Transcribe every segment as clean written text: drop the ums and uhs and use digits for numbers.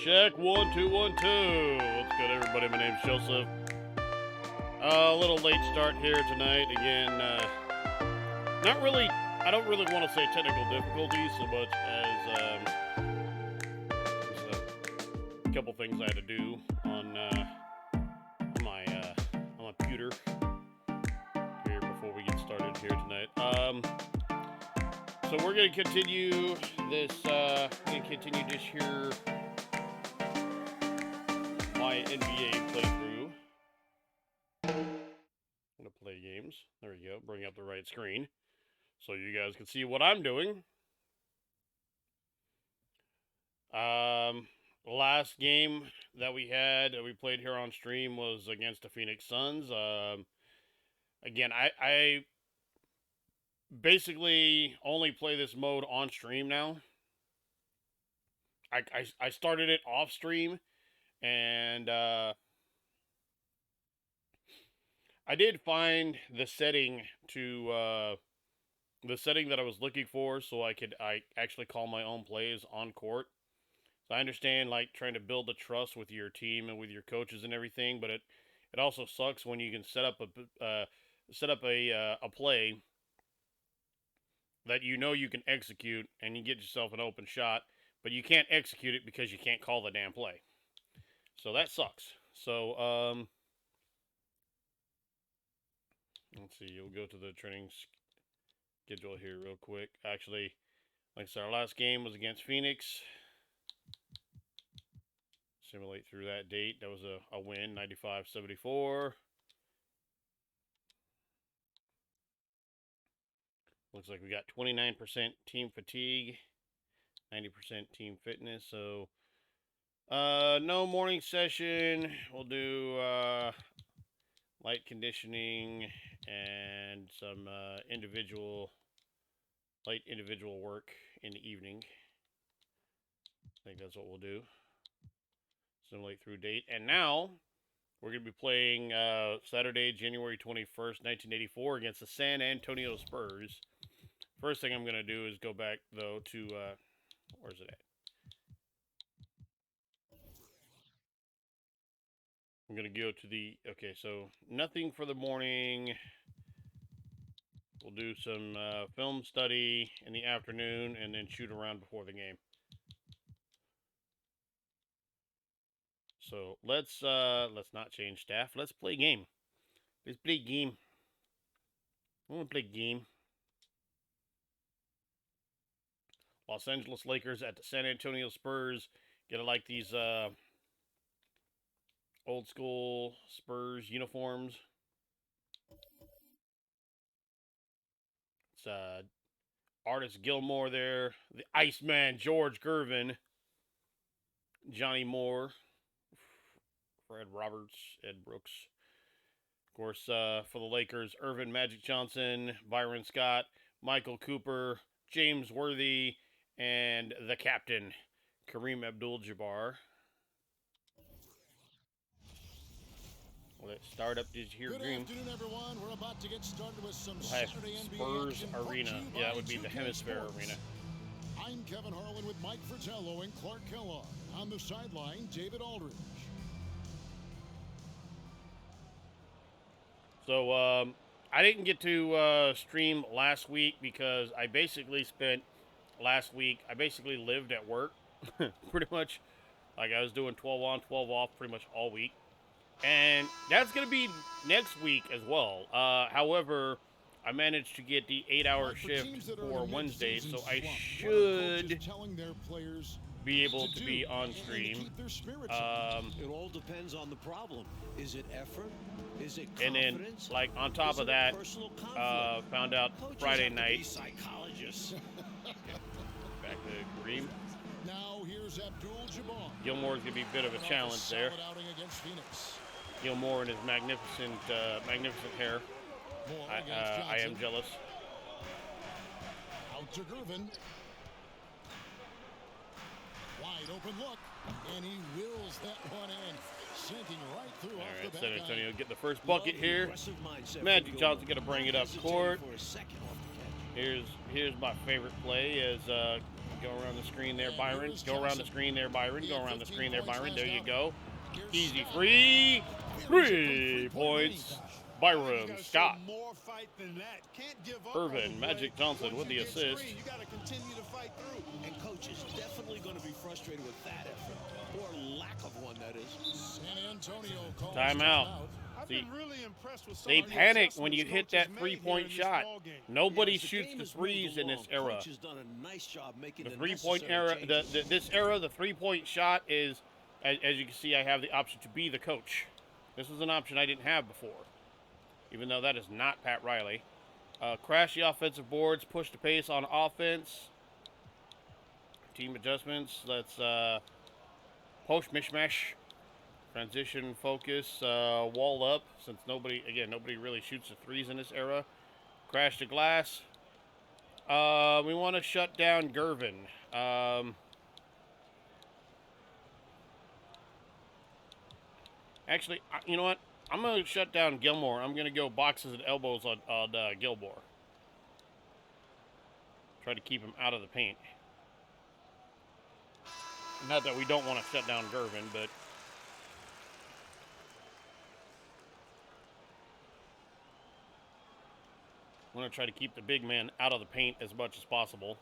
Check 1 2 1 2. What's good, everybody? My name's Joseph. A little late start here tonight. Again, not really. I don't really want to say technical difficulties so much as a couple things I had to do on my computer here before we get started here tonight. So we're gonna continue this. Here. My NBA playthrough. I'm gonna play games. There we go. Bring up the right screen so you guys can see what I'm doing. Last game that we played here on stream was against the Phoenix Suns. Again, I basically only play this mode on stream now. I started it off stream. And I did find the setting that I was looking for, so I actually call my own plays on court. So I understand like trying to build the trust with your team and with your coaches and everything, but it also sucks when you can set up a play that you know you can execute and you get yourself an open shot, but you can't execute it because you can't call the damn play. So that sucks. So, let's see. You'll go to the training schedule here real quick. Actually, like I said, our last game was against Phoenix. Simulate through that date. That was a win, 95-74. Looks like we got 29% team fatigue, 90% team fitness. So, no morning session. We'll do light conditioning and some light individual work in the evening. I think that's what we'll do. Simulate through date. And now we're going to be playing Saturday, January 21st, 1984 against the San Antonio Spurs. First thing I'm going to do is go back, though, to, where's it at? I'm going to go to okay, so nothing for the morning. We'll do some film study in the afternoon and then shoot around before the game. So let's not change staff. Let's play game. Let's play game. I want to play game. Los Angeles Lakers at the San Antonio Spurs. Gotta like these old school Spurs uniforms. It's artist Gilmore there. The Iceman, George Gervin. Johnny Moore. Fred Roberts. Ed Brooks. Of course, for the Lakers, Irvin Magic Johnson, Byron Scott, Michael Cooper, James Worthy, and the captain, Kareem Abdul-Jabbar. Let's start up this here game. Good afternoon, everyone. We're about to get started with some We'll Saturday NBA Spurs action Arena. brought to you Yeah, by it would be the 2K Hemisphere Sports. Arena. I'm Kevin Harlan with Mike Fratello and Clark Kellogg. On the sideline, David Aldridge. So, I didn't get to stream last week because I basically spent last week, I basically lived at work pretty much. Like I was doing 12 on, 12 off pretty much all week. And that's going to be next week as well. However, I managed to get the 8-hour shift for Wednesday, so I should be able to be on stream. It all depends on the problem. Is it effort? Is it confidence? And then, like, on top of that, found out Friday night. Psychologists. Back to Kareem. Now here's Abdul-Jabbar. Gilmore's going to be a bit of a challenge there. Gilmore and his magnificent hair. I am jealous. Out to Gervin. Wide open look, and he wills that one in, sinking right through. All off right, the San back Antonio iron. get the first bucket here. Magic Johnson going to bring it up court. Here's my favorite play is Go around the screen there, Byron. Go around the screen there, Byron. Go around the screen there, Byron. There you go. Easy three. 3 points. Byron Scott. Irvin Magic Johnson with the assist. You got to continue to fight through. And coach is definitely going to be frustrated with that effort, or lack of one, that is. San Antonio calls Timeout. See, really impressed with they panic when you hit that 3-point shot. Nobody shoots the threes in this era. The 3-point era, this era, the 3-point shot is, as you can see, I have the option to be the coach. This is an option I didn't have before, even though that is not Pat Riley. Crash the offensive boards, push the pace on offense. Team adjustments. Let's post mishmash. Transition focus, wall up, since nobody really shoots the threes in this era. Crash the glass. We want to shut down Gervin. Actually, you know what? I'm going to shut down Gilmore. I'm going to go boxes and elbows on Gilmore. Try to keep him out of the paint. Not that we don't want to shut down Gervin, but... I'm going to try to keep the big man out of the paint as much as possible.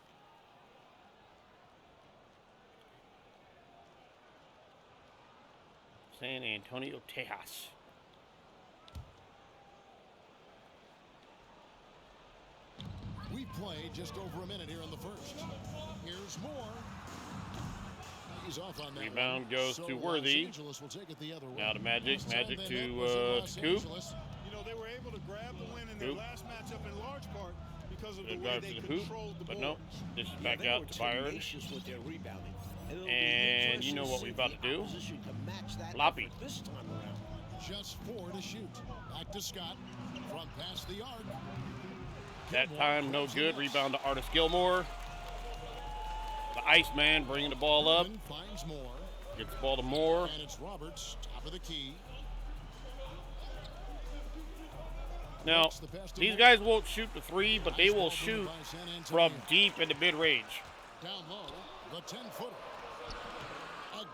San Antonio, Texas. We play just over a minute here in the first. Here's Moore. He's off on that. Rebound goes to Worthy. Will take it the other way. Now to Magic. Magic to Coop. You know, they were able to grab the win in their last matchup in large part because of the way they controlled the ball. But no, this is back out to Byron. And you know what we're about to do. Loppy. Just 4 to shoot. Back to Scott. From past the arc. That time, no good. Rebound to Artis Gilmore. The Iceman bringing the ball up. Finds Moore. Gets the ball to Moore. And it's Roberts, top of the key. Now, these guys won't shoot the three, but they will shoot from deep into mid-range. Down low, the 10-footer.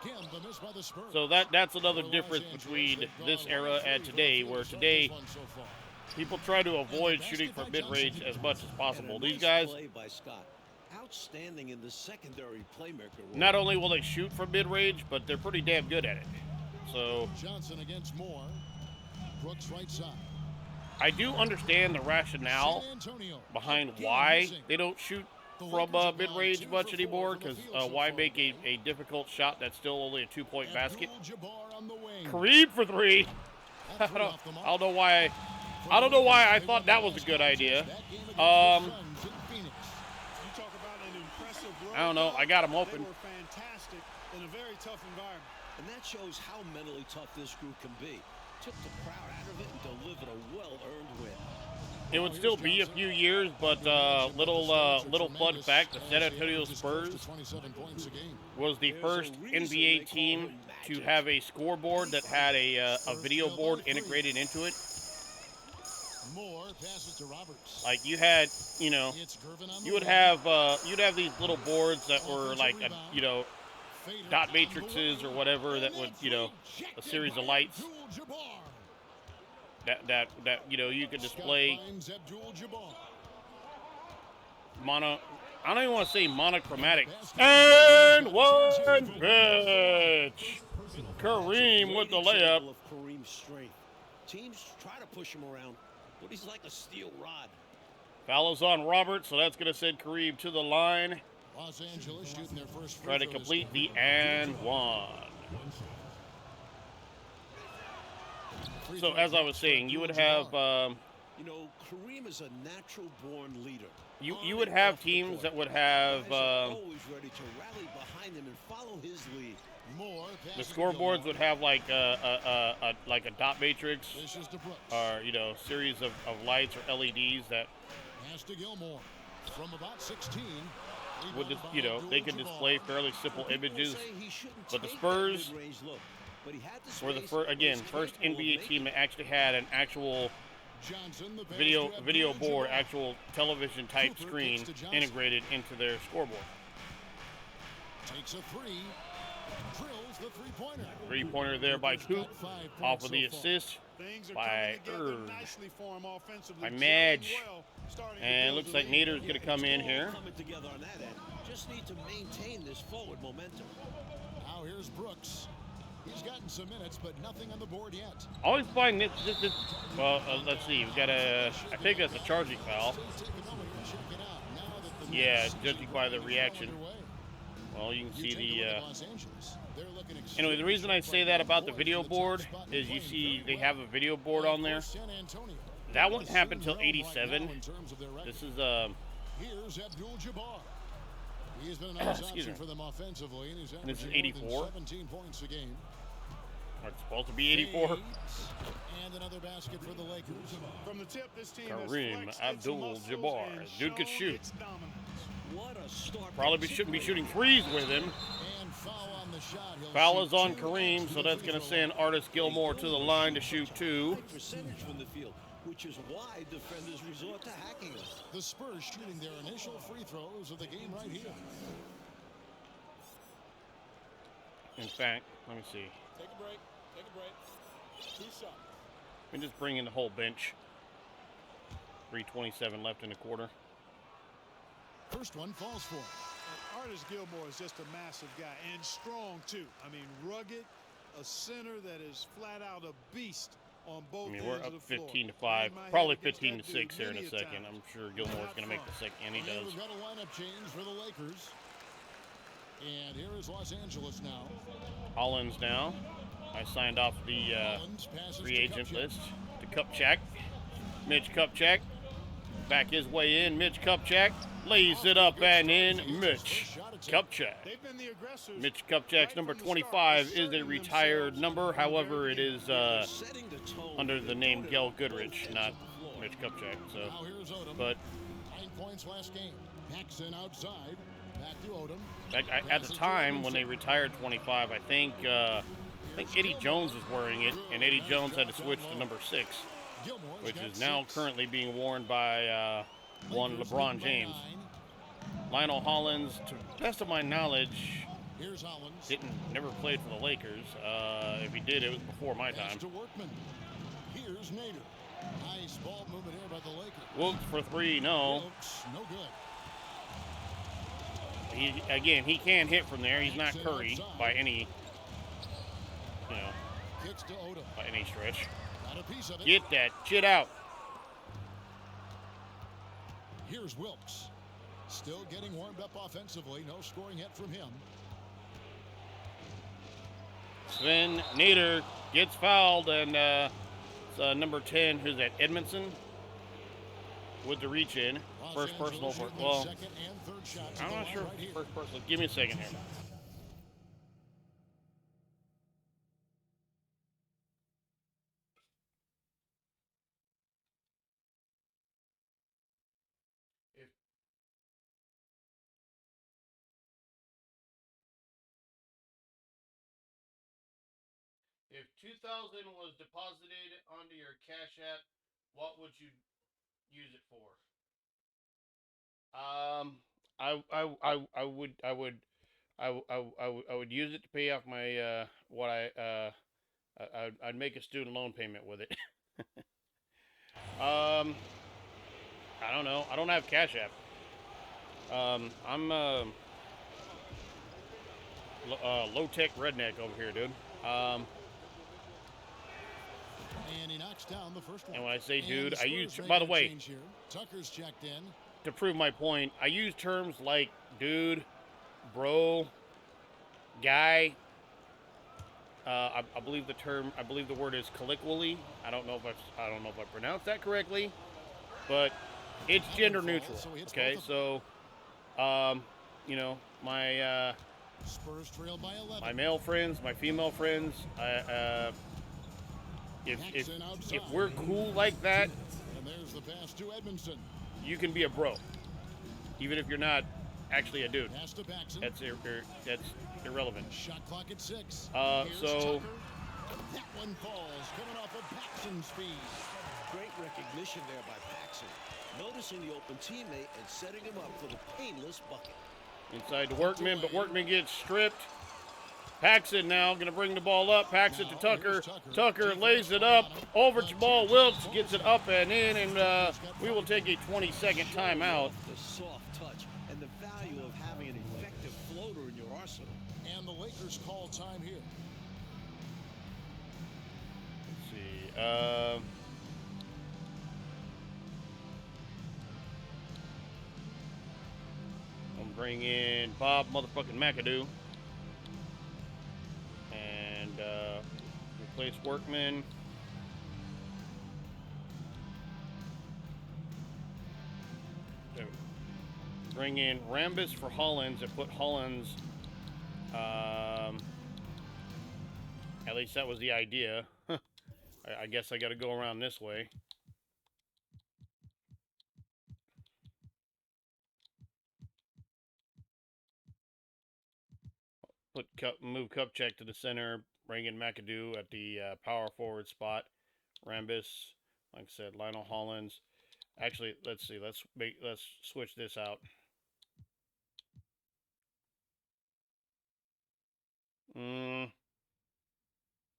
Again, the miss by the Spurs. So that's another difference between this era and today, where today people try to avoid shooting from mid-range as much as possible. These guys, outstanding in the secondary playmaker role. Not only will they shoot from mid-range, but they're pretty damn good at it. So Johnson against Moore. Brooks right side. I do understand the rationale behind why they don't shoot from mid-range much anymore, because why make a difficult shot that's still only a 2-point basket? Krew for 3. I don't know why. I don't know why I thought that was a good idea. I don't know. I got him open. They were fantastic in a very tough environment. And that shows how mentally tough this group can be. Took the crowd out of it and delivered a well-earned win. It would still be a few years, but little fun fact: the San Antonio Spurs was the first NBA team to have a scoreboard that had a video board integrated into it. Moore passes to Roberts. Like you had, you'd have these little boards that were like dot matrices or whatever that would, a series of lights that you could display mono. I don't even want to say monochromatic. And one pitch. Kareem with the layup. Teams try to push him around, but he's like a steel rod. Foul's on Robert, so that's going to send Kareem to the line. Los Angeles shooting their first. Try to complete the and one. So as I was saying, you would have. Kareem is a natural-born leader. You would have teams that would have. Always ready to rally behind him and follow his lead. The scoreboards would have like a dot matrix, or series of lights or LEDs that from about 16 would just they could display fairly simple images. But the Spurs were the first NBA team that actually had an actual video board, actual television type screen integrated into their scoreboard. Takes a three. Drills the three-pointer. Three-pointer there by Krew. Off of the assist by by Madge. And looks like Nader's going to come in here. Coming together on that end. Just need to maintain this forward momentum. Now here's Brooks. He's gotten some minutes, but nothing on the board yet. Always find this well, let's see. We've got I think that's a charging foul. Yeah, judging by the reaction. Well, you can see the. Anyway, the reason I say that about the video board is you see they have a video board on there. That won't happen until 87. This is Here's Abdul-Jabbar. He has been a nice option for them offensively, and he's this is 84. 17 points a game. It's supposed to be 84. And another basket for the Lakers. From the tip, this team Kareem Abdul-Jabbar. Dude could shoot. What a start. Probably shouldn't be shooting threes with him. And foul on the shot. Foul is on Kareem, so that's going to send Artis Gilmore to the line to shoot 2. Percentage from the field, which is why defenders resort to hacking him. The Spurs shooting their initial free throws of the game right here. In fact, let me see. Take a break. Take a break. 2 shots. Let me just bring in the whole bench. 3:27 left in the quarter. First one falls for. Artis Gilmore is just a massive guy and strong too. I mean, rugged, a center that is flat out a beast on both ends we're of up the floor. 15 to 5, probably 15 to 6 here in a second. I'm sure Gilmore's going to make the second, and he does. We've got a lineup change for the Lakers. And here is Los Angeles now. Hollins now. I signed off the free agent list to Kupchak. Mitch Kupchak. Back his way in. Mitch Kupchak lays it up and in. Mitch Kupchak. Mitch Kupchak's number 25 is a retired number. However, it is under the name Gail Goodrich, not Mitch Kupchak. So, but 9 points last game. Paxson outside. Back to Odom. At the time when they retired 25, I think Eddie Jones was wearing it, and Eddie Jones had to switch to number 6, which is now currently being worn by one LeBron James. Lionel Hollins, to the best of my knowledge, never played for the Lakers. If he did, it was before my time. Here's Nader. Nice ball movement here by the Lakers. Wilkes for 3, no. No good. He can hit from there. He's not Curry by any, by any stretch. Get that shit out. Here's Wilkes. Still getting warmed up offensively. No scoring yet from him. Sven Nader gets fouled, and it's number 10, who's that, Edmondson, with the reach in. First personal for, well, I'm not sure if it's first personal. Give me a second here. If 2,000 was deposited onto your Cash App, what would you use it for? I would use it to pay off my I'd make a student loan payment with it. I don't know. I don't have Cash App. I'm low-tech redneck over here, dude. And he knocks down the first one. And when I say dude, I use, by the way, Tucker's checked in. To prove my point, I use terms like dude, bro, guy. I believe the word is colloquially. I don't know if I pronounced that correctly, but it's gender neutral. Okay, so my Spurs trail by 11. my male friends, my female friends, if we're cool like that, And there's the pass to Edmondson. you can be a bro, even if you're not actually a dude. Pass to Paxson. That's irrelevant. Shot clock at 6. So Tucker. That one falls, coming off of Paxson's speed. Great recognition there by Paxson, noticing the open teammate and setting him up for the painless bucket. Inside to Workman, but Workman gets stripped. Paxson now going to bring the ball up. Paxson to Tucker. Tucker lays it up. Over to Jamal Wilkes. Gets it up and in. And we will take a 20-second timeout. The soft touch and the value of having an effective floater in your arsenal. And the Lakers call time here. Let's see. I'm bring in Bob motherfucking McAdoo. And replace Workman. So bring in Rambis for Hollins and put Hollins. At least that was the idea. I guess I got to go around this way. Move Kupchak to the center. Bring in McAdoo at the power forward spot. Rambis, like I said, Lionel Hollins. Actually, let's see. Let's switch this out.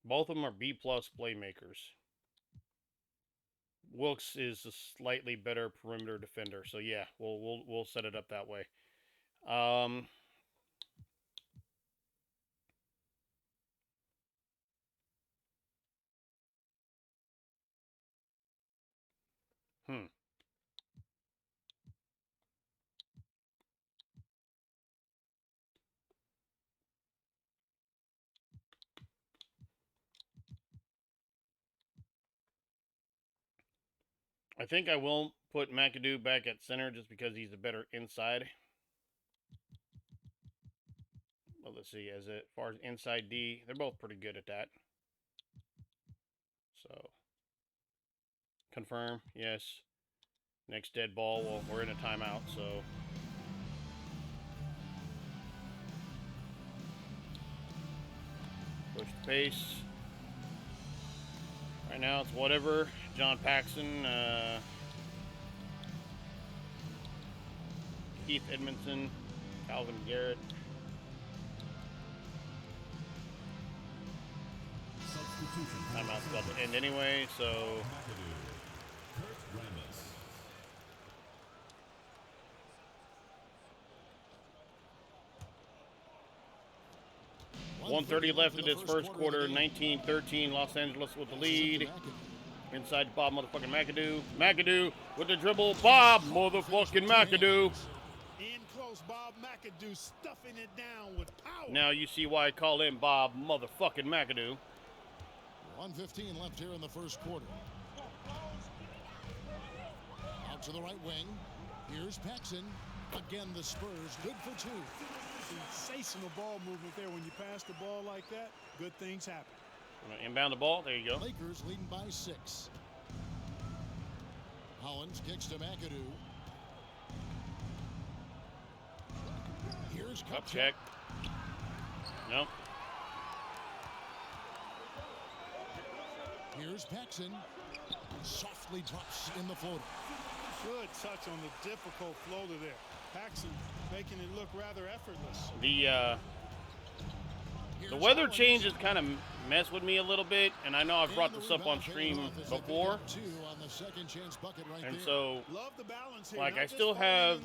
Both of them are B+ playmakers. Wilkes is a slightly better perimeter defender, so yeah, we'll set it up that way. I think I will put McAdoo back at center just because he's a better inside. Well, let's see. As far as inside D, they're both pretty good at that. So, confirm, yes. Next dead ball, well, we're in a timeout, so. Push the pace. Right now it's whatever. John Paxson, Keith Edmondson, Calvin Garrett. Timeout's about to end anyway, so. .130 left in this first quarter. 19-13, Los Angeles with the lead. Inside Bob motherfucking McAdoo. McAdoo with the dribble. Bob motherfucking McAdoo. In close, Bob McAdoo stuffing it down with power. Now you see why I call him Bob motherfucking McAdoo. 1:15 left here in the first quarter. Out to the right wing. Here's Paxson. Again, the Spurs good for two. Sensational ball movement there. When you pass the ball like that, good things happen. I'm gonna inbound the ball. There you go. Lakers leading by 6. Hollins kicks to McAdoo. Here's Kupchak. Nope. Here's Paxson. Softly drops in the floater. Good touch on the difficult floater there. Paxson making it look rather effortless. The weather changes kind of mess with me a little bit, and I know I've brought this up on stream before. And so, like, I still have,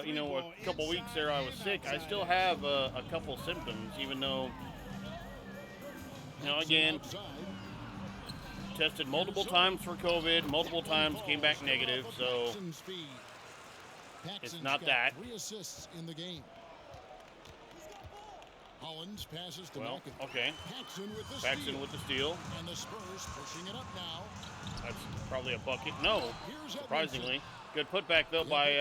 you know, a couple weeks there I was sick. I still have a couple symptoms, even though, you know, again, tested multiple times for COVID, multiple times came back negative, so it's not that. 3 assists in the game. Hollins passes to Well, McAdoo. okay. Paxson with the steal. And the Spurs pushing it up now. That's probably a bucket. No, surprisingly. Good putback, though, by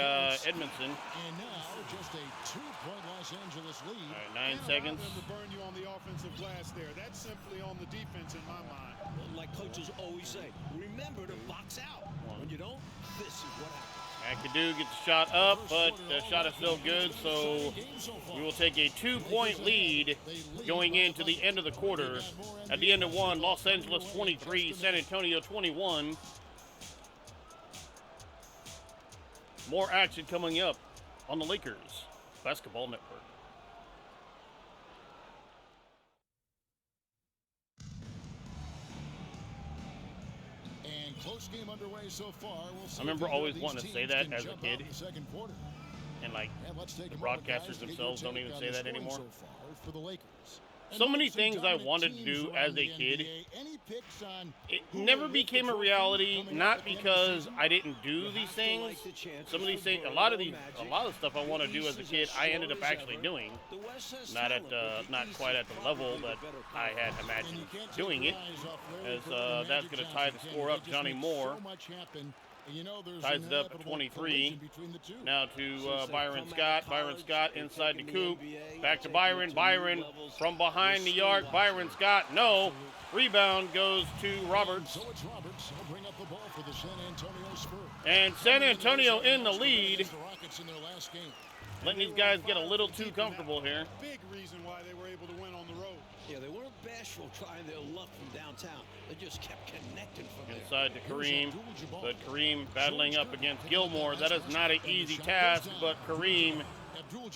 Edmondson. And now just a 2-point Los Angeles lead. All right, 9 seconds. To burn you on the offensive glass there. That's simply on the defense in my mind. Like coaches always say, remember to box out. When you don't, this is what happens. McAdoo gets the shot up, but the shot is still good, so we will take a 2-point lead going into the end of the quarter. At the end of one, Los Angeles 23, San Antonio 21. More action coming up on the Lakers Basketball Network. And close game underway so far. We'll see I remember always wanting to say that as a kid. And like the broadcasters themselves don't even say that anymore. For the Lakers. So many things I wanted to do as a kid, it never became a reality, not because I didn't do these things. Some of these things, a lot of stuff I want to do as a kid, I ended up actually doing. Not quite at the level that I had imagined doing it, as that's going to tie the score up. Johnny Moore ties it up at 23. Now to Byron Scott. Byron Scott inside the coop. Back to Byron. Byron from behind the arc. Byron Scott, no. Rebound goes to Roberts. So it's Roberts. He'll bring up the ball for the San Antonio Spurs. And San Antonio in the lead. The Rockets in their last game. Letting these guys get a little too comfortable here. Big reason why they were able to win on the road. Yeah, they weren't bashful trying their luck from downtown. They just kept connecting from there. Inside to Kareem, but Kareem battling up against Gilmore. That is not an easy task, but Kareem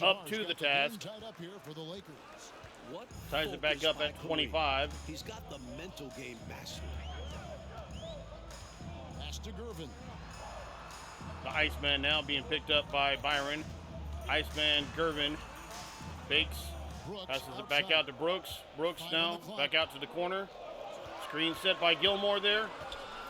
up to the task. Ties it back up at 25. He's got the mental game mastered. Pass to Gervin. The Iceman now being picked up by Byron. Iceman, Gervin, fakes, passes it back out to Brooks. Brooks now back out to the corner. Screen set by Gilmore there.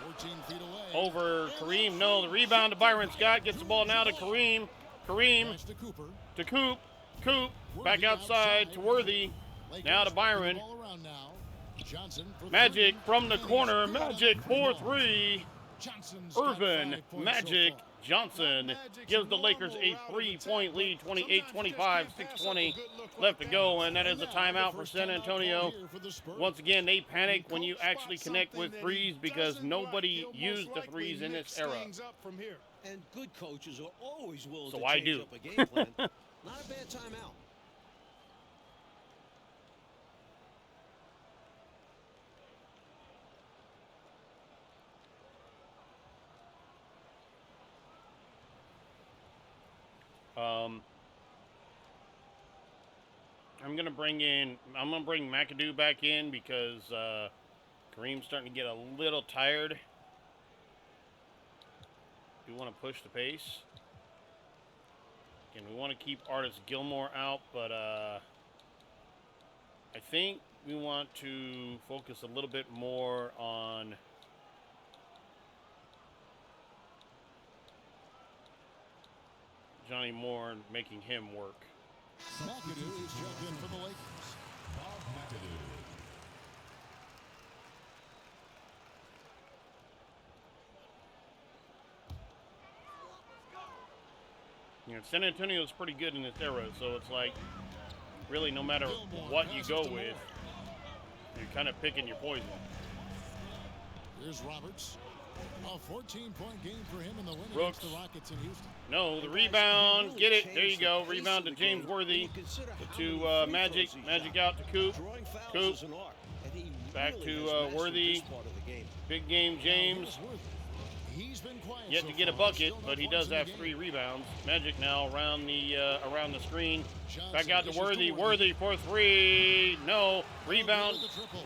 14 feet away. Over Kareem, no, the rebound to Byron Scott. Gets the ball now to Kareem. Kareem Pass to Cooper. to Coop. Coop back outside to Worthy. Now to Byron. Ball around now. Johnson for Magic three. from the corner. Magic 4-3. Johnson's got Irvin 5 points Magic so far. Johnson gives the Lakers a 3-point lead, 28-25, 6:20 left to go, and that is a timeout for San Antonio. Once again, they panic when you actually connect with threes because nobody used the threes in this era. And good coaches are always willing So to I change do. up a game plan. Not a bad timeout. I'm gonna bring McAdoo back in because Kareem's starting to get a little tired. Do want to push the pace. Again, we want to keep Artis Gilmore out, but I think we want to focus a little bit more on Johnny Moore and making him work. McAdoo is checked in for the Lakers. Bob McAdoo. You know, San Antonio is pretty good in this era, so it's like, really, no matter what you go with, you're kind of picking your poison. Here's Roberts. A 14-point game for him in the win Brooks. against the Rockets in Houston. No, the rebound. Get it. There you go. Rebound to James Worthy. To Magic. Magic out to Coop. Coop. Back to Worthy. Big game, James. He's been quiet Yet so to get a far, bucket, showing but he up does once in have the 3 game. rebounds. Magic now around the screen. Back out to Johnson Worthy. dishes to Worthy for 3. No. Rebound. The triple.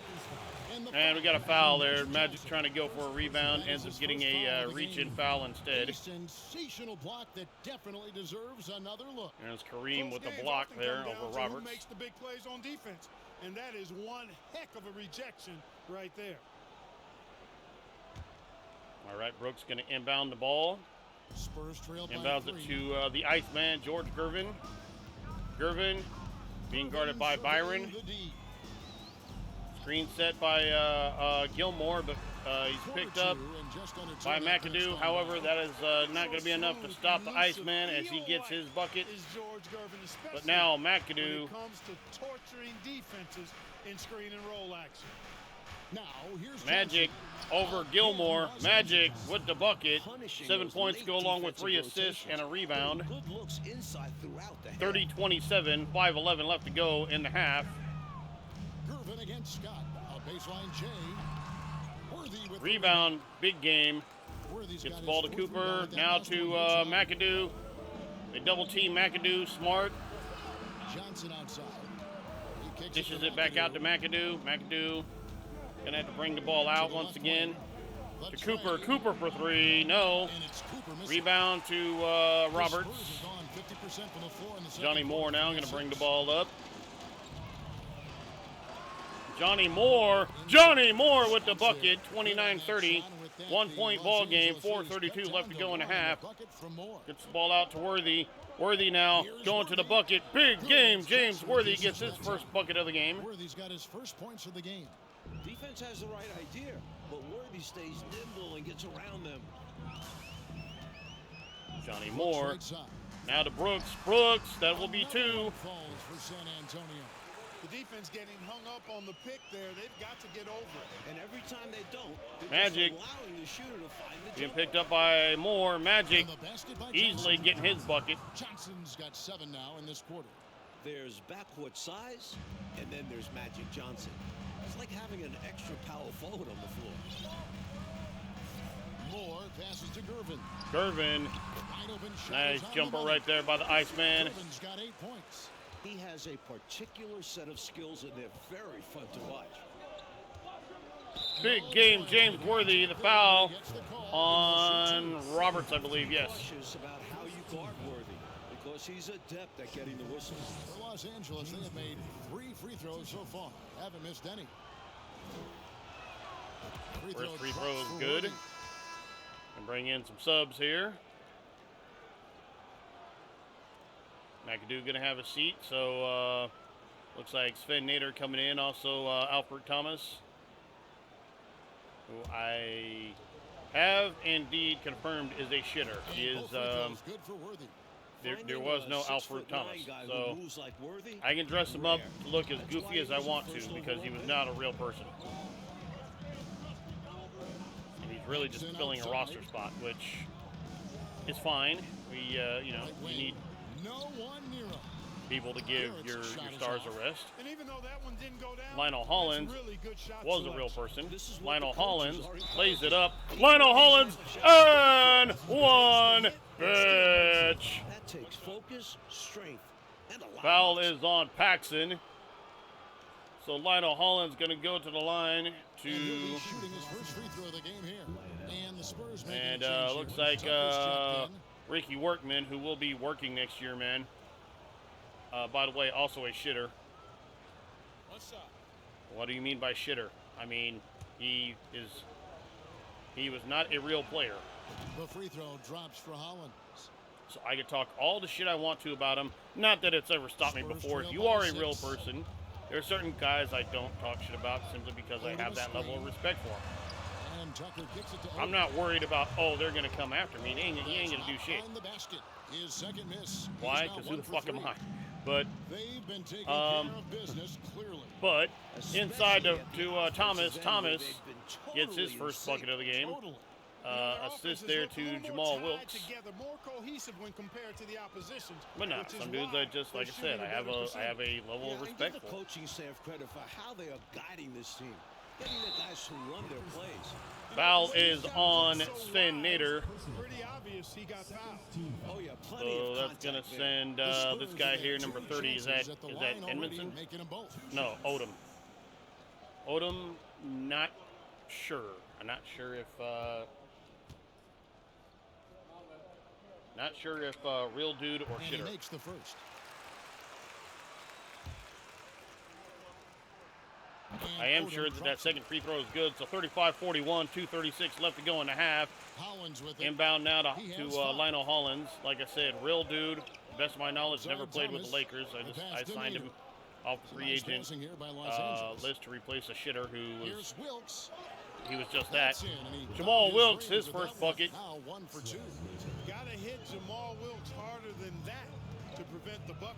And we got a foul there. Magic trying to go for a rebound. Ends up getting a reach-in foul instead. A sensational block that definitely deserves another look. There's Kareem with the block there over Roberts. Who makes the big plays on defense, and that is one heck of a rejection right there. All right, Brooks going to inbound the ball. Spurs trail by Inbounds it 3. to the Iceman, George Gervin. Gervin being guarded by Byron. The D. Screen set by Gilmore, but he's picked up by McAdoo. However, that is not going to be enough to stop the Iceman as he gets his bucket. But now McAdoo. When it comes to torturing defenses in screen and roll action. Now, here's Magic over Gilmore. Magic with the bucket. 7 points go along with 3 assists and a rebound. 30-27, 5:11 left to go in the half. Gervin against Scott. A baseline J. Worthy with Rebound, big game. Worthy's Gets got the ball to his fourth Cooper. rebound. That Now last to one hits out. McAdoo. They double team McAdoo. Smart Johnson outside. He kicks Dishes to it back out to McAdoo. McAdoo gonna have to bring the ball out once again. To Cooper. Cooper for three. No. And it's Cooper missing. Rebound to The Roberts. Spurs have gone 50% from the floor in the second Johnny Moore quarter. now gonna bring the ball up. Johnny Moore with the bucket, 29-30. 1 point ball game, 4:32 left to go in the half. Gets the ball out to Worthy. Worthy now going to the bucket. Big game. James Worthy gets his first bucket of the game. Worthy's got his first points of the game. Defense has the right idea, but Worthy stays nimble and gets around them. Johnny Moore Right side. now to Brooks. Brooks, that will be two. Falls for San Antonio. The defense getting hung up on the pick there. They've got to get over it. And every time they don't, they're Magic just allowing the shooter to find the being jump. picked up by Moore. Magic And the basket by easily Johnson. getting his bucket. Johnson's got 7 now in this quarter. There's backcourt size, and then there's Magic Johnson. It's like having an extra power forward on the floor. Moore passes to Gervin. Gervin, Wide open shot nice is on the jumper money. right there by the Iceman. Gervin's got 8 points. He has a particular set of skills, and they're very fun to watch. Big game, James Worthy, the foul on Roberts, I believe, yes. Cautious about how you guard Worthy, because he's adept at getting the whistle. For Los Angeles, they have made 3 free throws so far. Haven't missed any. First free drops throw is for good. Worthy. And bring in some subs here. McAdoo going to have a seat, so looks like Sven Nader coming in. Also, Alfred Thomas, who I have indeed confirmed is a shitter. He And is. both free throws good for Worthy. There was no Alfred Thomas, so I can dress him up to look as goofy as I want to because he was not a real person. And he's really just filling a roster spot, which is fine. We, we need No one near him. people to give your stars a rest. And even though that one didn't go down, Lionel that's Hollins really good shot was a real selection. person. Lionel Hollins lays it up. Lionel Hollins and one bitch. That takes focus, strength, and a lot. Foul is on Paxson. So Lionel Hollins going to go to the line And he'll be to, shooting his first free throw of the game here. And the Spurs making and a change looks here. like Tucker's checked in. Ricky Workman, who will be working next year, man. By the way, also a shitter. What's up? What do you mean by shitter? I mean, he was not a real player. The free throw drops for Hollins. So I can talk all the shit I want to about him. Not that it's ever stopped me before. If you are a real person, there are certain guys I don't talk shit about simply because I have that level of respect for them. And Tucker kicks it to I'm not worried about, oh, they're going to come after me. He ain't going to do shit. Behind the basket. His second miss. Why? He's now Because who the 1 for fuck am 3. I? But They've been taking care of business clearly. But inside to Especially Thomas. at the Thomas offensive end, they've been gets his totally first bucket of the game. Totally. Assist there to Jamal Wilkes. Together, more cohesive when compared to the opposition. But no, some dudes I just, like I said, I have a level of respect give the for. coaching staff credit for how they are guiding this team, getting the guys who run their plays. Foul is on Sven Nader. Pretty obvious he got fouled. Oh yeah, plenty So of that's going to contact there. send The this Spurs guy have here, had number 2 30. Is chances that at the is line that already, Edmondson? making them both. No, Odom. Odom, not sure. I'm not sure if real dude or And he shitter. makes the first. I am sure that second free throw is good. So 35-41, 2:36 left to go in the half. Hollins with it. Inbound now to He has 5. Lionel Hollins. Like I said, real dude. Best of my knowledge, never played with the Lakers. I signed him off the free Nice agent passing here by Los Angeles. list to replace a shitter who was Here's Wilkes. he was just that. That's in, and he Jamal found Wilkes, range his with first that one. bucket. Now 1 for 2. Gotta hit Jamal Wilkes harder than that to prevent the bucket.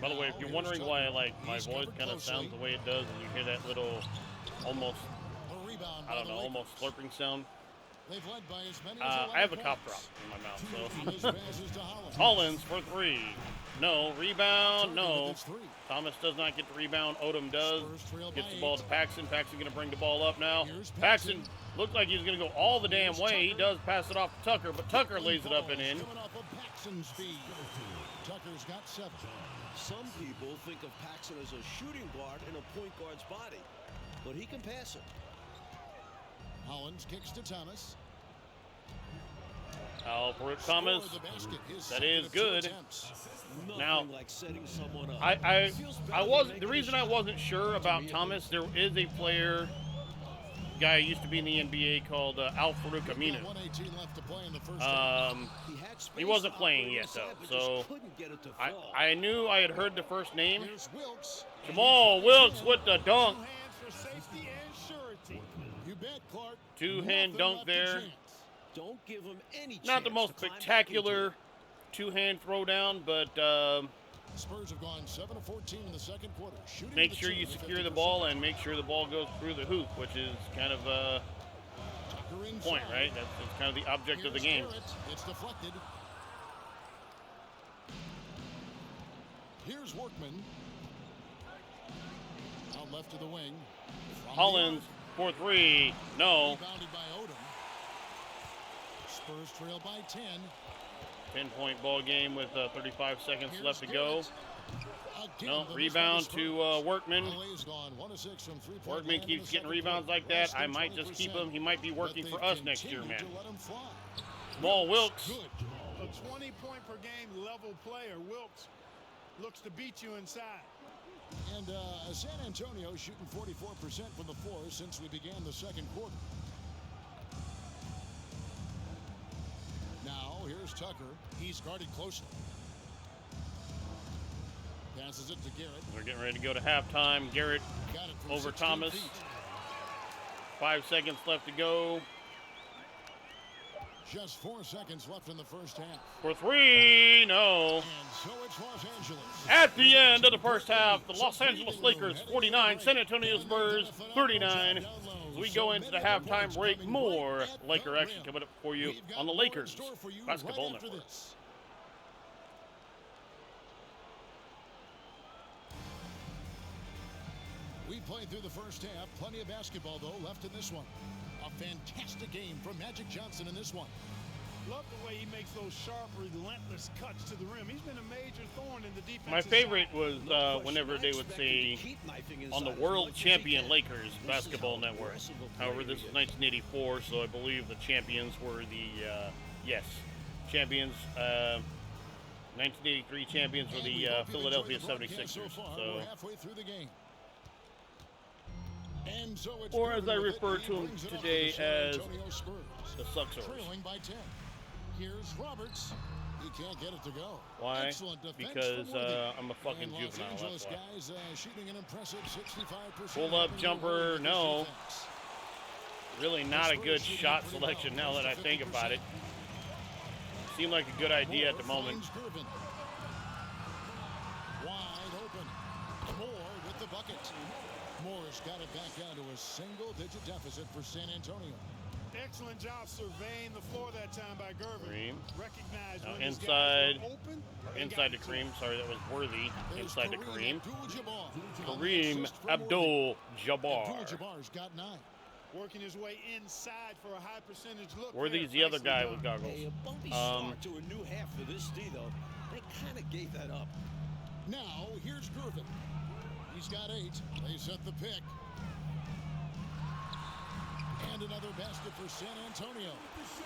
By the way, if you're wondering why my voice kind of sounds the way it does, and you hear that little almost The rebound I by don't the know Lakers. almost slurping sound, They've led by as many as I have a 11 cough drop points. in my mouth. So His passes to Hollins. Hollins for 3. No. Rebound. Turner No. with his 3. Thomas does not get the rebound. Odom does. Spurs trail Gets by the ball 8. to Paxson. Paxson going to bring the ball up now. Here's Paxson looked like he was going to go all the damn way. He does pass it off to Tucker, but Tucker lays it up and in. Coming off of Paxson's feed. Tucker's got 7. Some people think of Paxson as a shooting guard in a point guard's body, but he can pass it. Hollins kicks to Thomas. Alfred Thomas. Score the basket. His That second is of 2 good. attempts. Now, Nothing like setting someone up. I wasn't, the reason I wasn't sure about Thomas, there is a player, guy who used to be in the NBA called Al-Farouq Aminu. 1:18 left to play in the first half. He wasn't playing yet though, so I knew I had heard the first name. Here's Wilkes. Jamal Wilkes with the dunk. 2 hands for safety and surety. You bet, Clark. Two-hand Nothing dunk left to there. chance. Don't give him any chance. Not the most to climb back spectacular into two-hand throwdown, but Spurs have gone 7 of 14 in the second quarter. Shooting make the sure two you to secure the 50%. ball and make sure the ball goes through the hoop, which is kind of a Tucker inside. point, right? That's kind of the object of the Here's game. Garrett. It's deflected. Here's Workman. Out left to the wing. From the Hollins for 3. No. Rebounded by Odom. Spurs trail by 10. 10-point ball game with 35 seconds Here's left to go. Garrett. Again, No, the rebound miss by the to Spurs. Workman. LA's gone 1 of 6 from three-point Workman land in keeps the getting second rebounds quarter. like that. Less I than might just keep 20%. him. He might be working But for they've us next year, man. continued to let him fly. Jamal Wilkes. Good. A 20-point-per-game level player, Wilkes, looks to beat you inside. And San Antonio shooting 44% from the floor since we began the second quarter. Now, here's Tucker. He's guarded closely. Passes it to Garrett. We're getting ready to go to halftime. Garrett Got it from over 16 Thomas. feet. 5 seconds left to go. Just 4 seconds left in the first half. For 3. No. And so it's Los Angeles. At the end of the first half, the Los Angeles Lakers 49, San Antonio Spurs 39. As we go into the halftime break, more Laker action coming up for you on the Lakers Basketball Network. We played through the first half. Plenty of basketball, though, left in this one. A fantastic game from Magic Johnson in this one. Love the way he makes those sharp, relentless cuts to the rim. He's been a major thorn in the defense. My favorite was whenever they would say on the World Champion Lakers Basketball Network. However, this is 1984, so I believe the champions were the, champions, 1983 champions were the Philadelphia 76ers. So, halfway through the game. And so it's or as I Gerber with refer it. to He them brings it up today to the San as Antonio Spurs. the Suxers. Trailing by 10. Here's Roberts. He can't get it to go. Why? Excellent defense Because from Worthy. I'm a fucking And Los juvenile, Angeles that's why. guys shooting an impressive 65%. Pull-up jumper, This no. defense. Really not a good shot selection now that I think about it. Seemed like a good idea at the moment. Finds Gervin. Wide open. Moore with the bucket. Moore's got it back down to a single-digit deficit for San Antonio. Excellent job surveying the floor that time by Gervin. Cream. Recognized Now when his guys inside, were open, and inside to got to Kareem. Sorry, that was Worthy. There's Inside to Kareem. Abdul-Jabbar. Kareem Assist from Worthy. Abdul-Jabbar. Abdul-Jabbar's got 9. working his way inside for a high percentage look. Worthy's there. the other Nicely guy done. with goggles. Hey, a bumpy start to a new half for this D, though. They kind of gave that up. Now, here's Gervin. He's got 8. They set the pick. And another basket for San Antonio.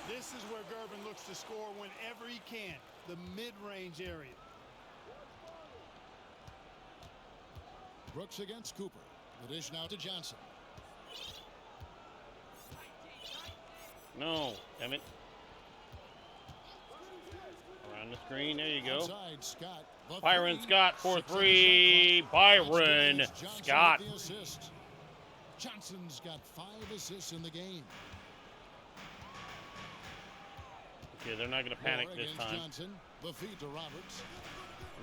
This is where Gervin looks to score whenever he can. The mid-range area. Brooks against Cooper. The dish now to Johnson. No, damn it. Around the screen, there you go. Outside, Scott. The Byron three. Scott for 6 3. Byron Johnson Scott. with the assist. Johnson's got 5 assists in the game. Okay, they're not going to panic Moore this against time. Johnson. The feed to Roberts.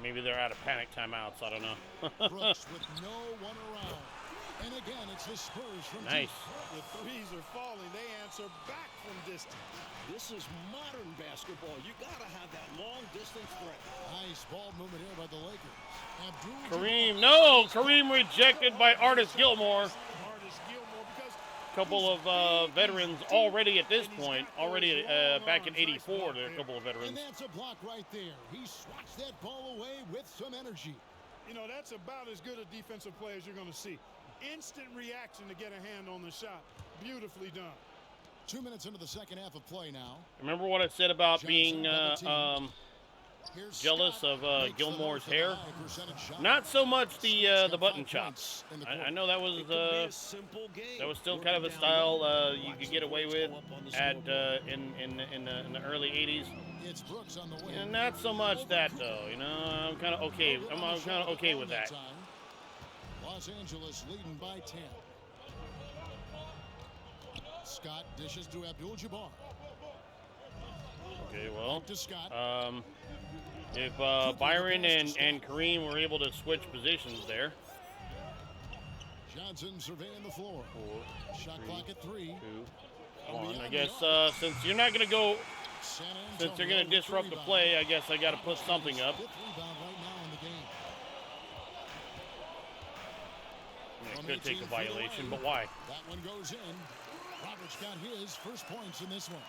Maybe they're out of panic timeouts. I don't know. Brooks with no one around. And again, it's the Spurs from Nice. The threes are falling. They answer back from distance. This is modern basketball. You got to have that long-distance threat. Nice ball movement here by the Lakers. Kareem, no! Kareem rejected by Artis Gilmore. Artis Gilmore, because Couple of veterans already at this point. Already back in '84, there are a couple of veterans. And that's a block right there. He swats that ball away with some energy. you know, that's about as good a defensive play as you're going to see. Instant reaction to get a hand on the shot. Beautifully done. 2 minutes into the second half of play now. Remember what I said about being jealous of Gilmore's hair? Not so much the button chops. I know that was still kind of a style you could get away with at in the early '80s. It's Brooks on the way. And not so much that though. You know, I'm kind of okay. I'm kind of okay with that. Los Angeles leading by 10. Scott dishes to Abdul-Jabbar. Okay, well, To Scott. if Byron and Kareem were able to switch positions there. Johnson surveying the floor. 4, Shot 3, clock at 3. 2, 1. I guess since you're not going to go, since you're going to disrupt the play, I guess I got to put something up. Fifth rebound right now in the game. It could take a violation, but why? That one goes in. Roberts got his first points in this one.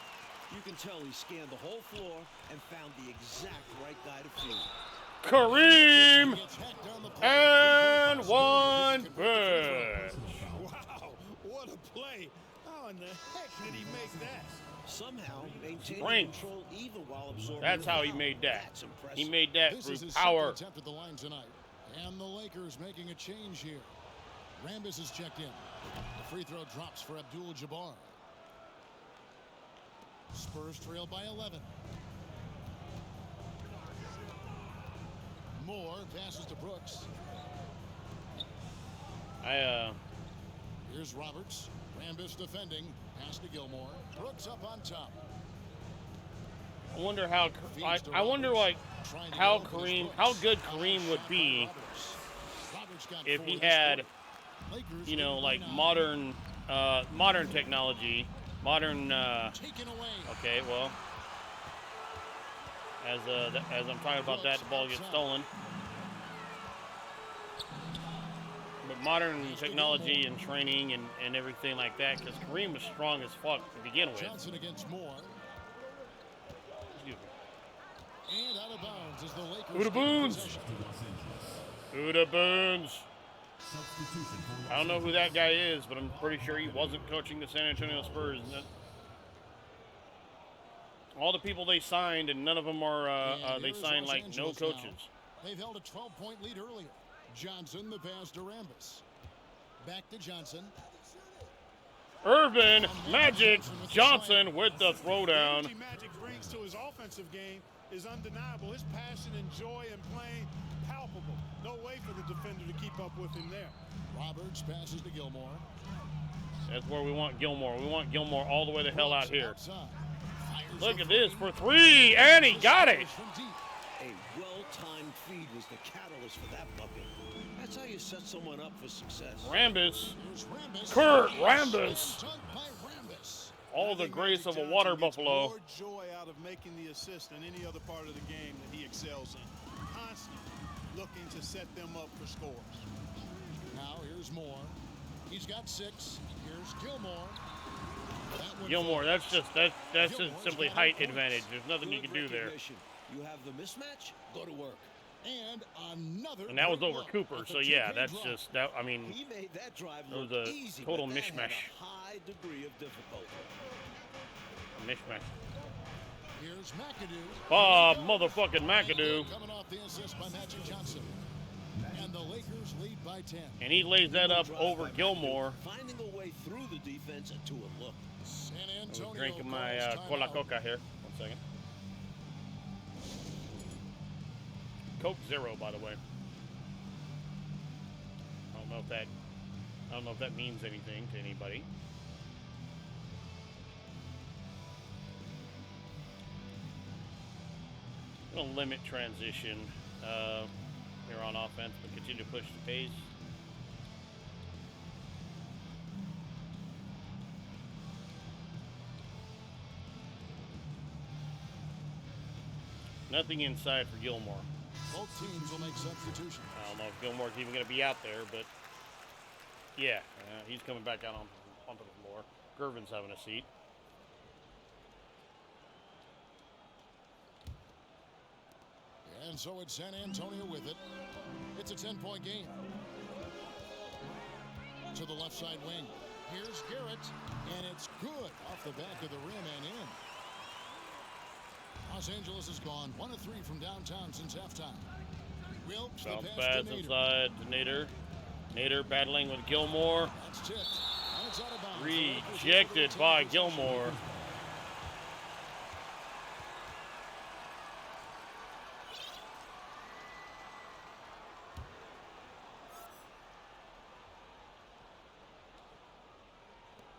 You can tell he scanned the whole floor and found the exact right guy to feed. Kareem! Gets hacked on the play. And one bench. Wow, what a play. How in the heck did he make that? Somehow maintaining Strength. control even while absorbing. That's the how he foul. made that. That's impressive. He made that This through is his power. second attempt at the line tonight. And the Lakers making a change here. Rambis is checked in. The free throw drops for Abdul-Jabbar. Spurs trail by 11. Moore passes to Brooks. Here's Roberts. Rambis defending. Pass to Gilmore. Brooks up on top. I wonder how I wonder like how good Kareem would be if he had, you know, like modern technology, okay, well, as I'm talking about that, the ball gets stolen. But modern technology and training and everything like that, because Kareem was strong as fuck to begin with. Johnson against Moore. Excuse me. And out of bounds as the Lakers. Who the Boons? Who the Boons? I don't know who that guy is, but I'm pretty sure he wasn't coaching the San Antonio Spurs. All the people they signed, and none of them are, they signed like no coaches. Now. They've held a 12-point lead earlier. Johnson, the pass to Rambis. Back to Johnson. Irvin Magic Johnson with the throwdown. The Magic brings to his offensive game is undeniable. His passion and joy in playing, palpable. No way for the defender to keep up with him there. Roberts passes to Gilmore. That's where we want Gilmore. We want Gilmore all the way the hell out here. Outside. Look at this for 3, and he got it. A well-timed feed was the catalyst for that bucket. That's how you set someone up for success. Rambis, Here's Rambis. Kurt Rambis. Dunked by Rambis. All the grace of a Magic water Johnson gets buffalo. more joy out of making the assist than any other part of the game that he excels in. Constantly looking to set them up for scores. Now here's Moore. He's got 6. Here's Gilmore. Gilmore, that's just simply height advantage. There's nothing you can do there. You have the mismatch, go to work. And another. And that was over look. Cooper, so yeah, that's just that. I mean, He made that drive It was look a easy, total but that had mishmash. a high degree of difficulty. mishmash. Here's McAdoo. Bob motherfucking McAdoo. Coming off the assist by Magic Johnson. And the Lakers lead by 10. And he lays that up over Gilmore. Finding a way through the defense and to a look. San I was Antonio drinking my calls Cola timeout. Coca here. 1 second. Coke Zero, by the way. I don't know if that means anything to anybody. Gonna limit transition here on offense, but continue to push the pace. Nothing inside for Gilmore. Both teams will make substitutions. I don't know if Gilmore's even going to be out there, but yeah, he's coming back out onto the floor. Gervin's having a seat. And so it's San Antonio with it. It's a 10-point game. To the left side wing. Here's Garrett, and it's good off the back of the rim and in. Los Angeles has gone 1 of 3 from downtown since halftime. Wilkes, Bounce the pass pass to inside to Nader. Nader battling with Gilmore. That's tipped. And it's out of bounds. Rejected by Gilmore.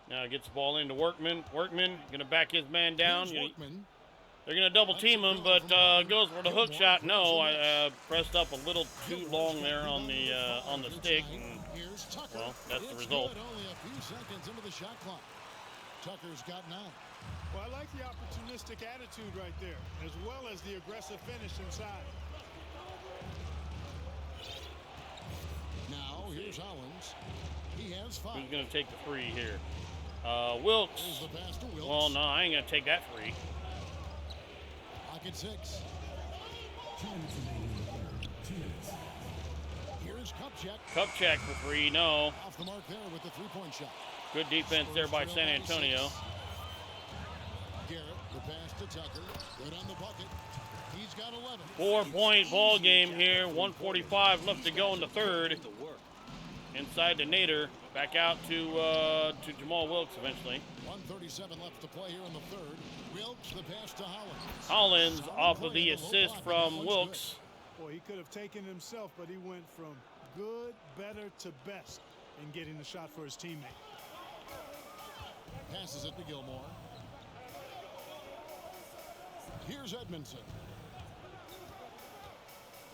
Now gets the ball into Workman. Workman going to back his man down. They're going to double team him, but goes for the hook shot. No, I pressed up a little too long there on the stick, and well, that's the result. Only a few seconds into the shot clock. Tucker's got 9. Well, I like the opportunistic attitude right there, as well as the aggressive finish inside. Now here's Hollins. He has 5. Who's going to take the 3 here? Wilkes. The pass to Wilkes. Well, no, I ain't going to take that 3. Pocket 6. Here's Kupchak. Kupchak for 3, no. Off the mark there with the 3-point shot. Good defense there by San Antonio. Garrett, the pass to Tucker. Good on the bucket. He's got 11. 4-point ball game here. 1:45 left to go in the third. Inside to Nader. Back out to Jamal Wilkes eventually. 1:37 left to play here in the third. Wilkes, the pass to Hollins. Hollins off of the assist from Wilkes. Boy, he could have taken himself, but he went from good, better to best in getting the shot for his teammate. Passes it to Gilmore. Here's Edmondson.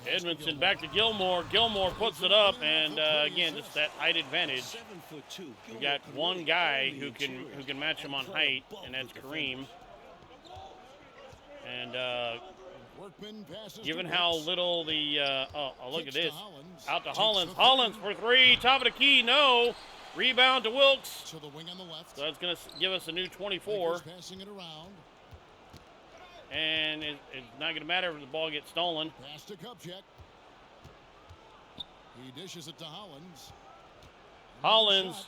Edmondson back to Gilmore. Gilmore puts it up, and again, just that height advantage. 7'2". We got one guy who can match him on height, and that's Kareem. And given how little the look at this, out to Hollins. Hollins for 3, top of the key, no. Rebound to Wilkes. To the wing on the left. So that's going to give us a new 24. Passing it around. And it's not going to matter if the ball gets stolen. Pass to Kupchak. He dishes it to Hollins. Hollins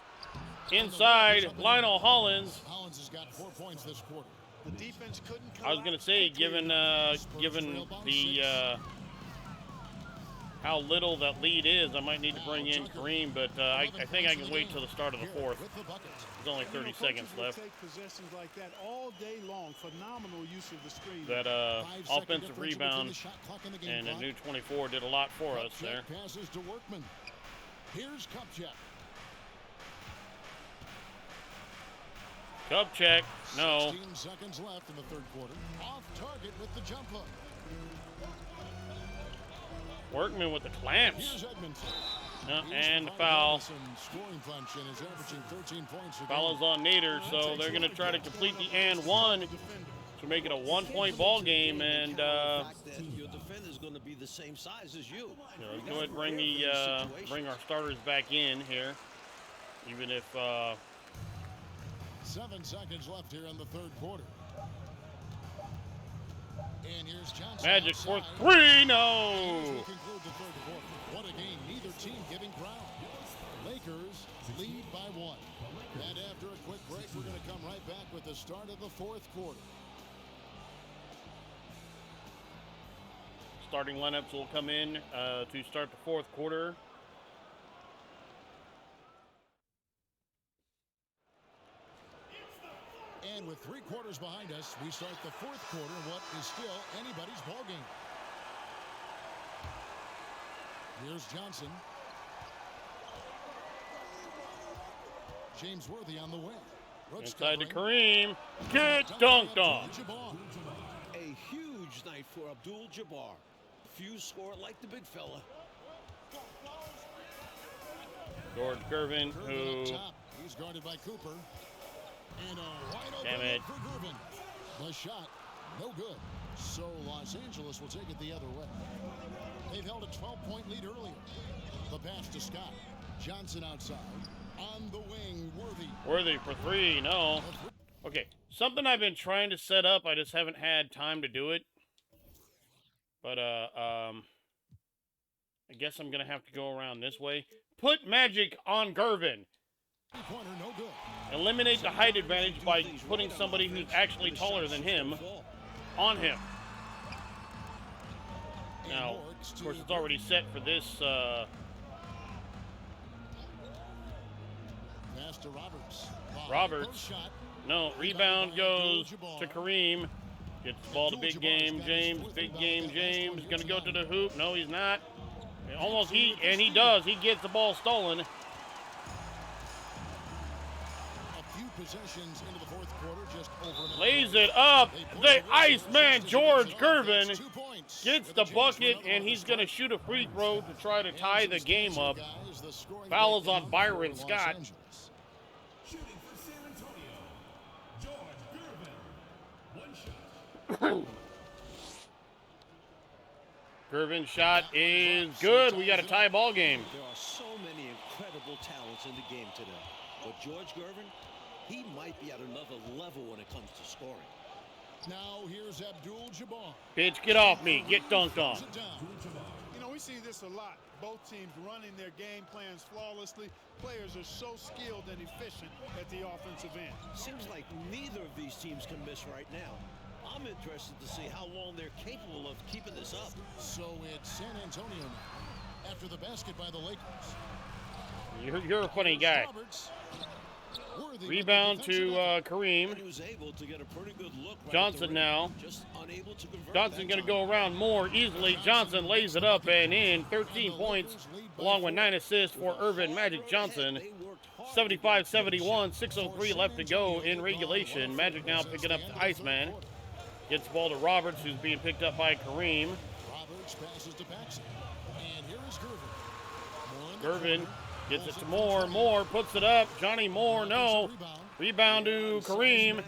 inside. Lionel Hollins. Hollins has got 4 points this quarter. The defense couldn't. I was going to say, given the how little that lead is, I might need to bring in Kareem, but I think I can wait till the start of the fourth. There's only 30 seconds left. Take possessions like that all day long. Phenomenal use of the screen. That offensive rebound and a new 24 did a lot for us there. Passes to Workman. Here's Kupchak. Kupchak, no. 16 seconds left in the third quarter. Off target with the jump hook. Workman with the clamps. Here's Edmondson. And the foul. Scoring function is averaging 13 points. Foul is on Nader, so they're going to try to complete the and one to make it a 1-point ball game. And your defender is going to be the same size as you. Let's go ahead and bring our starters back in here, even if 7 seconds left here in the third quarter. And here's Johnson. Magic outside. for 3, no. As we conclude the third quarter. What a game, neither team giving ground. Lakers lead by 1. And after a quick break, we're going to come right back with the start of the fourth quarter. Starting lineups will come in to start the fourth quarter. And with 3 quarters behind us, we start the fourth quarter in what is still anybody's ball game. Here's Johnson. James Worthy on the wing. Inside to Kareem. Get dunked on. A huge night for Abdul-Jabbar. Few score like the big fella. George Gervin, who he's guarded by Cooper. And a wide open damn it. for Gervin. The shot, no good. So Los Angeles will take it the other way. They've held a 12-point lead earlier. The pass to Scott. Johnson outside. On the wing, Worthy. Worthy for three, no. Okay, something I've been trying to set up, I just haven't had time to do it. But, I guess I'm going to have to go around this way. Put Magic on Gervin. No good. Eliminate the height advantage by putting somebody who's actually taller than him on him. Now, of course, it's already set for this. Pass to Roberts. No, rebound goes to Kareem. Gets the ball to Big Game James. Big Game James going to go to the hoop. No, he's not. Almost and he does. He gets the ball stolen. A few possessions into the fourth quarter, just over. Lays it up. The Iceman, George Gervin, gets the bucket, and he's going to shoot a free throw to try to tie the game up. Foul is on Byron Scott. Shooting for San Antonio, George Gervin. One shot. Gervin's shot is good. We got a tie ball game. There are so many incredible talents in the game today. But George Gervin, he might be at another level when it comes to scoring. Now here's Abdul-Jabbar. Pitch, get off me. Get dunked on. You know, we see this a lot. Both teams running their game plans flawlessly. Players are so skilled and efficient at the offensive end. Seems like neither of these teams can miss right now. I'm interested to see how long they're capable of keeping this up. So it's San Antonio now. After the basket by the Lakers. You're a funny guy. Rebound to Kareem. He was able to get a pretty good look right Johnson now. Just unable to convert. Johnson going to go around more easily. Johnson lays it up and in. 13 points along with 9 assists for Irvin Magic Johnson. 75-71, 6:03 left to go in regulation. Magic now picking up the Iceman. Gets the ball to Roberts, who's being picked up by Kareem. Roberts passes to Paxson. And here is Gervin gets it to Moore. Moore puts it up. Johnny Moore, no. Rebound to Kareem.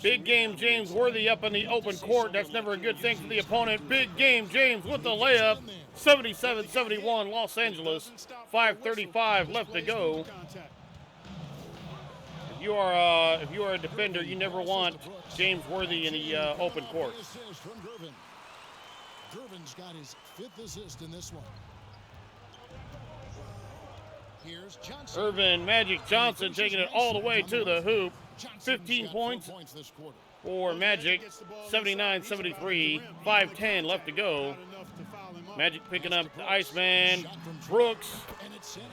Big Game James Worthy up in the open court. That's never a good thing for the opponent. Big Game James with the layup. 77-71 Los Angeles. 5:35 left to go. If you are a defender, you never want James Worthy in the open court. Gervin's got his 5th assist in this one. Here's Johnson. Irvin Magic Johnson taking it all the way to the hoop. 15 points for Magic. 79-73. 5:10 left to go. Magic picking up the Iceman. Brooks.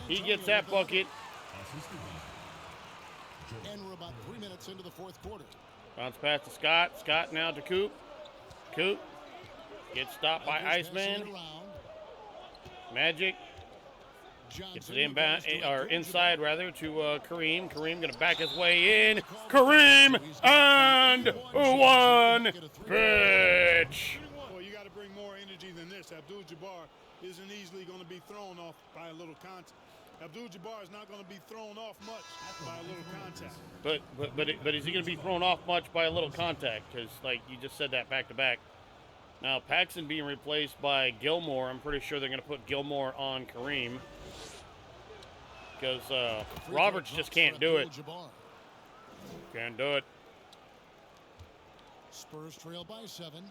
He gets that bucket. And we're about 3 minutes into the fourth quarter. Bounce pass to Scott. Scott now to Coop. Coop gets stopped by Iceman. Magic gets it inbound, or inside rather, to Kareem. Kareem going to back his way in. Kareem and one pitch. Well, you got to bring more energy than this. Abdul-Jabbar isn't easily going to be thrown off by a little contact. Abdul-Jabbar is not going to be thrown off much by a little contact. But is he going to be thrown off much by a little contact? Because, like, you just said that back to back. Now, Paxson being replaced by Gilmore. I'm pretty sure they're going to put Gilmore on Kareem. Because Roberts just can't do it. Can't do it. Spurs trail by 7.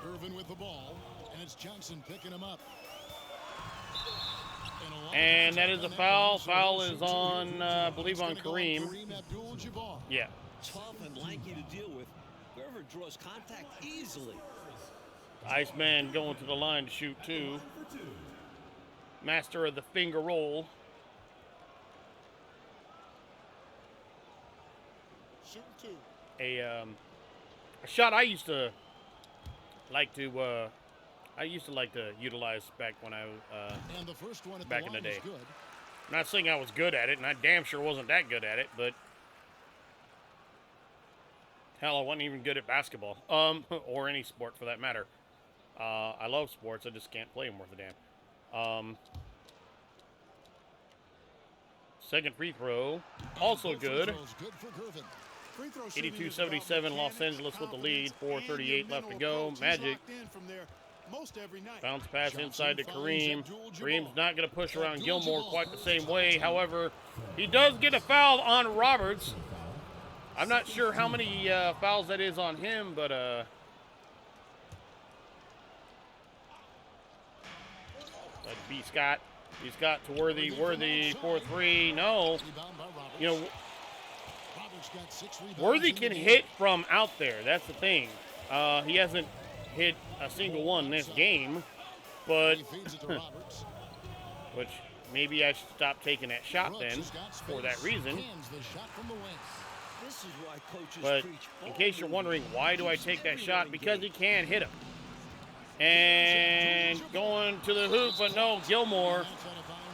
Irvin with the ball, and it's Johnson picking him up. And that is a foul. Foul is on, I believe, on Kareem. Yeah. Tough and lanky to deal with. Gervin draws contact easily. Iceman going to the line to shoot 2. Master of the finger roll. Shoot 2. A shot I used to like to utilize back when I and the first one back in the day. I'm not saying I was good at it, and I damn sure wasn't that good at it, but hell, I wasn't even good at basketball, or any sport for that matter. I love sports, I just can't play them worth a damn. Second free throw, also good. Free throw shooting is 82-77, about Los Angeles with the lead. confidence, and 4:38 your left to mental go. approach. He's Magic. locked in from there most every night. Bounce pass inside to Johnson Kareem. finds Abdul-Jabbar. Kareem's not going to push around Gilmore Abdul-Jabbar quite the first same foul way. team. However, he does get a foul on Roberts. I'm not sure how many fouls that is on him, but that'd be Scott. He's got to Worthy for 3. No. Rebound by Roberts. You know, Roberts got 6 rebounds Worthy in the can game. hit from out there. That's the thing. He hasn't hit a single one this game, but He feeds it to Roberts. which maybe I should stop taking that shot Brooks then has got for that space. reason. Hands the shot from the wing. This is why coaches But preach in ball case you're movement. wondering, why do I Keeps take that everyone shot? Because he engaged. can hit him. And going to the hoop, but no, Gilmore,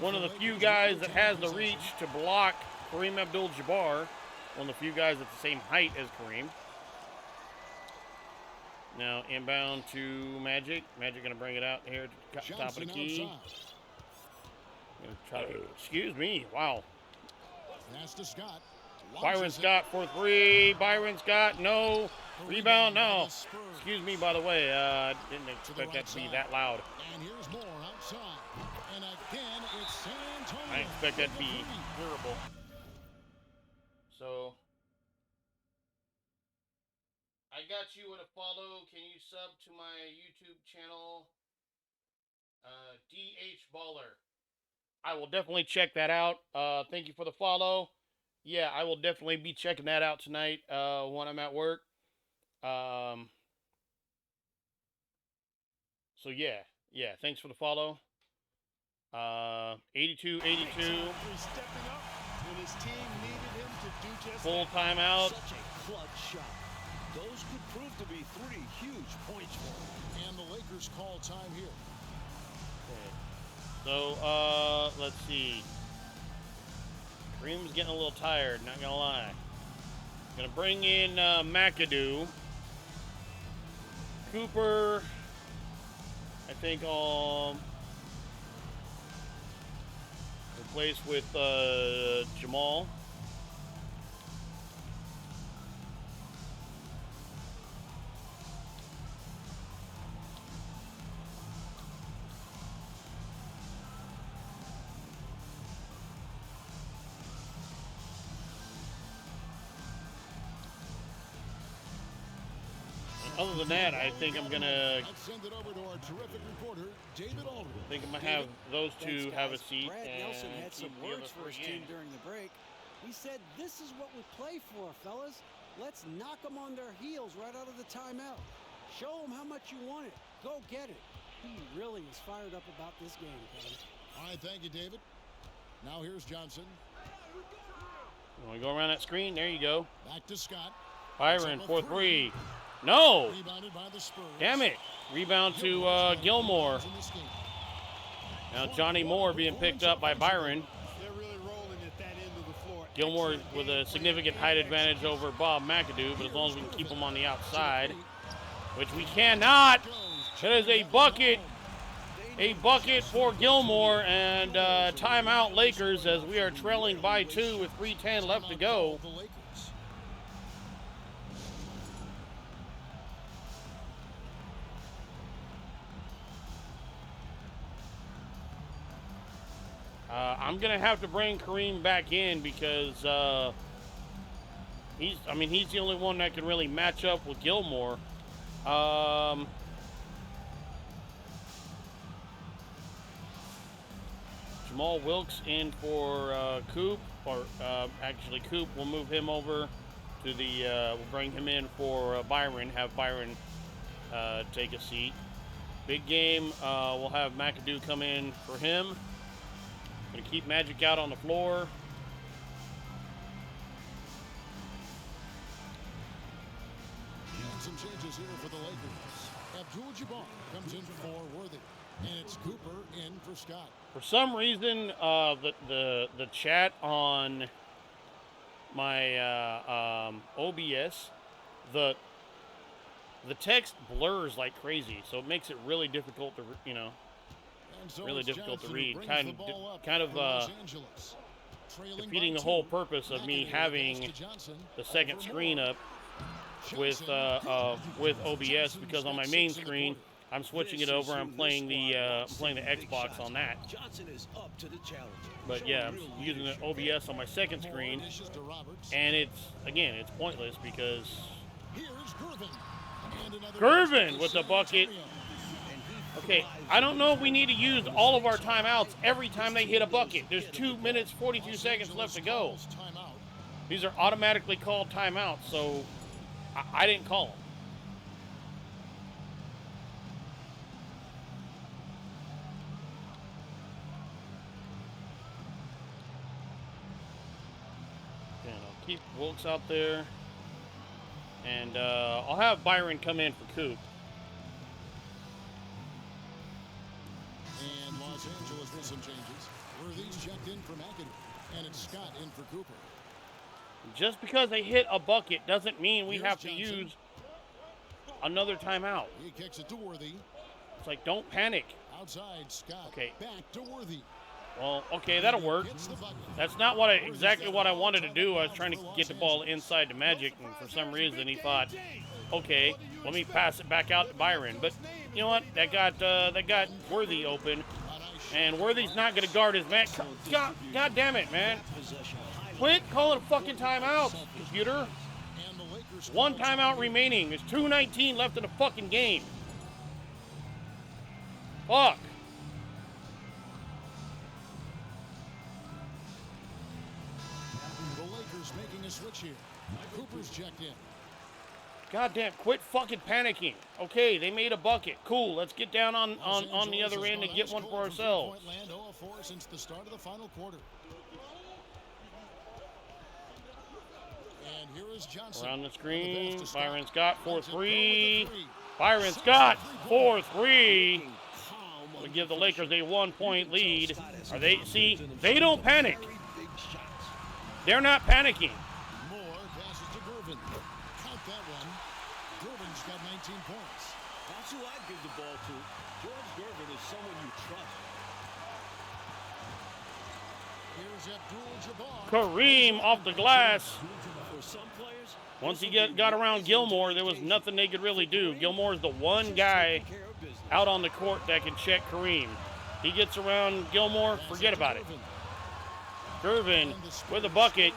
one of the few guys that has the reach to block Kareem Abdul-Jabbar, one of the few guys at the same height as Kareem. Now inbound to Magic. Magic going to bring it out here to top of the Johnson key. outside. Gonna try to, excuse me, wow. Pass to Scott. Byron Launches it. Scott for 3. Byron Scott, no. Rebound, by no. the Spurs. Excuse me, by the way. Didn't expect that to be that loud. And here's more outside. And again, it's San Antonio. I expect that to be with the lead. hearable. So, I got you with a follow. Can you sub to my YouTube channel? DH Baller. I will definitely check that out. Thank you for the follow. Yeah, I will definitely be checking that out tonight when I'm at work. So yeah, thanks for the follow. 82-82, Stepping up when his team needed him to do just full that. timeout. Such a clutch shot. Those could prove to be 3 huge points for him. And the Lakers call time here. So, let's see. Kareem's getting a little tired, not gonna lie. Gonna bring in McAdoo. Cooper, I think I'll replace with Jamal. Other than that, I think I'm gonna Let's send it over to our terrific reporter, David Aldridge. have those two Thanks, have a guys. seat Brad and Nelson had some keep the other words for his three team in. during the break. He said, "This is what we play for, fellas. Let's knock them on their heels right out of the timeout. Show them how much you want it. Go get it." He really is fired up about this game, Kevin. All right, thank you, David. Now here's Johnson. You want to go around that screen? There you go. Back to Scott. Byron for 3. No! Rebounded by the Spurs. Damn it. Rebound to Gilmore. In this game. Now Johnny Moore being picked up by Byron. They're really rolling at that end of the floor. Gilmore Excellent with game a plan, significant great height advantage execution. over Bob McAdoo, but as long as we can keep him on the outside, which we cannot. That is a bucket. A bucket for Gilmore, and timeout Lakers as we are trailing by 2 with 3:10 left to go. The Lakers. I'm gonna have to bring Kareem back in because he's the only one that can really match up with Gilmore. Jamal Wilkes in for Coop, or actually Coop. We'll move him over to the. We'll bring him in for Byron. Have Byron take a seat. Big game. We'll have McAdoo come in for him. Gonna keep Magic out on the floor. And some changes here for the Lakers. Abdul-Jabbar comes in for Worthy. And it's Cooper in for Scott. For some reason, the chat on my OBS, the text blurs like crazy, so it makes it really difficult to And so really it's difficult to Johnson who read. brings Kind the ball up of for Los Angeles. defeating the whole purpose of me having the second screen up with OBS, because on my main screen I'm switching it over. I'm playing the Xbox on that. But yeah, I'm using the OBS on my second screen, and it's pointless because Gervin with the bucket. Okay, I don't know if we need to use all of our timeouts every time they hit a bucket. There's 2 minutes, 42 seconds left to go. These are automatically called timeouts, so I didn't call them. And I'll keep Wilkes out there. And I'll have Byron come in for Coop. And Los Angeles with some changes. Worthy's checked in for McAdoo, and it's Scott in for Cooper. Just because they hit a bucket doesn't mean we have to use another timeout. He kicks it to Worthy. It's like, don't panic. Outside, Scott. Okay. Back to Worthy. Well, okay, that'll work. That's not exactly what I wanted to do. I was trying to get the ball inside the Magic, and for some reason he thought, okay, let me pass it back out to Byron. But you know what? That got Worthy open, and Worthy's not going to guard his man. God damn it, man! Quit calling a fucking timeout, computer. One timeout remaining. There's 2:19 left in the fucking game. Fuck. The Lakers making a switch here. Cooper's checked in. Goddamn, quit fucking panicking. Okay, they made a bucket. Cool, let's get down on the other end and get one for ourselves. Land 0-4 since the start of the final quarter. And here is Johnson. Around the screen, Byron Scott, 4-3. Byron Scott, 4-3. We give the Lakers a 1-point lead. They don't panic. They're not panicking. Moore passes to Gervin. Count that one. Gervin's got 19 points. That's who I'd give the ball to. George Gervin is someone you trust. Here's Abdul-Jabbar. Kareem off the glass. For some players, Once he got around Gilmore, there was nothing they could really do. Gilmore is the one guy out on the court that can check Kareem. He gets around Gilmore, forget about it. Gervin with a bucket.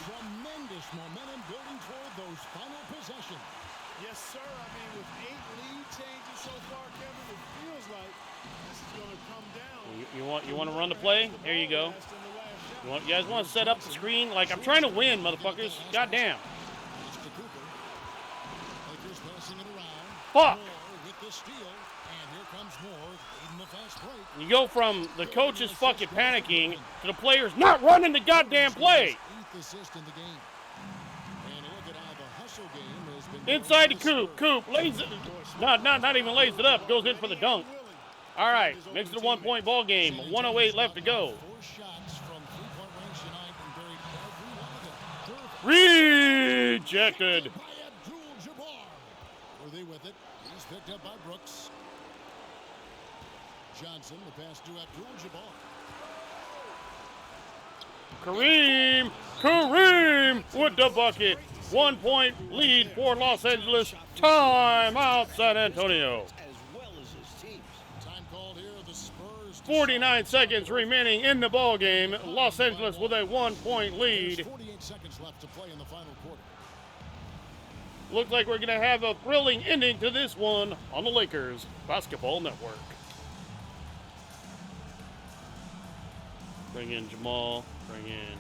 Tremendous momentum building toward those final possessions. Yes, sir. I mean, with 8 lead changes so far, Kevin, it feels like this is going to come down. You want to run the play? There you go. You guys want to set up the screen? Like, I'm trying to win, motherfuckers. Goddamn. Fuck. You go from the coaches fucking panicking to the players not running the goddamn play. Inside the Coop. Coop lays it. Not even lays it up. Goes in for the dunk. All right. Makes it a 1-point ball game. 1:08 left to go. Rejected. Worthy with it. He's picked up by Brooks. Johnson, the pass to Abdul-Jabbar. Kareem with the bucket. 1-point lead for Los Angeles. Timeout, San Antonio. 49 seconds remaining in the ball game. Los Angeles with a 1-point lead. 48 seconds left to play in the final quarter. Looks like we're going to have a thrilling ending to this one on the Lakers Basketball Network. Bring in Jamal. Bring in.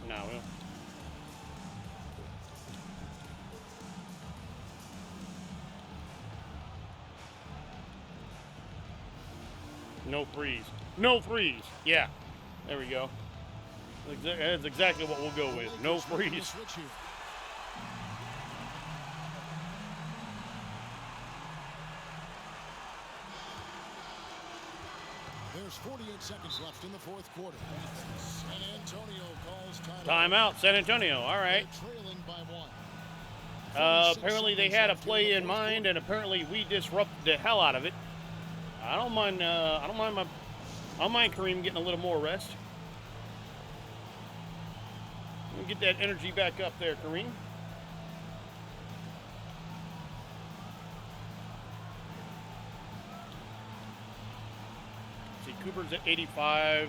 No. No freeze. No freeze. Yeah. There we go. That's exactly what we'll go with. No freeze. There's 48 seconds left in the fourth quarter. San Antonio calls timeout. San Antonio. All right. Trailing by 1. Apparently they had a play in mind, and apparently we disrupted the hell out of it. I don't mind Kareem getting a little more rest. We'll get that energy back up there, Kareem. See, Cooper's at 85.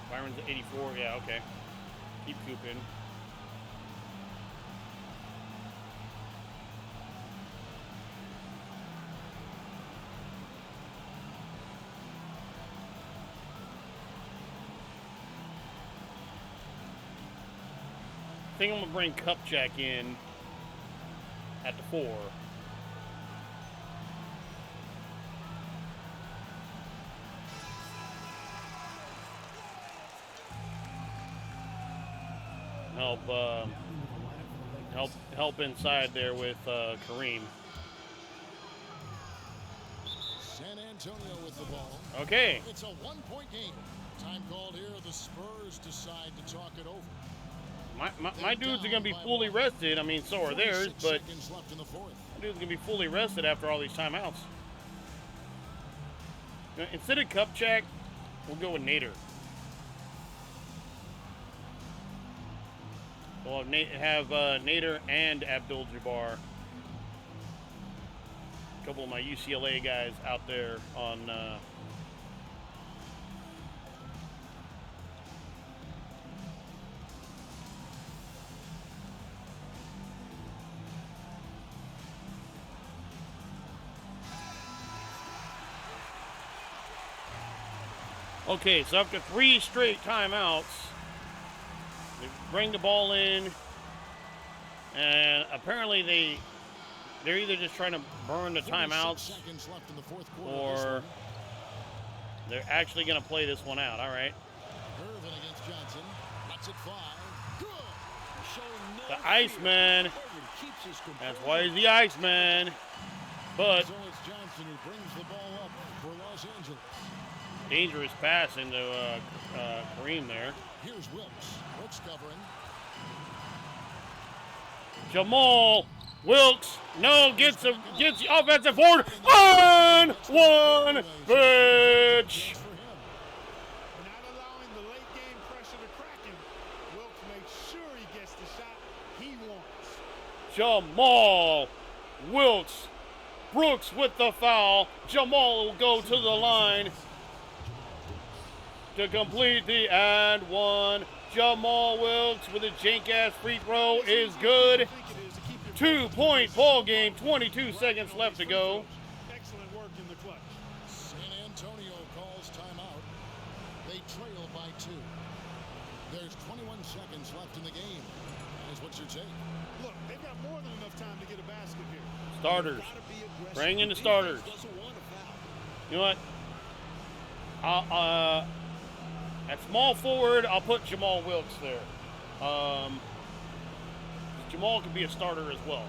Byron's at 84. Yeah, okay. Keep Cooping. I think I'm going to bring Cupjack in at the 4. Help inside there with Kareem. San Antonio with the ball. Okay. It's a one-point game. Time called here. The Spurs decide to talk it over. My dudes are going to be fully rested. I mean, so are theirs, but my dudes are going to be fully rested after all these timeouts. Instead of Cupjack, we'll go with Nader. We'll have Nader and Abdul-Jabbar. A couple of my UCLA guys out there on... Okay, so after 3 straight timeouts, they bring the ball in, and apparently they're either just trying to burn the timeouts, or they're actually going to play this one out. All right. Irvin against Johnson. Lets it fly. The Iceman. That's why he's the Iceman. But So it's Johnson who brings the ball up for Los Angeles. dangerous pass into Kareem there. Here's Wilkes. Wilkes covering. Jamal Wilkes, no, gets the offensive forward. One pitch. For him. Not allowing the late game pressure to crack him. Wilkes makes sure he gets the shot he wants. Jamal Wilkes. Brooks with the foul. Jamal will go to the line to complete the and one. Jamal Wilkes with a jank-ass free throw is good. 2-point ball game, 22 seconds left to go. Excellent work in the clutch. San Antonio calls timeout. They trail by 2. There's 21 seconds left in the game. That is what you're saying. Look, they've got more than enough time to get a basket here. Starters. Bring in the starters. You know what? At small forward, I'll put Jamal Wilkes there. Jamal could be a starter as well.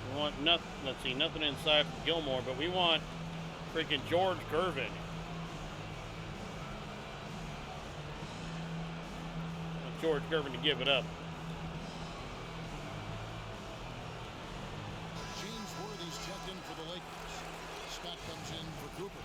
We want nothing. Let's see, nothing inside from Gilmore, but we want freaking George Gervin. George Gervin to give it up. James Worthy's checked in for the Lakers. Scott comes in for Cooper.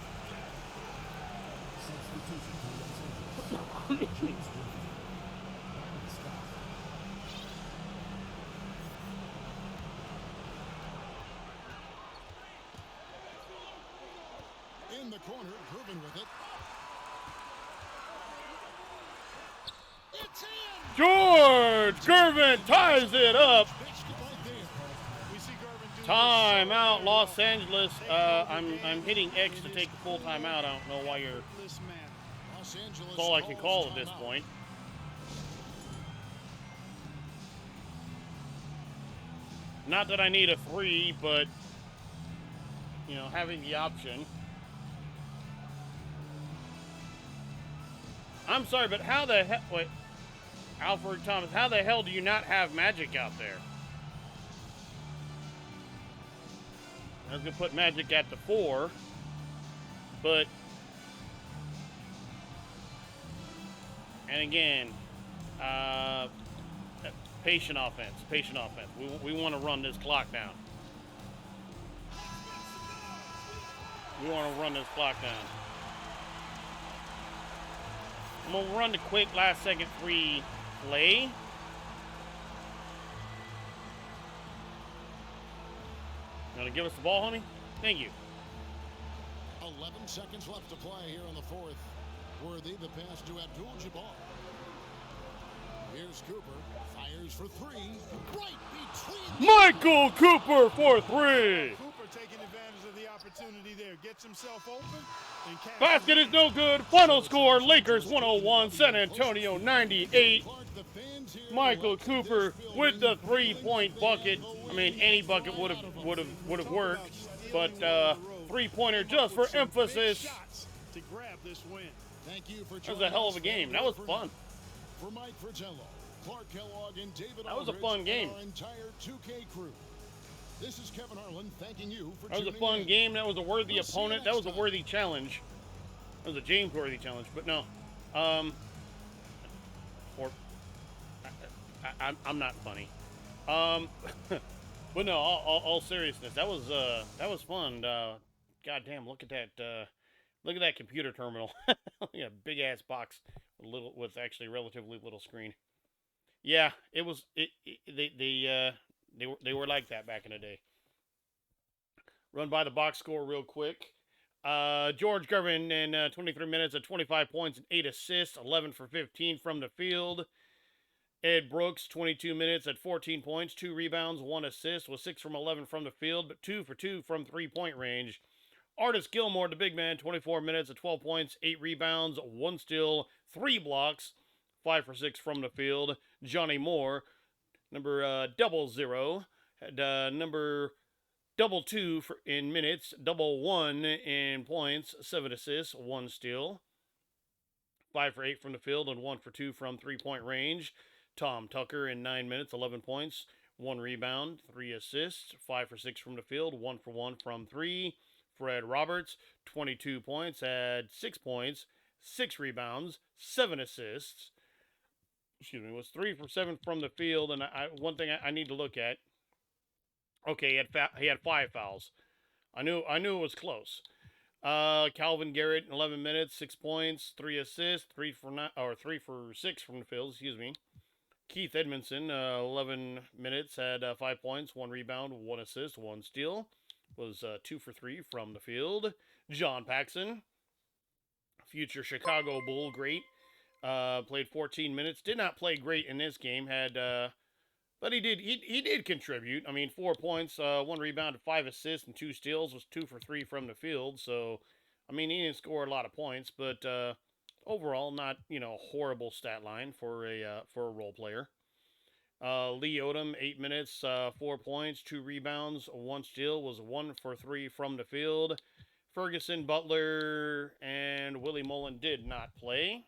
In the corner, Gervin with it. It's in! George Gervin ties it up. We see Gervin do Timeout, Los Angeles. I'm hitting X to take the full timeout. I don't know why you're. this man. Los Angeles That's all I can calls call at this timeout. point. Not that I need a 3, but you know, having the option. I'm sorry, but how the hell? Wait, Alfred Thomas. How the hell do you not have Magic out there? I was going to put Magic at the 4, but, and again, patient offense. We want to run this clock down. I'm going to run the quick last second 3 play. You want to give us the ball, homie? Thank you. 11 seconds left to play here in the fourth. Worthy the pass to Abdul-Jabbar. Here's Cooper. Fires for 3. Right between. Michael Cooper for 3. Cooper taking advantage of the opportunity there. Gets himself open. And Basket is no good. Final score, Lakers 101, San Antonio 98. Michael Cooper with the 3-point bucket. I mean, any bucket would have worked, but 3-pointer just for emphasis. To grab this win. Thank you for that was a hell of a game. That was fun. For Mike Fratello, Clark Kellogg, and David that was a fun game. Our entire 2K crew. This is Kevin Harlan thanking you for That was a fun game. That was a worthy opponent. That was a worthy challenge. That was a James worthy challenge, but no. I'm not funny. But no, all seriousness, that was fun. Goddamn, look at that computer terminal. Yeah, big ass box with actually relatively little screen. Yeah, it was. They were like that back in the day. Run by the box score real quick. George Gervin in 23 minutes at 25 points and 8 assists, 11 for 15 from the field. Ed Brooks, 22 minutes at 14 points, 2 rebounds, 1 assist, was 6 from 11 from the field, but 2 for 2 from 3-point range. Artis Gilmore, the big man, 24 minutes at 12 points, 8 rebounds, 1 steal, 3 blocks, 5 for 6 from the field. Johnny Moore, number 00, had number 22 in minutes, 1 in points, 7 assists, 1 steal, 5 for 8 from the field, and 1 for 2 from 3-point range. Tom Tucker in 9 minutes, 11 points, 1 rebound, 3 assists, 5 for 6 from the field, 1 for 1 from 3. Fred Roberts, 22 points, had 6 points, 6 rebounds, 7 assists. Was 3 for 7 from the field, and one thing I need to look at. Okay, he had 5 fouls. I knew it was close. Calvin Garrett, 11 minutes, 6 points, 3 assists, 3 for 6 from the field. Excuse me. Keith Edmondson, 11 minutes, had 5 points, 1 rebound, 1 assist, 1 steal. Was 2 for 3 from the field. John Paxson, future Chicago Bull, great. Played 14 minutes. Did not play great in this game. But he did contribute. I mean, 4 points, 1 rebound, 5 assists, and 2 steals. Was 2 for 3 from the field. So, I mean, he didn't score a lot of points, but overall, not horrible stat line for a role player. Lee Odom, 8 minutes, 4 points, 2 rebounds, 1 steal, was 1 for 3 from the field. Ferguson, Butler, and Willie Mullen did not play.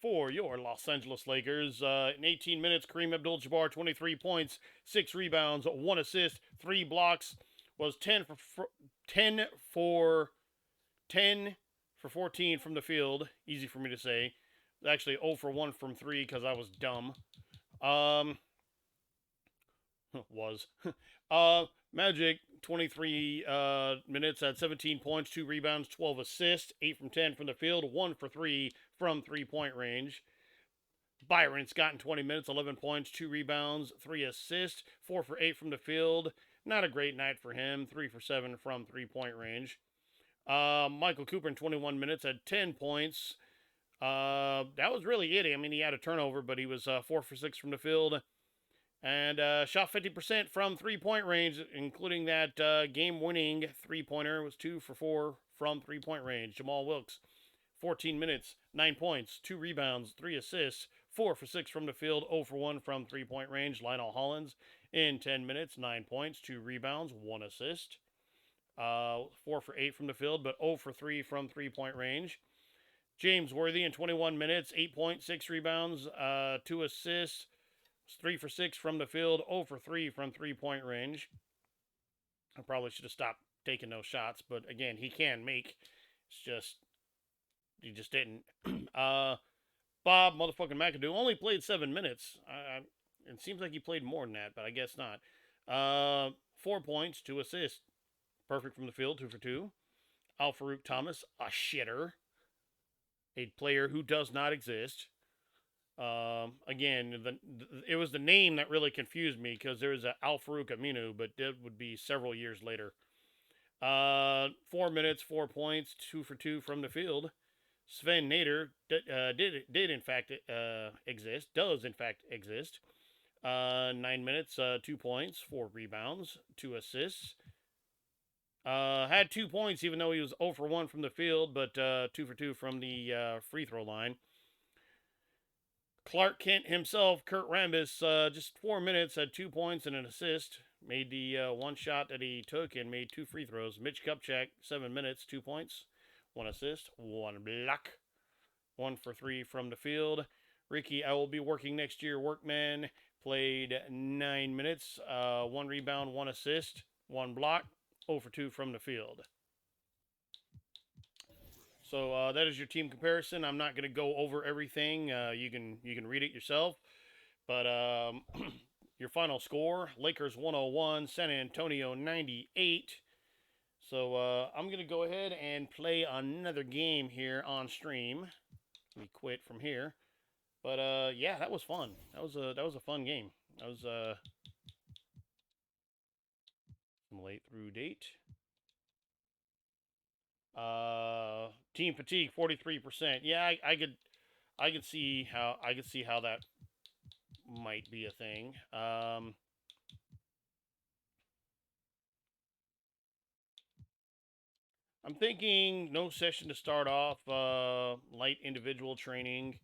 For your Los Angeles Lakers, in 18 minutes, Kareem Abdul-Jabbar, 23 points, 6 rebounds, 1 assist, 3 blocks, was 10 for 14 from the field. Easy for me to say. Actually, 0 for 1 from 3 because I was dumb. Magic, 23 minutes, had 17 points, 2 rebounds, 12 assists, 8 from 10 from the field, 1 for 3 from 3-point range. Byron Scott in 20 minutes, 11 points, 2 rebounds, 3 assists, 4 for 8 from the field. Not a great night for him, 3 for 7 from 3-point range. Michael Cooper in 21 minutes had 10 points. That was really it. I mean, he had a turnover, but he was 4 for 6 from the field. And shot 50% from 3-point range, including that game-winning 3-pointer. Was 2 for 4 from 3-point range. Jamal Wilkes, 14 minutes, 9 points, 2 rebounds, 3 assists, 4 for 6 from the field, 0 for 1 from 3-point range. Lionel Hollins in 10 minutes, 9 points, 2 rebounds, 1 assist. 4 for 8 from the field, but 0 for 3 from 3-point range. James Worthy in 21 minutes, 8 points, 6 rebounds, 2 assists. 3 for 6 from the field, 0 for 3 from 3-point range. I probably should have stopped taking those shots. But again, he can make. It's just he just didn't. Bob motherfucking McAdoo only played 7 minutes. It seems like he played more than that, but I guess not. 4 points, 2 assists. Perfect from the field, 2 for 2. Al-Farouq Thomas, a shitter. A player who does not exist. Again, it was the name that really confused me because there's an Al-Farouq Aminu, but that would be several years later. 4 minutes, 4 points, 2 for 2 from the field. Sven Nader did in fact exist, does in fact exist. 9 minutes, 2 points, 4 rebounds, 2 assists. Had 2 points even though he was 0 for 1 from the field, but 2 for 2 from the free throw line. Clark Kent himself, Kurt Rambis, just 4 minutes, had 2 points and an assist. Made the one shot that he took and made 2 free throws. Mitch Kupchak, 7 minutes, 2 points, 1 assist, 1 block, 1 for 3 from the field. Ricky, I will be working next year. Workman played 9 minutes, 1 rebound, 1 assist, 1 block, 0 for 2 from the field. So that is your team comparison. I'm not going to go over everything. You can read it yourself. But your final score: Lakers 101, San Antonio 98. So I'm going to go ahead and play another game here on stream. Let me quit from here. But yeah, that was fun. That was a fun game. That was late through date. Team fatigue 43%. Yeah, I could see how that might be a thing. I'm thinking no session to start off, light individual training,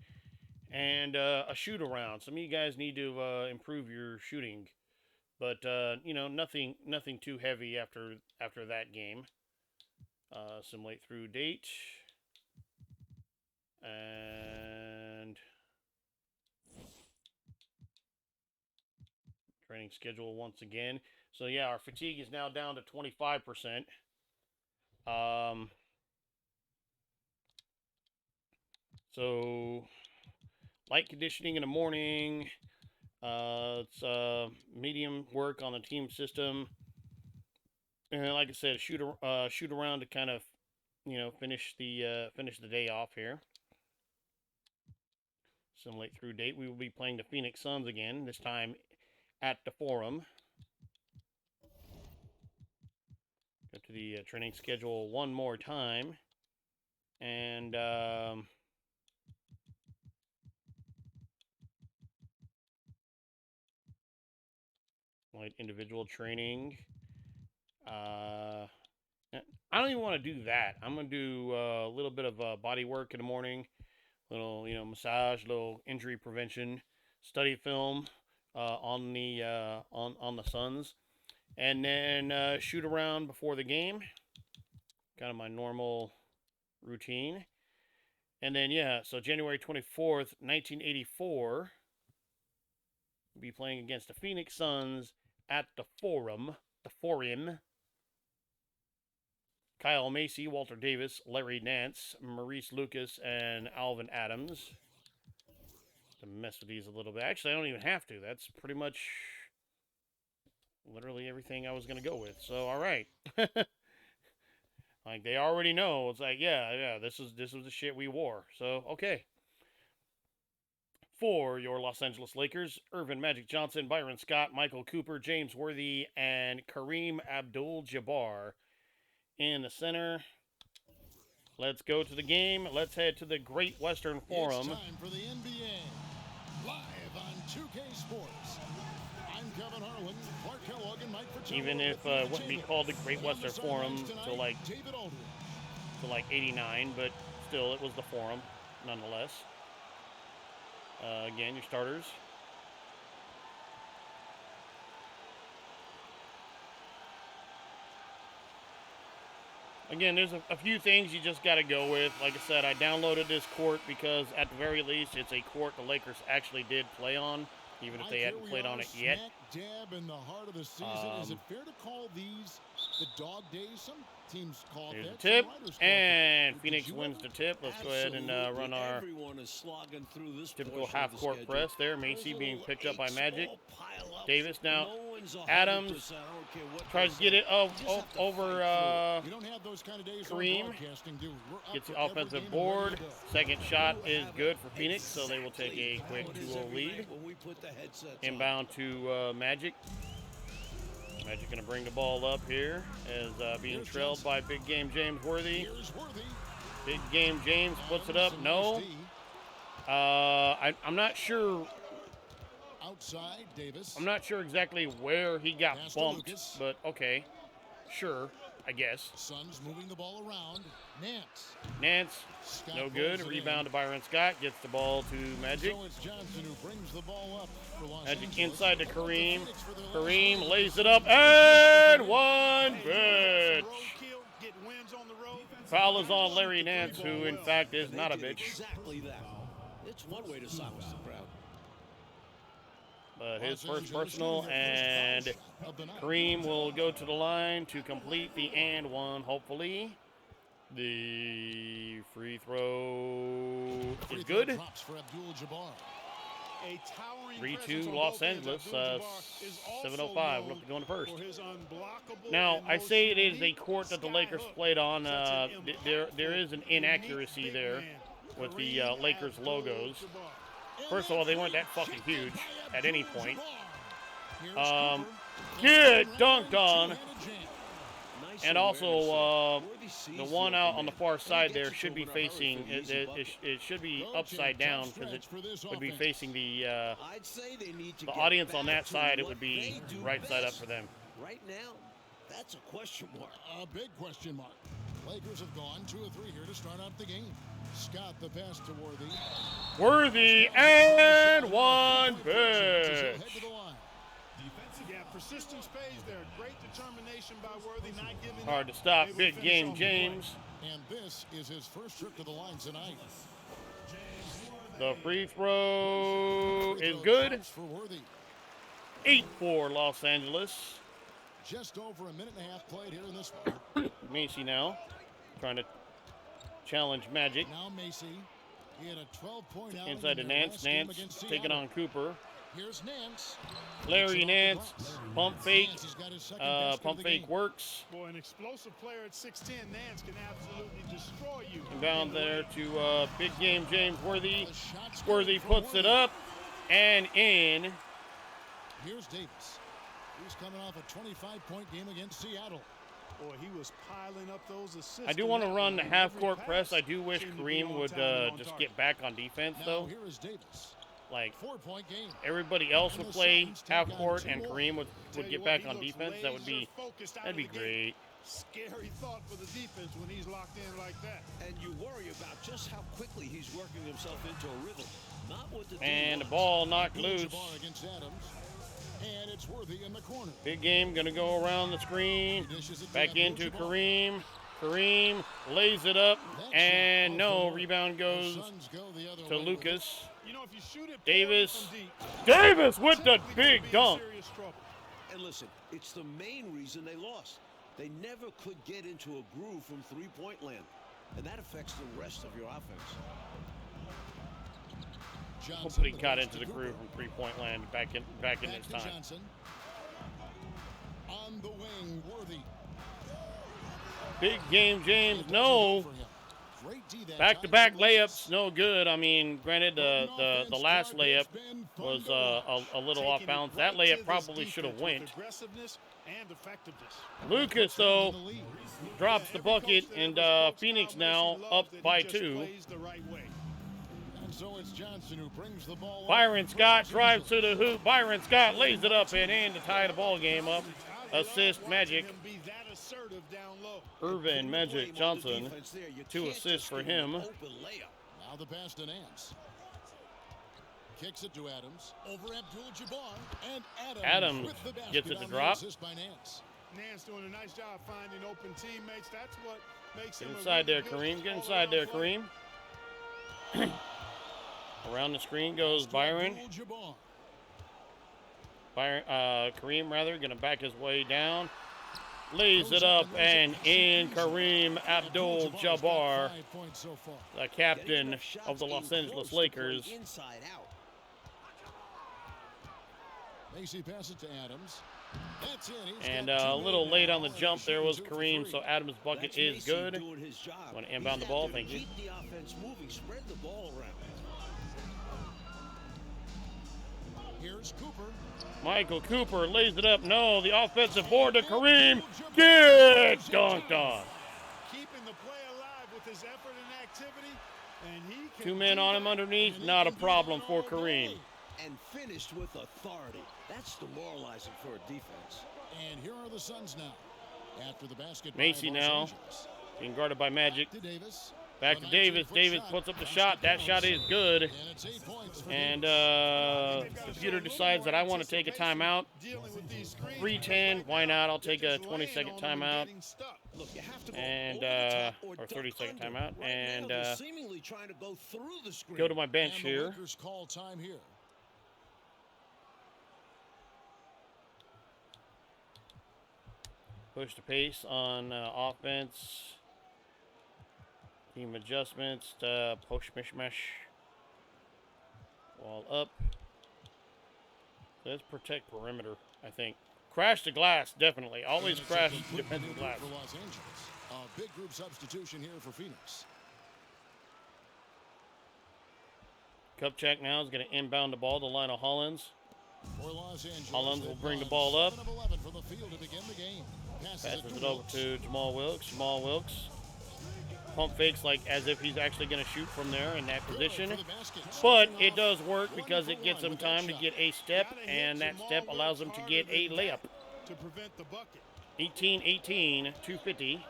and a shoot around. Some of you guys need to improve your shooting, but you know, nothing too heavy after that game. Simulate through date and training schedule once again. So yeah, our fatigue is now down to 25%. So light conditioning in the morning. It's medium work on the team system. And like I said, shoot around to kind of, you know, finish the day off here. Simulate through date. We will be playing the Phoenix Suns again, this time at the Forum. Go to the training schedule one more time, and light individual training. I don't even want to do that. I'm gonna do a little bit of body work in the morning, little massage, little injury prevention, study film on the Suns, and then shoot around before the game. Kind of my normal routine, and then yeah. So January 24th, 1984, we'll be playing against the Phoenix Suns at the Forum. The Forum. Kyle Macy, Walter Davis, Larry Nance, Maurice Lucas, and Alvin Adams. To mess with these a little bit. Actually, I don't even have to. That's pretty much literally everything I was going to go with. So, all right. Like, they already know. It's like, yeah, this was the shit we wore. So, okay. For your Los Angeles Lakers, Irvin Magic Johnson, Byron Scott, Michael Cooper, James Worthy, and Kareem Abdul-Jabbar. In the center. Let's go to the game. Let's head to the Great Western Forum. It's time for the NBA, live on 2K Sports. I'm Kevin Harlan, Clark Kellogg, and Mike Pacheco. Even if it wouldn't be called the Great Western Forum till like 89, but still, it was the Forum, nonetheless. Again, your starters. Again, there's a few things you just got to go with. Like I said, I downloaded this court because at the very least, it's a court the Lakers actually did play on. even if they hadn't played on it yet. Smack dab in the heart of the season. Is it fair to call these the dog days? Some teams call Here's it the tip, and Phoenix wins the tip. Let's go ahead and run our Everyone is slogging through this typical portion of the half-court schedule. press there. Macy Those being little picked up by eight Magic. small pile-ups. Davis now. No one's 100%. Adams I don't care what tries to they get say. it You just have to over fight You don't have those kind of days on Kareem. broadcasting, do we? We're up gets for the every offensive game and board. ready to go. Second shot is good for Phoenix, so they will take a quick How it is 2-0 every lead. night when we put the headsets on. Inbound to Magic. Magic going to bring the ball up here as being trailed by Big Game James Worthy. Here's Worthy. Big Game James puts it up. Adams, No. nice D. I'm not sure. Outside, Davis. I'm not sure exactly where he got Pass to bumped, Lucas. but okay, sure, I guess. Suns moving the ball around. Nance. Nance, Scott no pulls good. it Rebound in. to Byron Scott. Gets the ball to Magic. So it's Johnson who brings the ball up for Los Magic Angeles. inside to Kareem. Phoenix for their last Kareem win. lays it up and one bitch. Roadkill, get wins on the road. Foul is on Larry Nance, who in fact is And they not a did bitch. Exactly that. It's one way to silence the crowd. But his Los first Angeles personal, shooting their and first foul shot of the night. Kareem will go to the line to complete the and one, hopefully. The free throw Free is throw good. drops for Abdul-Jabbar. A towering 3-2 presence on Los both ends. Angeles, Abdul-Jabbar is also 7:05 known left to go in the first. for his unblockable Now, and I most say it is a unique court that the sky Lakers hook. played on. Such an There is an impactful, inaccuracy unique there big man, with the Kareem Lakers logos. Abdul-Jabbar. First of all, they weren't that fucking huge at any point. Here's Um, Cooper. Get Around, dunked on. two-handed jam. Nice And awareness also, there. Worthy sees the one out on the open far man. side He there gets should be open in a hurry facing, for the easy bucket. it should be Coaching upside down tough because it stretch for this would be offense. facing the I'd say they need to the get audience on back that to side. It what would be they do right side up best. for them. Right now, that's a question mark. A big question mark. Lakers have gone 2 of 3 here to start out the game. Scott the pass to Worthy. Worthy and one He'll bitch. head to the line. Yeah, persistence pays there. Great determination by Worthy, not giving Hard up. to stop. Able to Big finish Game on the play. James. And this is his first trip to the line tonight. The free throw Free is throw good. drops for Worthy. 8-4 Los Angeles. Just over a minute and a half played here in this one. Macy now trying to challenge Magic. Now Macy. He had a 12-point outing Inside to in their Nance. last game Nance against taking Seattle. on Cooper. Here's Nance. Larry Nance. Pump fake. Nance has got his second basket of Pump the fake game. works. Boy, an explosive player at 6'10", Nance can absolutely destroy you. Inbound there to Big Game James Worthy. The shot's Worthy good for puts it Worthy. up and in. Here's Davis. He's coming off a 25-point game against Seattle. Boy, he was piling up those assists. I do in want to that run the one. half-court Every press. pass I do wish seemed to be Kareem on would time and on just target. get back on defense, Now though. here is Davis. Like, 4-point game. everybody else And would the play Suns take half on court, 2 and more. Kareem would Tell you get what, back he on looks defense. That would be laser-focused out that'd be of the gate. great. Scary thought for the defense when he's locked in like that. And you worry about just how quickly he's working himself into a rhythm. Not what the team And the wants. ball knocked loose. Abdul-Jabbar against Adams. And it's Worthy in the corner. Big Game gonna go around the screen. He dishes it to Back into Abdul-Jabbar. Kareem. Kareem lays it up, That and shot no, off the mark. rebound The goes Suns go the other to way. Lucas. You know, if you shoot it Davis. from deep, Davis with the typically big could be in dunk. serious trouble. And listen, it's the main reason they lost. They never could get into a groove from three-point land. And that affects the rest of your offense. Johnson, Hopefully the got pass into to the Cooper. groove from three-point land back in Back his to time. Johnson. On the wing, Worthy. Big Game James, That's no. enough for him. Great D that Back-to-back time for Lucas. layups, no good. I mean, granted, the Offense last start layup has been fun was to watch. a little Taking off it bounds. right That to layup this probably should have defense went. with aggressiveness and effectiveness. Lucas, Suns though, in the lead. drops the Every coach bucket, that and ever coached Phoenix Kyle now Macy up loves that he by just 2. plays the right way. And so it's Johnson who brings the ball up. Byron Scott drives to the hoop. Byron Scott lays it up and in to tie the ball game up. I love Assist watching Magic. him be that assertive down low. Irvin Magic Blame on the Johnson. defense there. You 2 can't assists just for give him him. an open layup. Now the pass to Nance. Kicks it to Adams. Over Abdul-Jabbar. And Adams with the basket gets it to on the drop. assist by Nance. Nance doing a nice job finding open teammates. That's what makes Get him inside a there, really good Kareem. Get inside there, all-around player. Kareem. Around the screen goes Byron. Abdul-Jabbar. Kareem, rather, going to back his way down. Lays it up and in. Kareem Abdul-Jabbar, the captain of the Los Angeles Lakers. Macy passes to Adams. And a little late on the jump there was Kareem, so Adams' bucket is good. Want to inbound the ball, thank you. Keep the offense moving, spread the ball around. Here's Cooper. Michael Cooper lays it up. No, the offensive board to Kareem. Get dunked on. Keeping the play alive with his effort and activity, and he can 2 men on him underneath, not a problem for Kareem. And finished with authority. That's demoralizing for a defense. And here are the Suns now. After the basket, Macy now being guarded by Magic. to Davis. Back to Davis. Davis puts up the shot. That shot is good. And it's 8 points for And computer decides that I want to take a timeout. 3:10. Why not? I'll take a 20-second timeout. Look, you have to go And over the top or or duck 30-second under. timeout. Right And now, they're seemingly trying to go through the screen. go to my bench And the here. Lakers call time here. Push the pace on offense. Team adjustments. Push mishmash. Wall up. Let's protect perimeter, I think. Crash the glass, definitely. Always crash defensive glass. For Los Angeles. A big group substitution here for Phoenix. Kupchak now is going to inbound the ball to Lionel Hollins. For Los Angeles, Hollins will bring the ball up. 7 of 11 from the field to begin the game. Passes it over to Jamal Wilkes. Jamal Wilkes pump fakes like as if he's actually going to shoot from there in that position. But it does work because it gets him time to get a step, and that step allows him to get a layup. To prevent the bucket. 18-18, 250.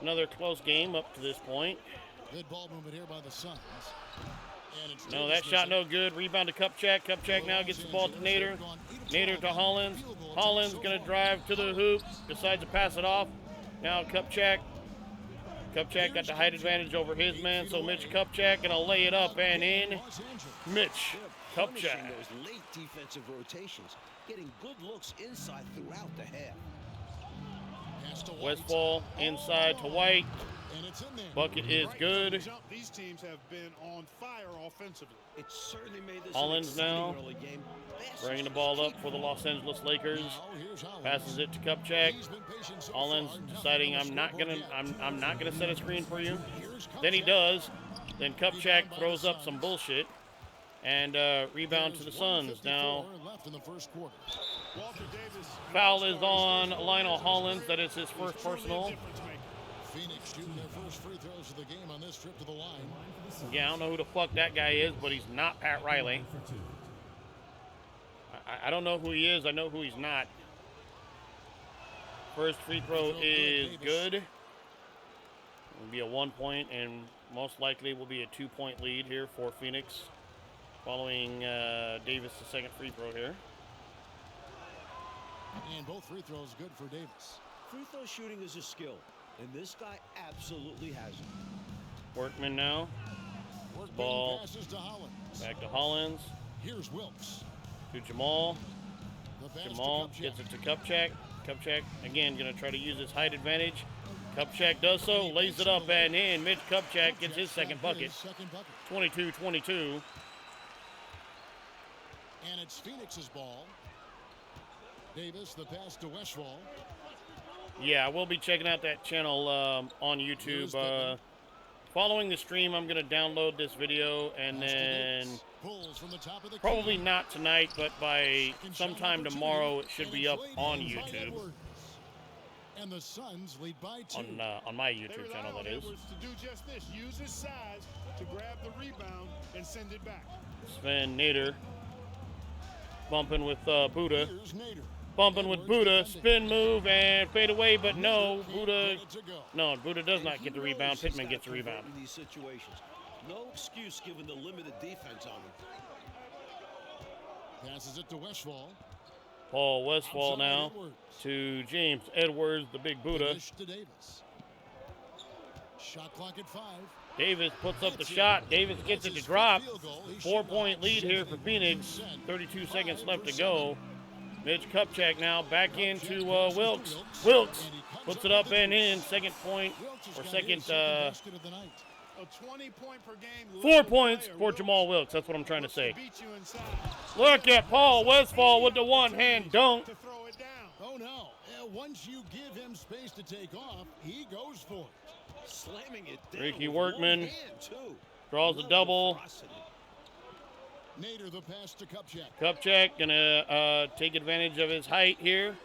Another close game up to this point. Good ball movement here by the Suns. No, that shot no good. Rebound to Kupchak. Kupchak now gets the ball to Nader. Nader to Hollins. Hollins going to drive to the hoop. Decides to pass it off. Now Kupchak. Kupchak got the height advantage over his man, so Mitch Kupchak going to lay it up and in. Mitch Kupchak. Those late defensive rotations, getting good looks inside throughout the half. Westfall inside to White. Bucket is good. These teams have been on fire offensively. It certainly made this Hollins now early game. bringing the ball up for the Los Angeles Lakers. Passes it to Kupchak. Hollins deciding I'm not gonna set a screen for you. Then he does. Then Kupchak throws up some bullshit. And rebound to the Suns. Now, foul is on Lionel Hollins. That is his first personal. Phoenix shooting their first free throws of the game on this trip to the line. Yeah, I don't know who the fuck that guy is, but he's not Pat Riley. I don't know who he is. I know who he's not. First free throw is good. It'll be a 1 point, and most likely will be a 2-point lead here for Phoenix. Following Davis, the second free throw here. And both free throws good for Davis. Free throw shooting is a skill, and this guy absolutely has it. Workman now. Workman Ball passes to Hollins. Back to Hollins. Here's Wilkes. To Jamal. The pass Jamal to Kupchak. gets it to Kupchak. Kupchak, again, going to try to use his height advantage. Kupchak does so, lays it up and in. Mitch Kupchak gets his second bucket. 22-22. And it's Phoenix's ball. Davis, the pass to Westfall. Yeah, we'll be checking out that channel on YouTube. Following the stream, I'm going to download this video, and then probably not tonight, but by sometime tomorrow, it should be up on YouTube. And the Suns lead by 2. On my YouTube channel, that is. To do just this, use his size to grab the rebound and send it back. Sven Nader bumping with Buddha. Here's Nader. Bumping with Buddha, spin move and fade away, but no, Buddha does not get the rebound. Pittman gets the rebound. In these situations, no excuse given the limited defense on him. Passes it to Westfall. Paul Westfall now to James Edwards, the big Buddha. To Davis. Shot clock at 5. Davis puts up the shot. Davis gets it to drop. 4-point lead here for Phoenix. 32 seconds left to go. Mitch Kupchak now back into Wilkes. Wilkes puts it up and in. Second point, or second, A 20-point per game. 4 points for Jamal Wilkes. That's what I'm trying to say. Look at Paul Westphal with the one-hand dunk. Oh, no. Once you give him space to take off, he goes for it. Slamming it down. Ricky with Workman one hand, too. draws the double. Nader the pass to Kupchak. Kupchak gonna take advantage of his height here.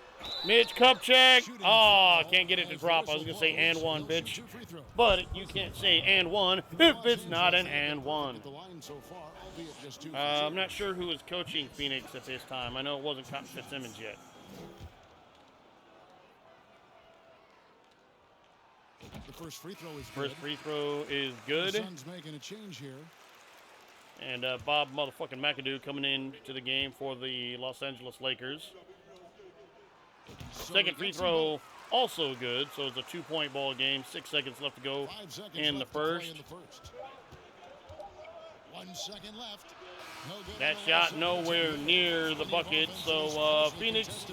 Mitch Kupchak. Oh, can't get it to drop. I was gonna say and one, bitch. But you can't say and one if it's not an and one. I'm not sure who is coaching Phoenix at this time. I know it wasn't Cotton Fitzsimmons yet. The first free throw is First free throw is good. The Suns making a change here. And Bob motherfucking McAdoo coming in to the game for the Los Angeles Lakers. Second free throw also good, so it's a 2-point ball game. 6 seconds left to go in the first. 1 second left. That shot nowhere near the bucket, so Phoenix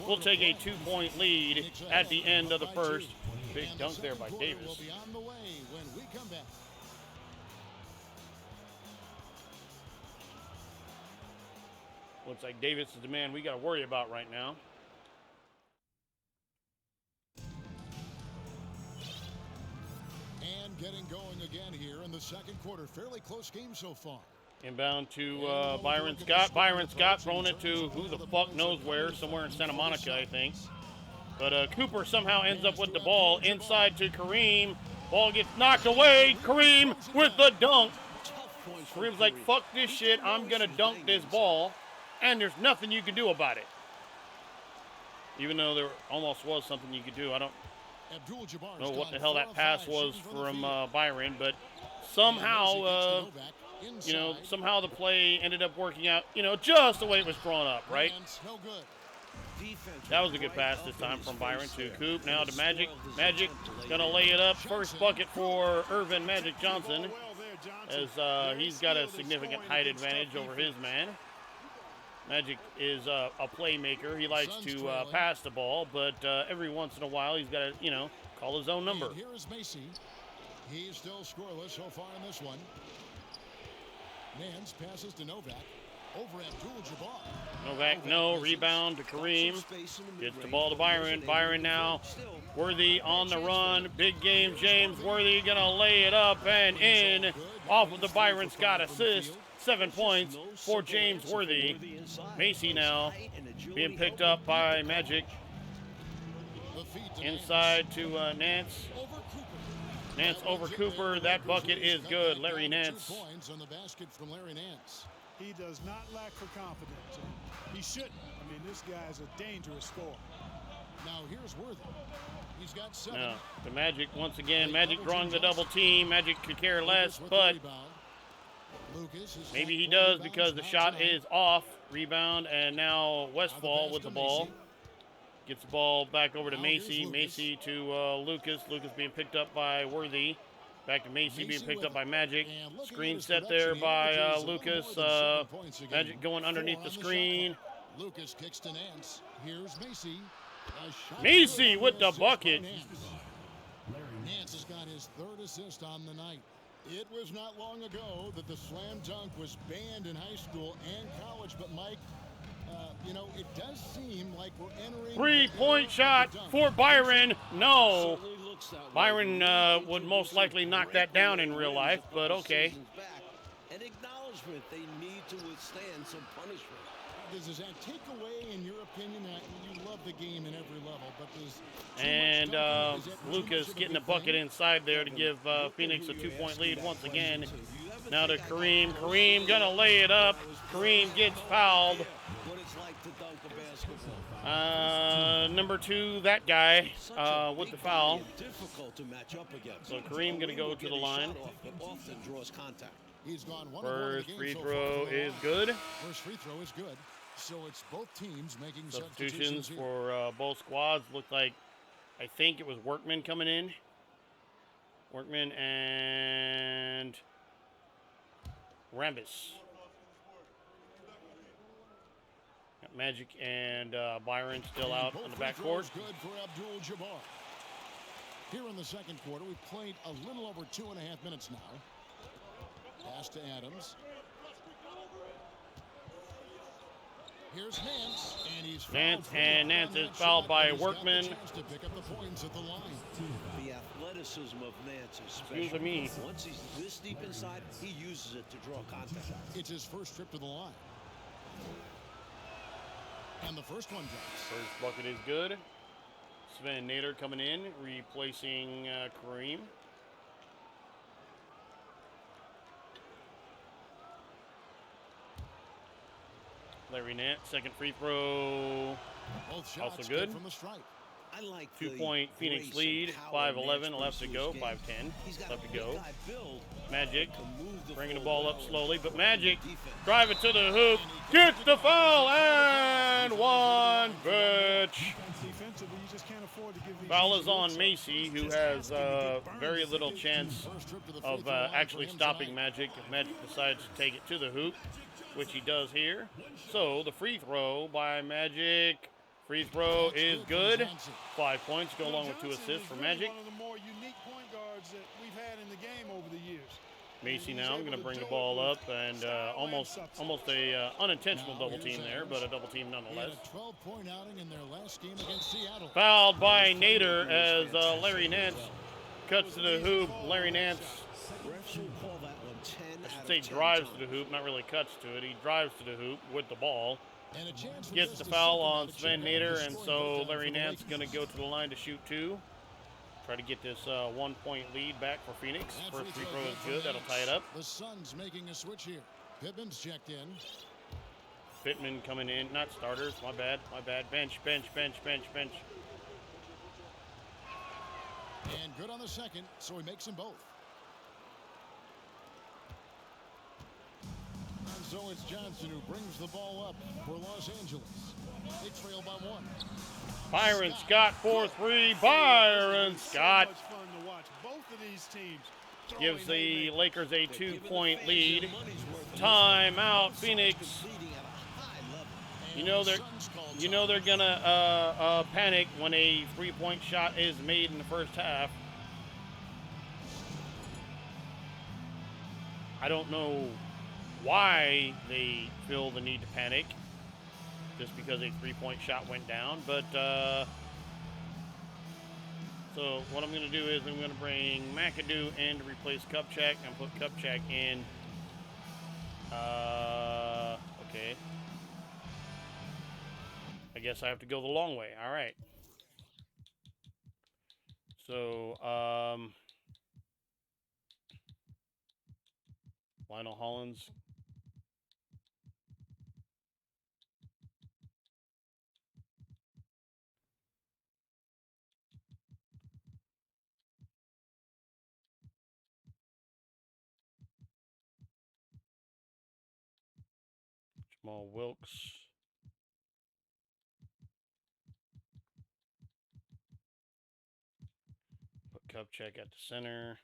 will take a 2-point lead at the end of the first. Big dunk there by Davis. Will be on the way when we come back. Looks like Davis is the man we got to worry about right now. And getting going again here in the second quarter. Fairly close game so far. Inbound to Byron Scott. Byron Scott throwing it to who the fuck knows where, somewhere in Santa Monica, I think. But Cooper somehow ends up with the ball inside to Kareem. Ball gets knocked away. Kareem with the dunk. Kareem's like, fuck this shit. I'm going to dunk this ball. And there's nothing you can do about it. Even though there almost was something you could do. I don't know what the hell that pass was from Byron. But somehow, somehow the play ended up working out, just the way it was drawn up, right? That was a good pass this time from Byron to Coop. Now to Magic. Magic gonna lay it up. First bucket for Irvin Magic Johnson, as he's got a significant height advantage over his man. Magic is a playmaker. He likes to pass the ball, but every once in a while he's got to, call his own number. And here is Macy. He's still scoreless so far in this one. Nance passes to Novak. Over Abdul-Jabbar. Novak, no. Rebound to Kareem. Gets the ball to Byron. Byron now. Worthy on the run. Big game, James Worthy going to lay it up and in off of the Byron Scott assist. 7 points for James Worthy. Macy now being picked up by Magic. Inside to Nance. Nance over Cooper. That bucket is good. Larry Nance. Points on the basket from Larry Nance. He does not lack for confidence. He shouldn't. I mean, this guy's a dangerous scorer. Now here's Worthy. He's got 7. Now, the Magic once again. Magic drawing the double team. Magic could care less, but maybe he does because the shot is off. Rebound, and now Westphal with the ball. Gets the ball back over to Macy. Macy to Lucas. Lucas being picked up by Worthy. Back to Macy being picked up by Magic. Screen set there by Lucas. Magic going underneath the screen. Lucas kicks to Nance. Here's Macy. Macy with the bucket. Nance has got his 3rd assist on the night. It was not long ago that the slam dunk was banned in high school and college, but Mike, it does seem like we're entering... 3-point shot for Byron. No. Byron would most likely knock that down in real life, but okay. An acknowledgement they need to withstand some punishment. Does that take away, in your opinion, that you love the game in every level, but does... And Lucas getting a bucket inside there to give Phoenix a 2-point lead once again. Now to Kareem. Kareem gonna lay it up. Kareem gets fouled. What it's like to dunk a basketball. Number 2, that guy with the foul. Difficult to match up against. So Kareem gonna go to the line. Often draws contact. He's gone 1 First free throw is good. First free throw is good. So it's both teams making Substitutions for both squads. Looked like, I think it was Workman coming in. Workman and Rambis. Got Magic and Byron still out on the backcourt. Good for Abdul-Jabbar. Here in the second quarter, we've played a little over 2.5 minutes now. Pass to Adams. Here's Nance, and he's Nance is fouled by Workman. To pick up the points at the line. The athleticism of Nance is Excuse special. me. Once he's this deep inside, he uses it to draw contact. It's his first trip to the line. And the first one drops. First bucket is good. Sven Nader coming in, replacing Kareem. Larry Nance, second free throw. Both shots Also good. From the stripe. I like 2-point Phoenix grace lead. and power 5-11 Nance left to brings go. his 5-10 game. He's got left a to big go. guy build Magic to move the bringing the floor ball up well. slowly, but Great Magic defense. drive it to the hoop. Gets the foul and one pitch. Defensively, you just can't afford to give these Foul easy is on looks up. Macy, who Just has asking to get burned very if they little get chance First trip to the free of throw line for actually him stopping tonight. Magic if Magic decides to take it to the hoop, which he does here. So the free throw by Magic, free throw is good. 5 points go along with 2 Johnson assists is for really Magic. One of the more unique point guards that we've had in the game over the years. Macy He's now able going to to bring the do it ball with up and style and almost substance. a unintentional Now double here's team there, Adams. but a double team He had nonetheless. a 12-point outing in their last game against Seattle. Fouled by Nader as Larry Nance cuts to the hoop. Larry Nance, Refs will call that one 10 I should out say, of 10 drives times. to the hoop, not really cuts to it. He drives to the hoop with the ball. And a chance for Gets just the a foul second on now to Sven check out Nader, the and scoring so breakdown Larry for the Nance is going to Lakers. go to the line to shoot 2. Try to get this 1-point lead back for Phoenix. That First free throw throw is for good. That'll Nance. tie it up. The Suns making a switch here. Pittman's checked in. Pittman coming in. Not starters. My bad. Bench. And good on the second, so he makes them both. And so it's Johnson who brings the ball up for Los Angeles. They trail by 1. Byron Scott 4-3. Byron Scott So much fun to watch. Both of these teams gives throwing the haymakers. Lakers a They're giving the 2-point fans lead. their money's worth. Timeout, Suns Phoenix. competing at a high level. You know they're gonna panic when a 3-point shot is made in the first half. I don't know why they feel the need to panic just because a 3-point shot went down, but so what I'm going to do is I'm going to bring McAdoo in to replace Kupchak and put Kupchak in. Okay. I guess I have to go the long way. All right. So, Lionel Hollins. Jamal Wilkes. Put Kupchak at the center.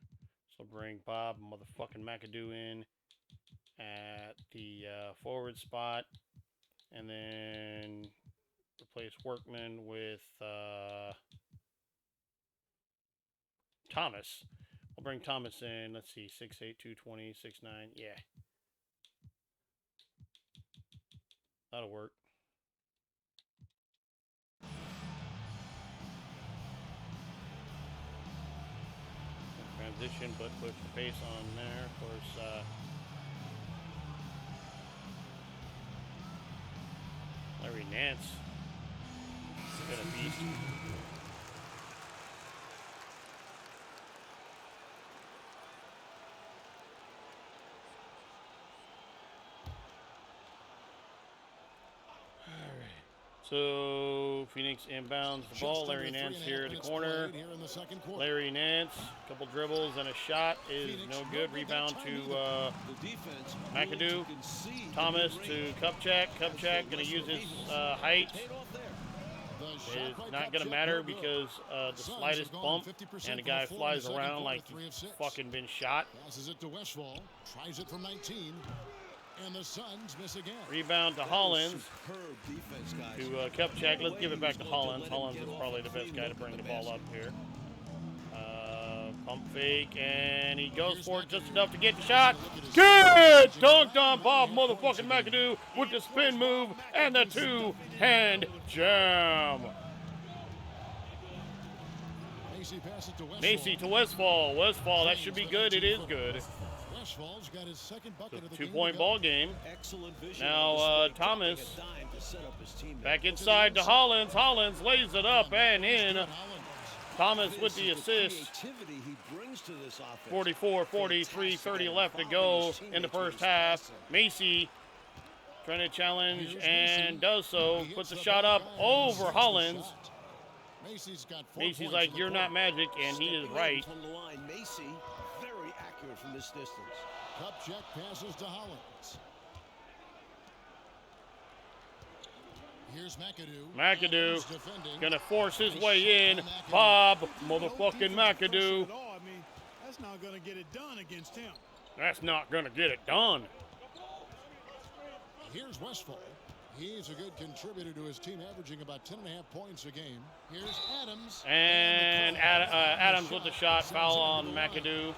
So bring Bob motherfucking McAdoo in at the forward spot. And then replace Workman with Thomas. I'll bring Thomas in. Let's see, 6'8", 220, 6'9". Yeah. That'll work. Transition, but push the pace on there. Of course, Larry Nance. Been a beast. So Phoenix inbounds the ball. Larry Nance here in the corner. Larry Nance, couple dribbles and a shot is no good. Rebound to McAdoo. Thomas to Kupchak. Kupchak going to use his height It's not going to matter because the slightest bump and the guy flies around like he's fucking been shot. Passes it to Westfall. Tries it from 19. And the Suns miss again. Rebound to Hollins. Superb defense, guys. To Kupchak. Let's give it back to Hollins. Hollins is probably the best guy to bring the ball up here. Pump fake, and he goes for it just enough to get the shot. Good! Dunked on Bob motherfucking McAdoo with the spin move and the two-hand jam. Macy to Westfall. Westfall, that should be good. It is good. Westfall's got his second bucket of the Two-point ball game. Excellent vision. Now Thomas back inside to Hollins. Hollins lays it up and in. Thomas with the assist. 44-43, 30 left to go in the first half. Macy trying to challenge and does so. Puts a shot up over Hollins. Macy's like, you're not magic, and he is right. Macy, very accurate from this distance. Kupchak passes to Hollins. Here's McAdoo gonna force his way in. Bob motherfucking McAdoo. I mean, that's not gonna get it done against him. That's not gonna get it done. Here's Westfall. He's a good contributor to his team, averaging about 10.5 points a game. Here's Adams. And Adams with the shot. Foul on McAdoo.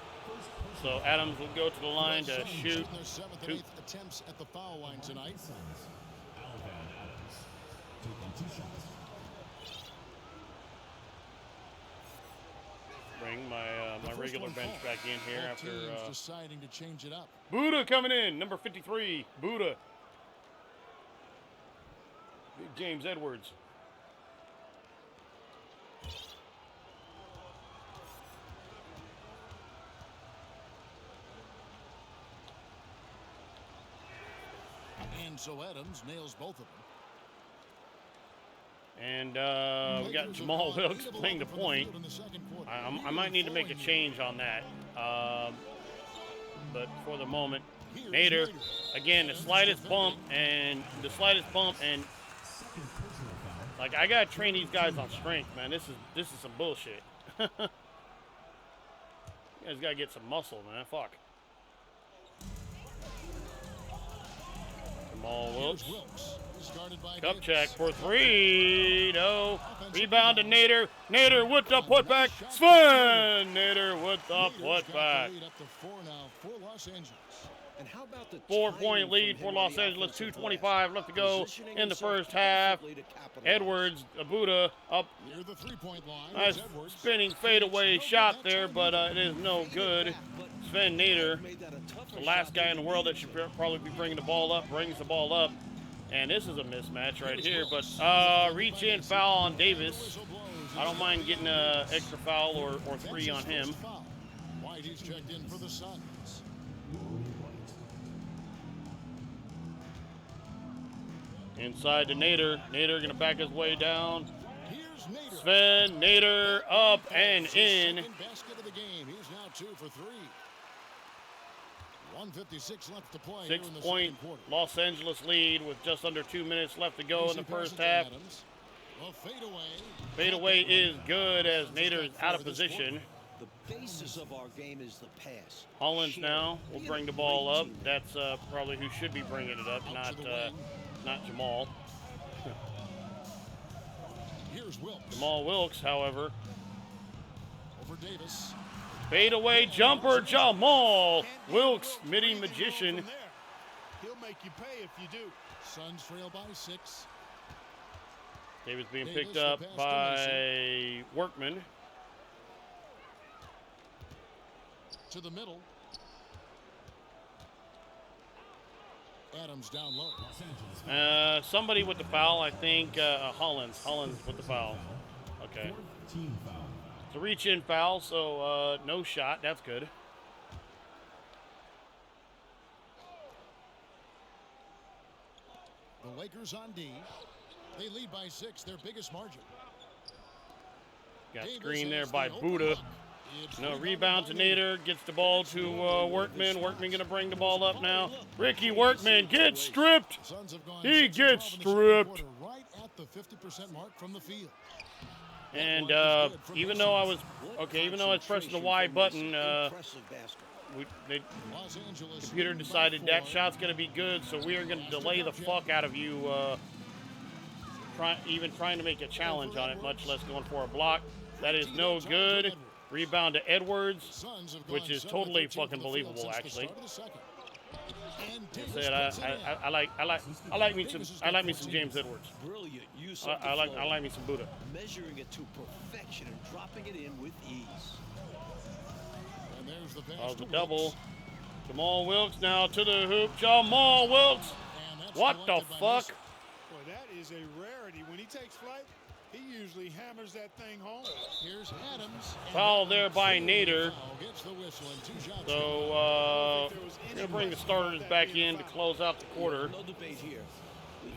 So Adams will go to the line to shoot. Their 7th and 8th attempts at the foul line tonight. Bring my regular bench back in here after deciding to change it up. Buddha coming in, number 53. Buddha. Big James Edwards. And so Adams nails both of them. And we got Jamal Wilkes playing the point. I might need to make a change on that. But for the moment, Nader, again, the slightest bump and like, I gotta train these guys on strength, man. This is some bullshit. You guys gotta get some muscle, man. Fuck. Jamal Wilkes. Kupchak for three. No. Rebound to Nader. Nader with the putback. Sven. Nader with the putback. 4-point lead for Los Angeles. 2:25 left to go in the first half. Edwards, Buddha up. Nice spinning fadeaway shot there, but it is no good. Sven Nader, the last guy in the world that should probably be bringing the ball up, brings the ball up. And this is a mismatch right here, but reach in foul on Davis. I don't mind getting an extra foul or 3 on him. White, he's checked in for the Suns. Inside to Nader. Nader gonna back his way down. Sven Nader up and in. Basket of the game. He's now 2 for 3. 1:56 left to play. 6-point Los Angeles lead with just under 2 minutes left to go in the first half. Fadeaway is good as Nader is out of position. The basis of our game is the pass. Hollins now will bring the ball up. That's probably who should be bringing it up, not Jamal. Jamal Wilkes, however. Over Davis. Fadeaway jumper, Jamal Wilkes, midi magician. He'll make you pay if you do. Suns trail by 6. Davis being picked up by Workman. To the middle. Adams down low. Somebody with the foul, I think. Hollins. Hollins with the foul. Okay. It's a reach-in foul, so no shot. That's good. The Lakers on D. They lead by 6, their biggest margin. Got screen there by Buddha. No rebound to Nader. Gets the ball to Workman. Workman going to bring the ball up now. Ricky Workman gets stripped. He gets stripped. Right at the 50% mark from the field. And even though I was pressing the Y button, the computer decided that shot's going to be good, so we are going to delay the fuck out of you trying to make a challenge on it, much less going for a block. That is no good. Rebound to Edwards, which is totally fucking believable, actually. I like me some James Edwards. Brilliant use of I like me some Buddha. measuring it to perfection and dropping it in with ease. And there's the pass The to double. Wilkes. Jamal Wilkes now to the hoop. Jamal Wilkes. What the fuck? Boy, that is a rarity. When he takes flight, he usually hammers that thing home. Here's Adams. Foul there by Nader. Gets the whistle and 2 shots. So we're gonna bring the starters back in to close out the quarter. No debate here.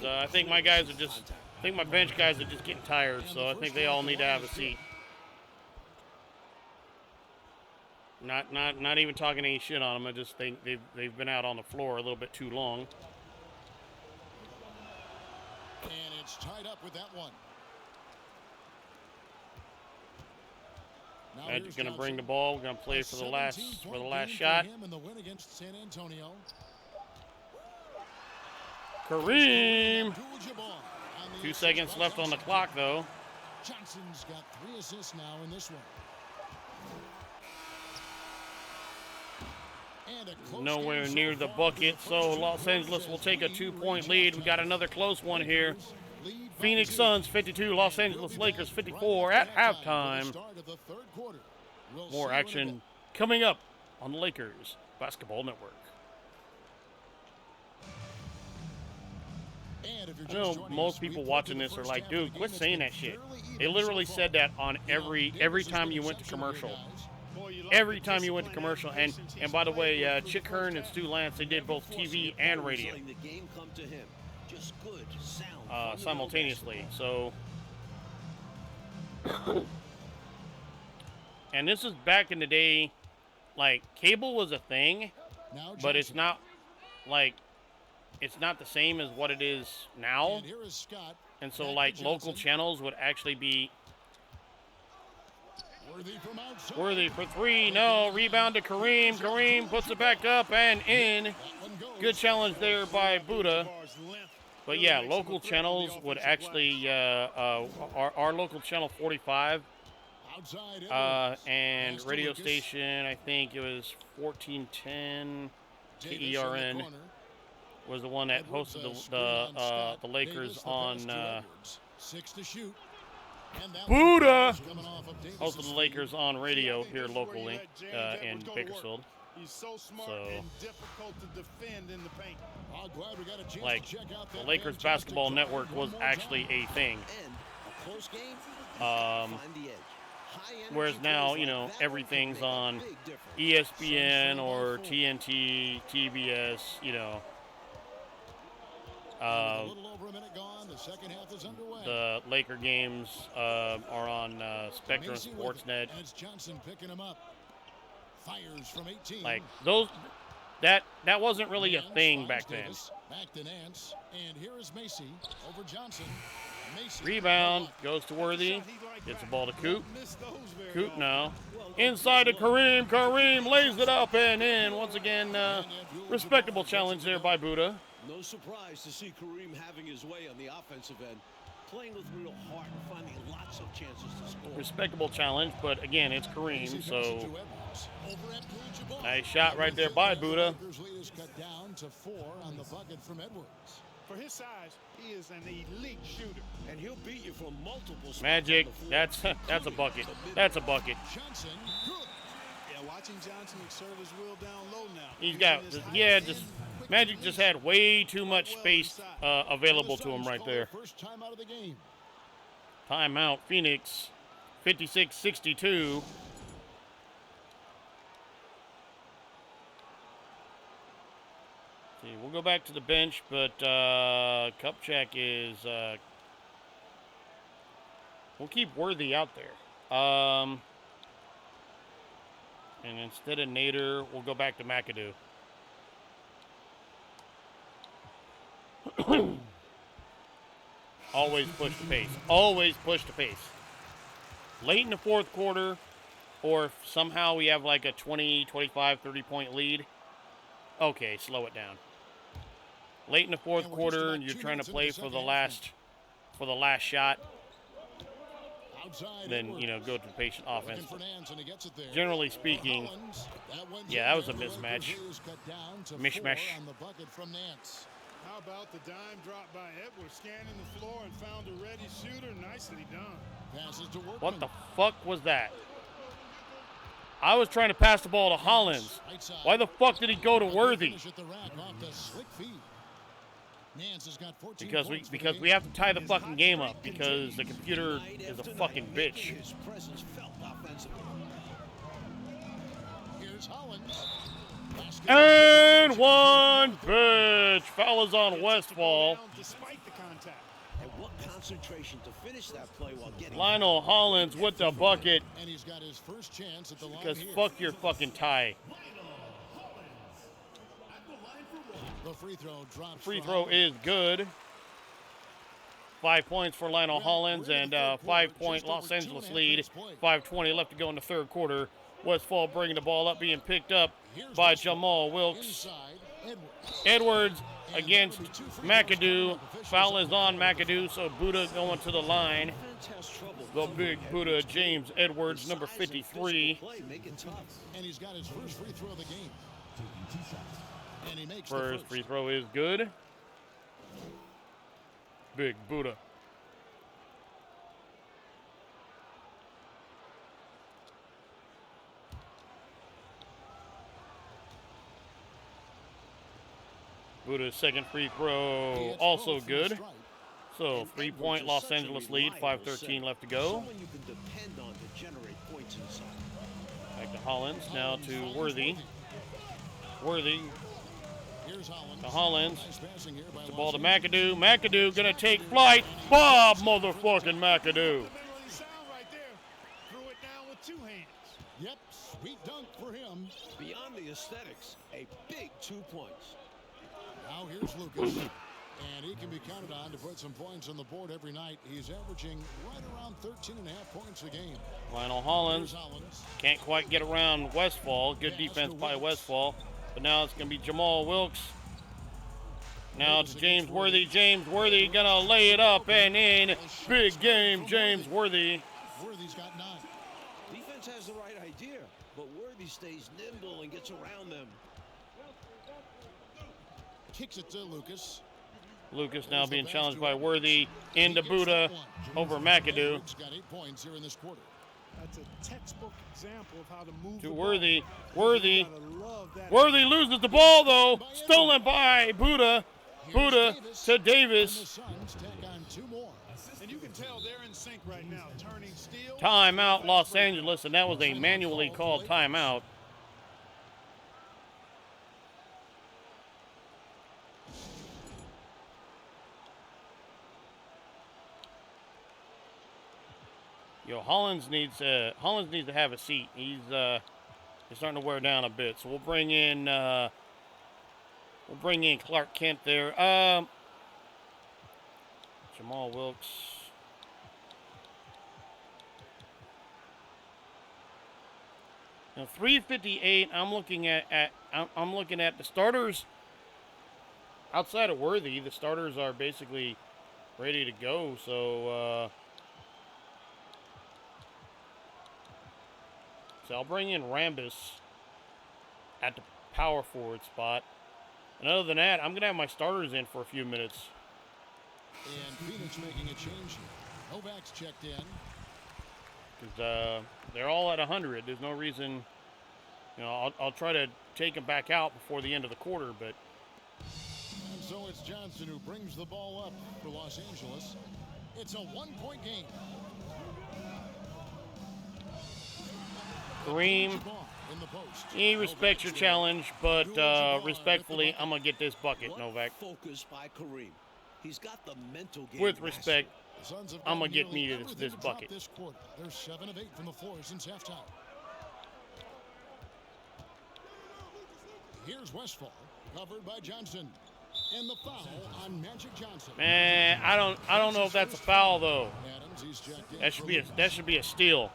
I think my bench guys are just getting tired, so I think they all need to have a seat. Not even talking any shit on them. I just think they've been out on the floor a little bit too long. And it's tied up with that one. Now Magic's gonna bring the ball. We're gonna play for the last shot. In the win against San Antonio. Kareem. 2 seconds left on the clock, though. Johnson's got 3 assists now in this one. And a close Nowhere game near so the far. bucket, so Los Angeles will take a 2-point lead. We got another close one here. Lead by Phoenix 2. Suns 52, Los Angeles Lakers 54 at halftime. Start of the third quarter. We'll see More you in a action bit. coming up on the Lakers Basketball Network. And if you're I just know joining most us, people we watching played this the are first like, half of dude, the quit game. saying that It's shit. been fairly They even literally so said far. that on every time you went to commercial. Every time you went to commercial, and by the way, Chick Hearn and Stu Lance, they did both TV and radio Letting the game come to him. Just good, sound, simultaneously. So, and this is back in the day, like cable was a thing, Now but it's Johnson. not like it's not the same as what it is now. And here is Scott. And so, Back to like local Johnson. channels would actually be Worthy from outside. worthy for 3. No, rebound to Kareem. Kareem puts it back up and in. That one goes. Good challenge there by Buddha. But yeah, local channels would actually, our local channel 45 Outside Edwards. and Pass to radio Lucas. station, I think it was 1410 Davis in the KERN corner. was the one that Edwards, hosted screen on Scott. the Lakers Davis, the on pass to Edwards. 6 to shoot. And that Buddha! one coming off of Davis's hosted the feet. Lakers on radio here locally in Bakersfield. He's so smart So- and difficult to defend in the paint. Oh, glad we got a chance Like, to check out the that Lakers fantastic Basketball drive Network one was more actually time. a thing. And a close game, Um, find the edge. High energy Whereas now, plays you like know, that one can everything's make a on big difference. ESPN Suns or by 4. TNT, TBS, you know. With a little over a minute gone, the second half is underway. The Laker games are on Spectrum Macy with it, Sportsnet. and it's Johnson picking him up. Fires from 18. Like those, that wasn't really a Nance thing finds back then. Davis. Back to Nance, and here is Macy over Johnson. Macy. Rebound goes to Worthy. Gets the ball to Coop. Coop now. Inside to Kareem. Kareem lays it up and in. Once again, respectable challenge there by Buddha. No surprise to see Kareem having his way on the offensive end, playing with real heart and finding lots of chances to score. Respectable challenge, but again, it's Kareem, Macy passes so to Edwards. Over Abdul-Jabbar. nice shot right there by Buddha. Lakers lead is cut down to 4 on the bucket from Edwards. For his size, he is an elite shooter. And he'll beat you from multiple spots Magic, on the floor. that's a bucket. That's a bucket. Johnson, good. Yeah, watching Johnson exert his will down low now. He's got, Magic just had way too much space available to him right there. First time out of the game. Timeout, Phoenix, 56-62. See, we'll go back to the bench, but Kupchak is. We'll keep Worthy out there. And instead of Nader, we'll go back to McAdoo. Always push the pace. Always push the pace. Late in the fourth quarter, or if somehow we have like a 20, 25, 30-point lead, okay, slow it down. Late in the fourth quarter, and you're trying to play for the last shot, then, you know, go to the patient offense. Generally speaking, yeah, that was a mismatch. Mishmash. How about the dime drop by Edwards, scanning the floor and found a ready shooter? Nicely done. What the fuck was that? I was trying to pass the ball to Hollins. Why the fuck did he go to Worthy? Because we have to tie the fucking game up, because the computer is a fucking bitch. And one bitch. Foul is on Westfall. And what concentration to finish that play while getting Lionel Hollins with the bucket. And he's got his first chance at the line. Because fuck your fucking tie. The free throw drops. Free throw is good. 5 points for Lionel Hollins, and 5-point Los Angeles lead. 5:20 left to go in the third quarter. Westfall bringing the ball up, being picked up by Jamal Wilkes. Edwards against McAdoo. Foul is on McAdoo, so Buddha going to the line. The big Buddha, James Edwards, number 53. And he's got his first free throw of the game. And he makes First free throw is good. Big Buddha. Buddha's second free throw also good. So 3-point Los Angeles lead, 5:13 left to go. Back to Hollins, now to Worthy. Worthy to Hollins. The ball to McAdoo. McAdoo gonna take flight. Bob motherfucking McAdoo. Yep, sweet dunk for him. Beyond the aesthetics, a big 2 points. Now here's Lucas. And he can be counted on to put some points on the board every night. He's averaging right around 13.5 points a game. Lionel Hollins can't quite get around Westfall. Good defense by Westfall. But now it's going to be Jamal Wilkes. Now to James Worthy. James Worthy going to lay it up and in. Big game, James Worthy. Worthy's got 9. Defense has the right idea, but Worthy stays nimble and gets around them. Kicks it to Lucas. Lucas now being challenged by Worthy into Buddha over McAdoo. Got 8 points here in this quarter. That's a textbook example of how to move To the Worthy. ball. Worthy. Worthy loses the ball though. Stolen by Buddha. Buddha to Davis. And you can tell they're in sync right now, turning steel. Timeout Los Angeles, and that was a manually called timeout. Yo, Hollins needs to have a seat. He's starting to wear down a bit. So we'll bring in Clark Kent there. Jamal Wilkes. Now 3:58. I'm looking at the starters. Outside of Worthy, the starters are basically ready to go. So. So I'll bring in Rambis at the power forward spot. And other than that, I'm going to have my starters in for a few minutes. And Phoenix making a change here. Novak's checked in. Because they're all at 100. There's no reason, you know, I'll try to take them back out before the end of the quarter, but. And so it's Johnson who brings the ball up for Los Angeles. It's a 1-point game. Kareem, he respects your challenge, but respectfully, I'm going to get this bucket, Novak. Focus by Kareem. He's got the mental game. With respect, I'm going to get me this bucket. They're 7 of 8 from the floor since halftime. Here's Westfall, covered by Johnson. And the foul on Magic Johnson. Man, I don't know if that's a foul though. Adams, he's checked in That should be a steal.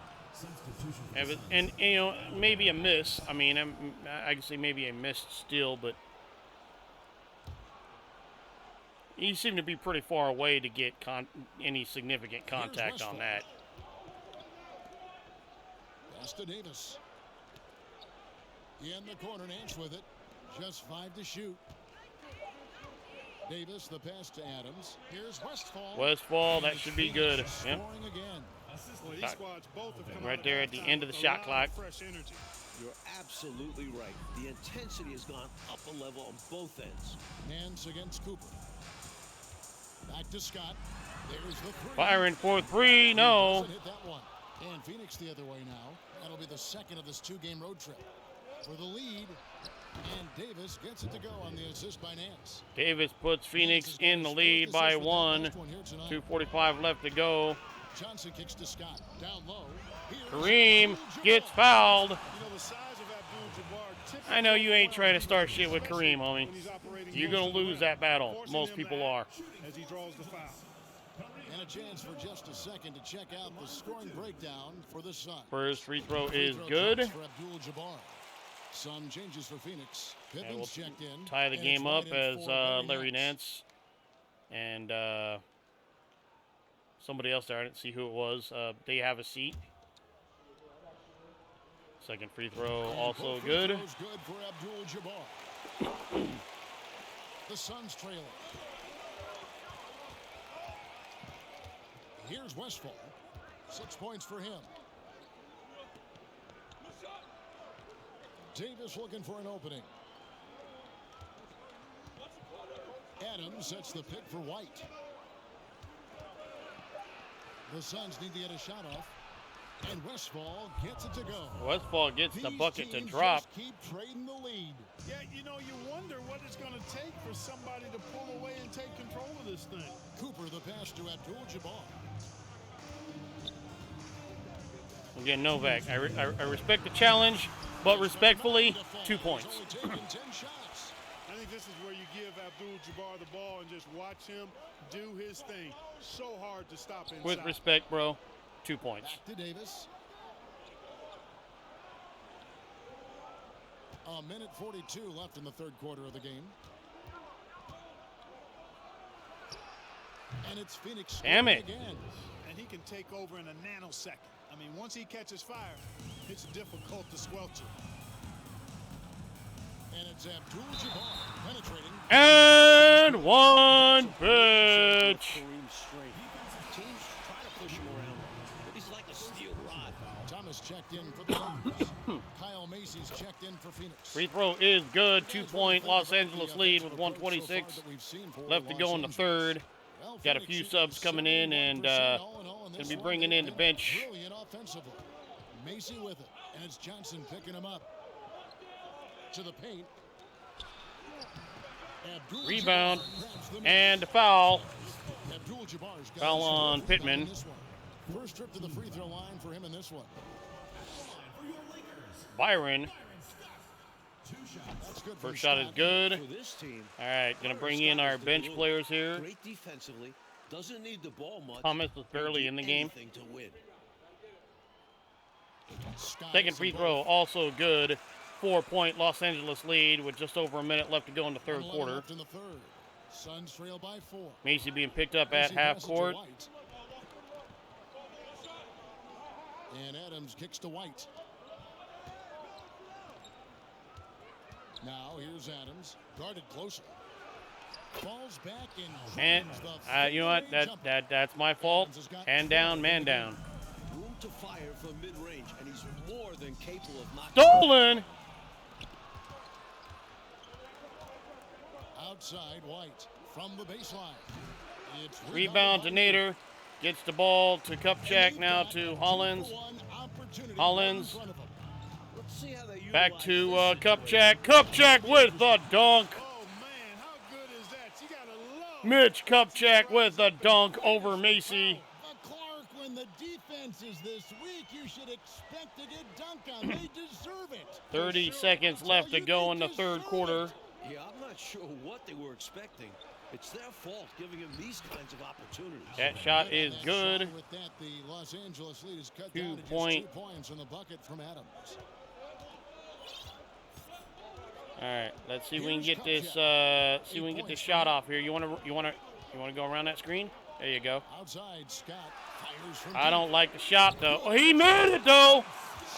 And you know, maybe a miss. I mean, I can say maybe a missed steal, but he seemed to be pretty far away to get any significant contact on that. Pass to Davis. In the corner, Nance with it. Just 5 to shoot. Davis, the pass to Adams. Here's Westfall. Westfall, that should be good. Yep. Scoring again. Well, these squads both have come Right there at the end of the shot clock. Fresh energy. You're absolutely right. The intensity has gone up a level on both ends. Nance against Cooper. Back to Scott. There's the three. Firing for 3, no. Hit that one. And Phoenix the other way now. That'll be the second of this 2-game road trip. For the lead, and Davis gets it to go on the assist by Nance. Davis puts Phoenix in the lead by 1. 2:45 left to go. Johnson kicks to Scott. Down low. Kareem gets fouled. You know, the size of Abdul-Jabbar. I know you ain't trying to start shit with Kareem, homie. You're going to lose that battle. Most people are. As he draws the foul. And a chance for just a second to check out the scoring breakdown for the Suns. First free throw is good. For Abdul-Jabbar. Some changes for Phoenix. And we'll Pittman's checked in. tie the and game it's up right in as for Larry Nance and somebody else there. I didn't see who it was. They have a seat. Second free throw also Both free good. throws good for Abdul-Jabbar. The Suns trailing. Here's Westfall. 6 points for him. Davis looking for an opening. Adams sets the pick for White. The Suns need to get a shot off. And Westfall gets it to go. Westfall gets the These bucket to teams drop. just keep trading the lead. Yeah, you know, you wonder what it's going to take for somebody to pull away and take control of this thing. Cooper the pass to Abdul-Jabbar. Again, Novak. I respect the challenge, but respectfully, 2 points. Only taking 10 shots. I think this is where you give Abdul-Jabbar the ball and just watch him do his thing. So hard to stop inside. With respect, bro, 2 points. Back to Davis. A minute 42 left in the third quarter of the game. And it's Phoenix Damn it. again. And he can take over in a nanosecond. I mean, once he catches fire, it's difficult to squelch it. And it's Abdul-Jabbar penetrating. And one pitch. Kareem's strength. Teams try to push him around, but he's like a steel rod. Thomas checked in for the Lakers. Kyle Macy's checked in for Phoenix. Free throw is good. 2-point Los Angeles lead with 126 left to go in the third. Got a few subs coming in and going to be bringing in the bench. Brilliant offensively. Macy with it, and it's Johnson picking him up to the paint. Rebound and a foul. Abdul-Jabbar's got Foul his on fourth Pittman. in this one. First trip to the free throw line for him in this one. Byron. That's good for First shot is good. For this team, All right, going to bring in our bench players here. great defensively, doesn't need the ball much. Thomas was barely in the game. Anything to win. Scott Second hits free them throw both. also good. 4-point Los Angeles lead with just over a minute left to go in the third 11 quarter. left in the third. Suns trail by 4. Macy being picked up at Macy half passes to court. White. And Adams kicks to White. Now here's Adams, guarded closer. Falls back And and drains the you know what? fadeaway jumper. That's my fault. Hand down, man down. Room to fire from mid-range, and he's more than capable of knocking. Stolen. Outside White from the baseline. It's Rebound to Nader. Gets the ball to Kupchak, now to Hollins. Hollins. Let's see how they Back utilize to this Kupchak. Kupchak with the dunk. Oh, man, how good is that? You got to love Mitch Kupchak with the dunk over Macy. Clark, when the defense is this weak, you should expect a good dunk on. They deserve it. 30 seconds left to go in the third quarter. Yeah, I'm not sure what they were expecting. It's their fault giving him these kinds of opportunities. That shot is good. With that, the Los Angeles lead is cut 2 down to just point. 2 points in the bucket from Adams. All right, let's see if we can get this. See if we can get this shot off here. You wanna go around that screen? There you go. Outside, Scott fires from I don't like the shot though. Oh, he made it though.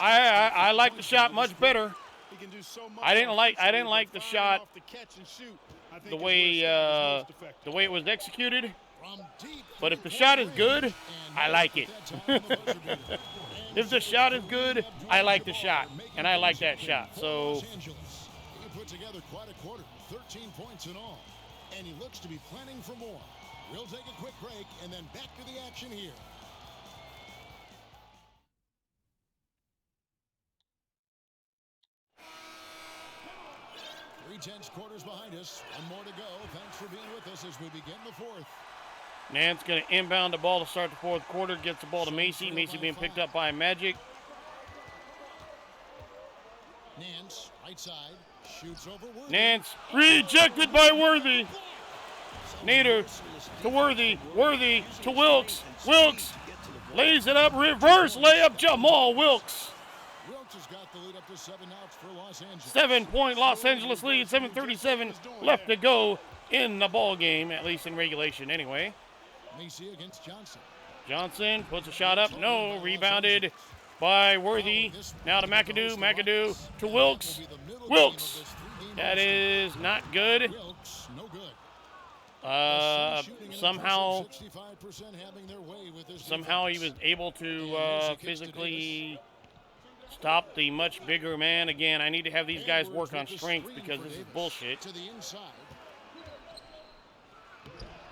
I like the shot much better. He can do so much. I didn't like the Firing shot off the catch and shoot, I think the is way where Scott is most effective. the way it was executed. from deep But if the three-point shot is good, range, I and like it. at that time, the buzzer beater. If the shot is good, I like the shot, and I like that shot. So Los Angeles. He put together quite a quarter, 13 points in all, and he looks to be planning for more. We'll take a quick break and then back to the action here. 3/10 quarters behind us. One more to go. Thanks for being with us as we begin the fourth. Nance going to inbound the ball to start the fourth quarter. Gets the ball to Macy. Macy being picked up by Magic. Nance, right side, shoots over Worthy. Nance rejected by Worthy. Nader to Worthy. Worthy to Wilkes. Wilkes lays it up. Reverse layup. Jamal Wilkes. Wilkes has got the lead up to 7 outs for Los Angeles. 7-point Los Angeles lead. 7:37 left to go in the ball game, at least in regulation anyway. Macy against Johnson. Johnson puts a shot up. No. Rebounded by Worthy. Now to McAdoo. McAdoo to Wilkes. Wilkes. That is not good. Wilkes, no good. Somehow 65% having their way with this Somehow he defense. was able to physically stop the much bigger man. Again, I need to have these guys work on strength because this is bullshit. To the inside.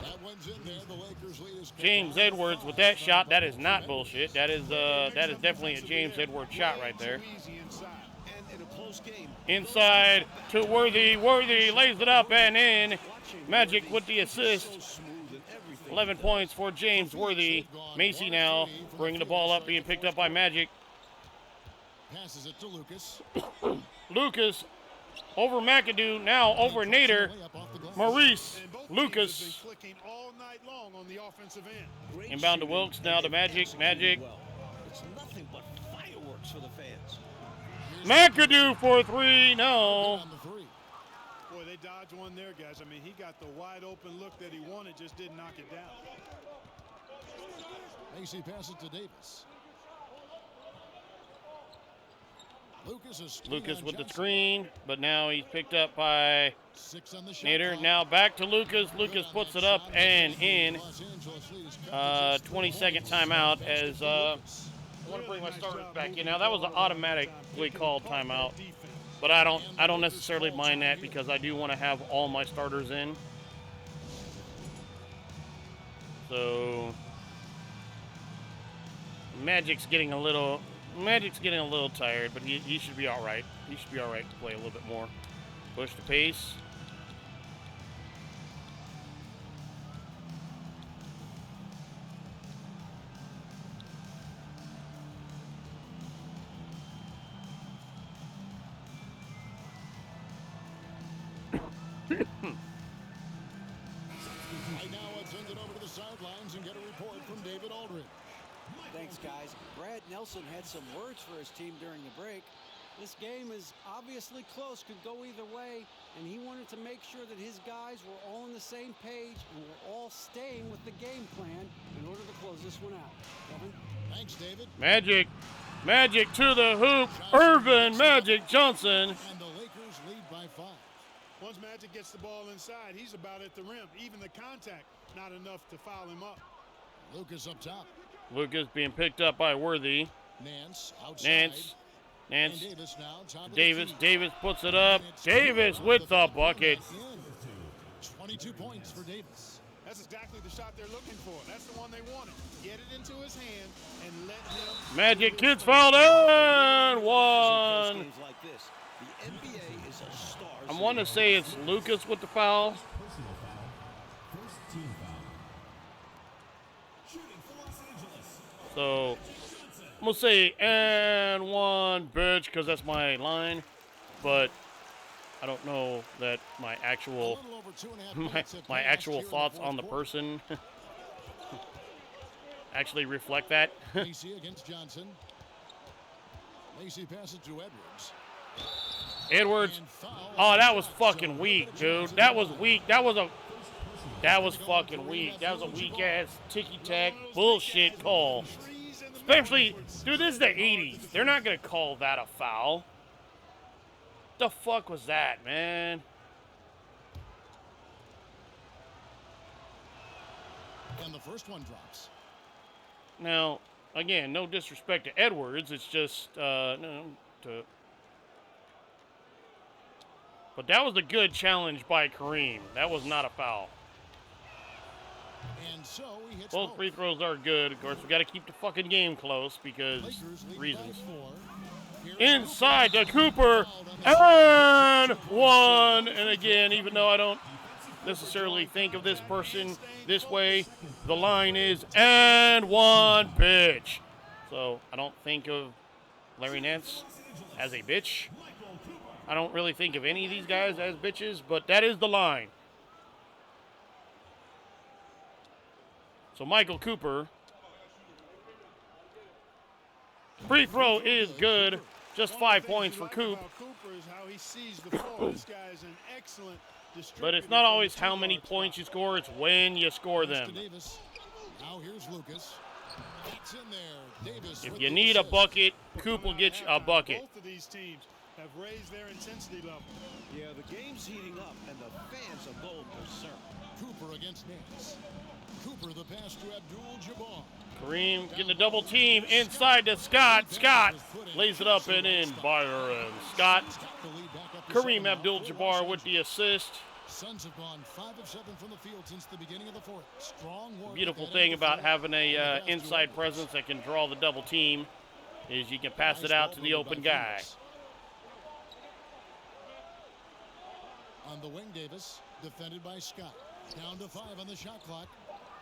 That one's in there. The Lakers lead is James Edwards with that shot, that is not bullshit. That is definitely a James Edwards shot right there. Easy inside. And in a close game, Inside to Worthy. Worthy lays it up and in. Magic with the assist. so smooth and everything. 11 points for James Worthy. Macy now bringing the ball up, being picked up by Magic. passes it to Lucas. Lucas over McAdoo, now over Nader. Layup off the glass. Maurice, And both teams have Lucas. been clicking all night long on the offensive end. Great Inbound to shooting, Wilkes, now and to they Magic. execute Magic. well. It's nothing but fireworks for the fans. McAdoo for 3, no. On the three. Boy, they dodged one there, guys. I mean, he got the wide open look that he wanted, just didn't knock it down. Macy passes to Davis. Lucas with the screen, but now he's picked up by 6 on the shot Nader. clock. Now back to Lucas. Lucas puts it up and in. Los Angeles lead is cut to just 20-second 3 points. timeout as I want to bring my starters back in. Now that was an automatically called timeout, but I don't necessarily mind that because I do want to have all my starters in. So Magic's getting a little tired, but he should be all right. He should be all right to play a little bit more. Push the pace. I now send it over to the sidelines and get a report from David Aldridge. Thanks, guys. Brad Nelson had some words for his team during the break. This game is obviously close, could go either way, and he wanted to make sure that his guys were all on the same page and were all staying with the game plan in order to close this one out. Kevin? Thanks, David. Magic to the hoop. Irvin Magic Johnson. And the Lakers lead by 5. Once Magic gets the ball inside, he's about at the rim. Even the contact, not enough to foul him up. Lucas up top. Lucas being picked up by Worthy. Nance outside. And Nance. Davis now. Top of the Davis. key. Davis puts it up. Davis with the bucket. 22 points for Davis. That's exactly the shot they're looking for. That's the one they wanted. Get it into his hand and let him. Magic kids fouled and one. Games like this, the NBA is a star. I want to say it's Lucas with the foul. Personal foul. First team foul. Shooting for Los Angeles. So I'm going to say and one, bitch, because that's my line. But I don't know that my A actual little over 2.5 my, minutes have my passed actual here in thoughts fourth on the quarter. person actually reflect that. Macy against Johnson. Macy passes to Edwards. Edwards. And foul Oh, on the that was shot. fucking So weak, good dude. chance That in the was ball. weak. That was fucking weak. That was a weak ass ticky tack bullshit call. Especially, dude, this is the 80s. They're not gonna call that a foul. The fuck was that, man? And the first one drops. Now, again, no disrespect to Edwards. It's just no. But that was a good challenge by Kareem. That was not a foul. And so he hits Both free throws are good. Of course, we got to keep the fucking game close because Lakers lead reasons. by 4. Here's Inside to Cooper. Cooper and one. And again, even though I don't necessarily think of this person this way, the line is and one bitch. So I don't think of Larry Nance as a bitch. I don't really think of any of these guys as bitches, but that is the line. So Michael Cooper. Free throw is good. Just 5 points for Coop. But it's not always how many points you score, it's when you score them. Now here's Lucas. It's in there. Davis If with you the need a assist. bucket, Coop will get you a bucket. Both of these teams have raised their intensity level. Yeah, the game's heating up, and the fans are going berserk. Cooper against Nance. Cooper the pass to Abdul-Jabbar. Kareem getting a double team inside to Scott. Scott lays it up and in. Byron Scott. The lead back up to Kareem 7 now. Abdul-Jabbar with the assist. Suns have gone 5 of 7 from the field since the beginning of the fourth. Strong work. Beautiful at the thing end of the about fourth. having a And the pass to inside Edwards. presence that can draw the double team is you can pass it Nice out ball to the movement open by guy. Phoenix. On the wing, Davis, defended by Scott. Down to 5 on the shot clock.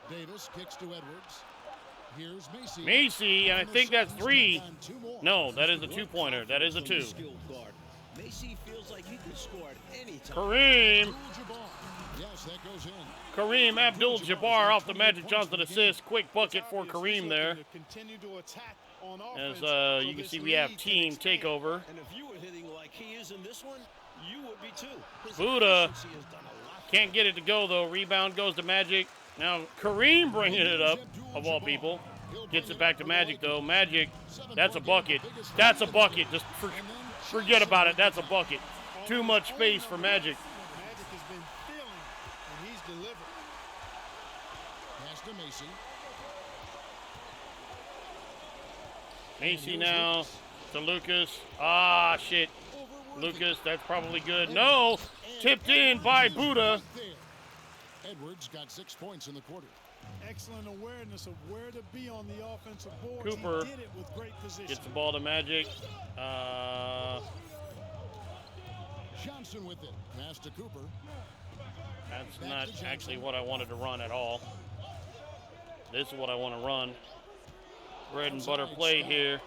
Davis kicks to Edwards. Here's Macy. Macy, and I And the think that's Suns 3. knock on 2 more. No, that is a two-pointer. That is a 2. Skilled guard. Macy feels like he can score at any time. Kareem. Abdul-Jabbar. Yes, that goes in. Kareem Abdul-Jabbar off the Magic Johnson assist. Quick bucket for Kareem there. As you can see, we have team takeover. And if you were hitting like he is in this one, you would be too. His Buddha efficiency has done a lot. can't get it to go, though. Rebound goes to Magic. Now Kareem bringing it up, of all people. Gets it back to Magic, though. Magic, that's a bucket. That's a bucket. Just forget about it. That's a bucket. Too much space for Magic. Magic has been feeling, and he's delivered. Pass to Macy. Macy now to Lucas. Ah, shit. Lucas, that's probably good. No! Tipped in by Buddha. Edwards got 6 points in the quarter. Excellent awareness of where to be on the offensive board. Cooper He did it with great position. Gets the ball to Magic. Johnson with it. Pass to Cooper. That's not actually what I wanted to run at all. This is what I want to run. Bread and butter play here.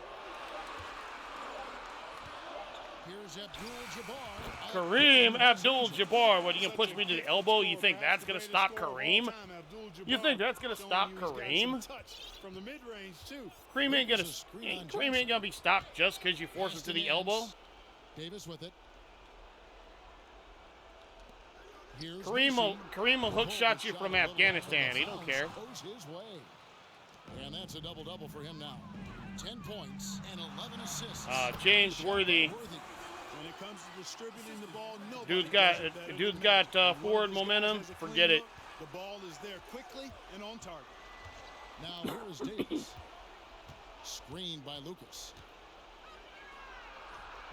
Here's Abdul-Jabbar. Kareem Abdul-Jabbar. What, you gonna push me to the elbow? You think that's gonna stop Kareem? You think that's gonna stop Kareem? From the mid-range too. Kareem ain't gonna be stopped just because you force him to the elbow. Davis with it. Here's Kareem will hook shot you from Afghanistan. He don't care. Goes his way. And that's a double-double for him now. 10 points and 11 assists. James Worthy. When it comes to distributing the ball, Dude's got forward momentum. Forget it. The ball is there quickly and on target. Now here is Davis. Screened by Lucas.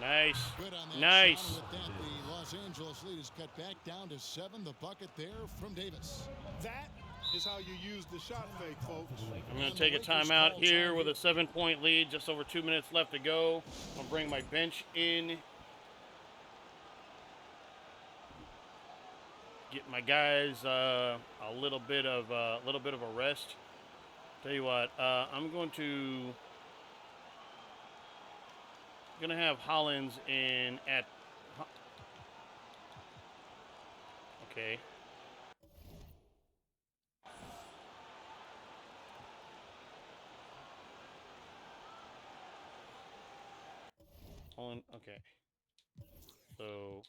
Nice. Good on that Nice. shot. With that, the Los Angeles lead is cut back down to 7. The bucket there from Davis. That is how you use the shot fake, folks. I'm going to take a timeout here with a 7-point lead. Just over 2 minutes left to go. I'll bring my bench in. Get my guys a little bit of a rest. Tell you what, I'm going to have Hollins in at Okay. Okay. So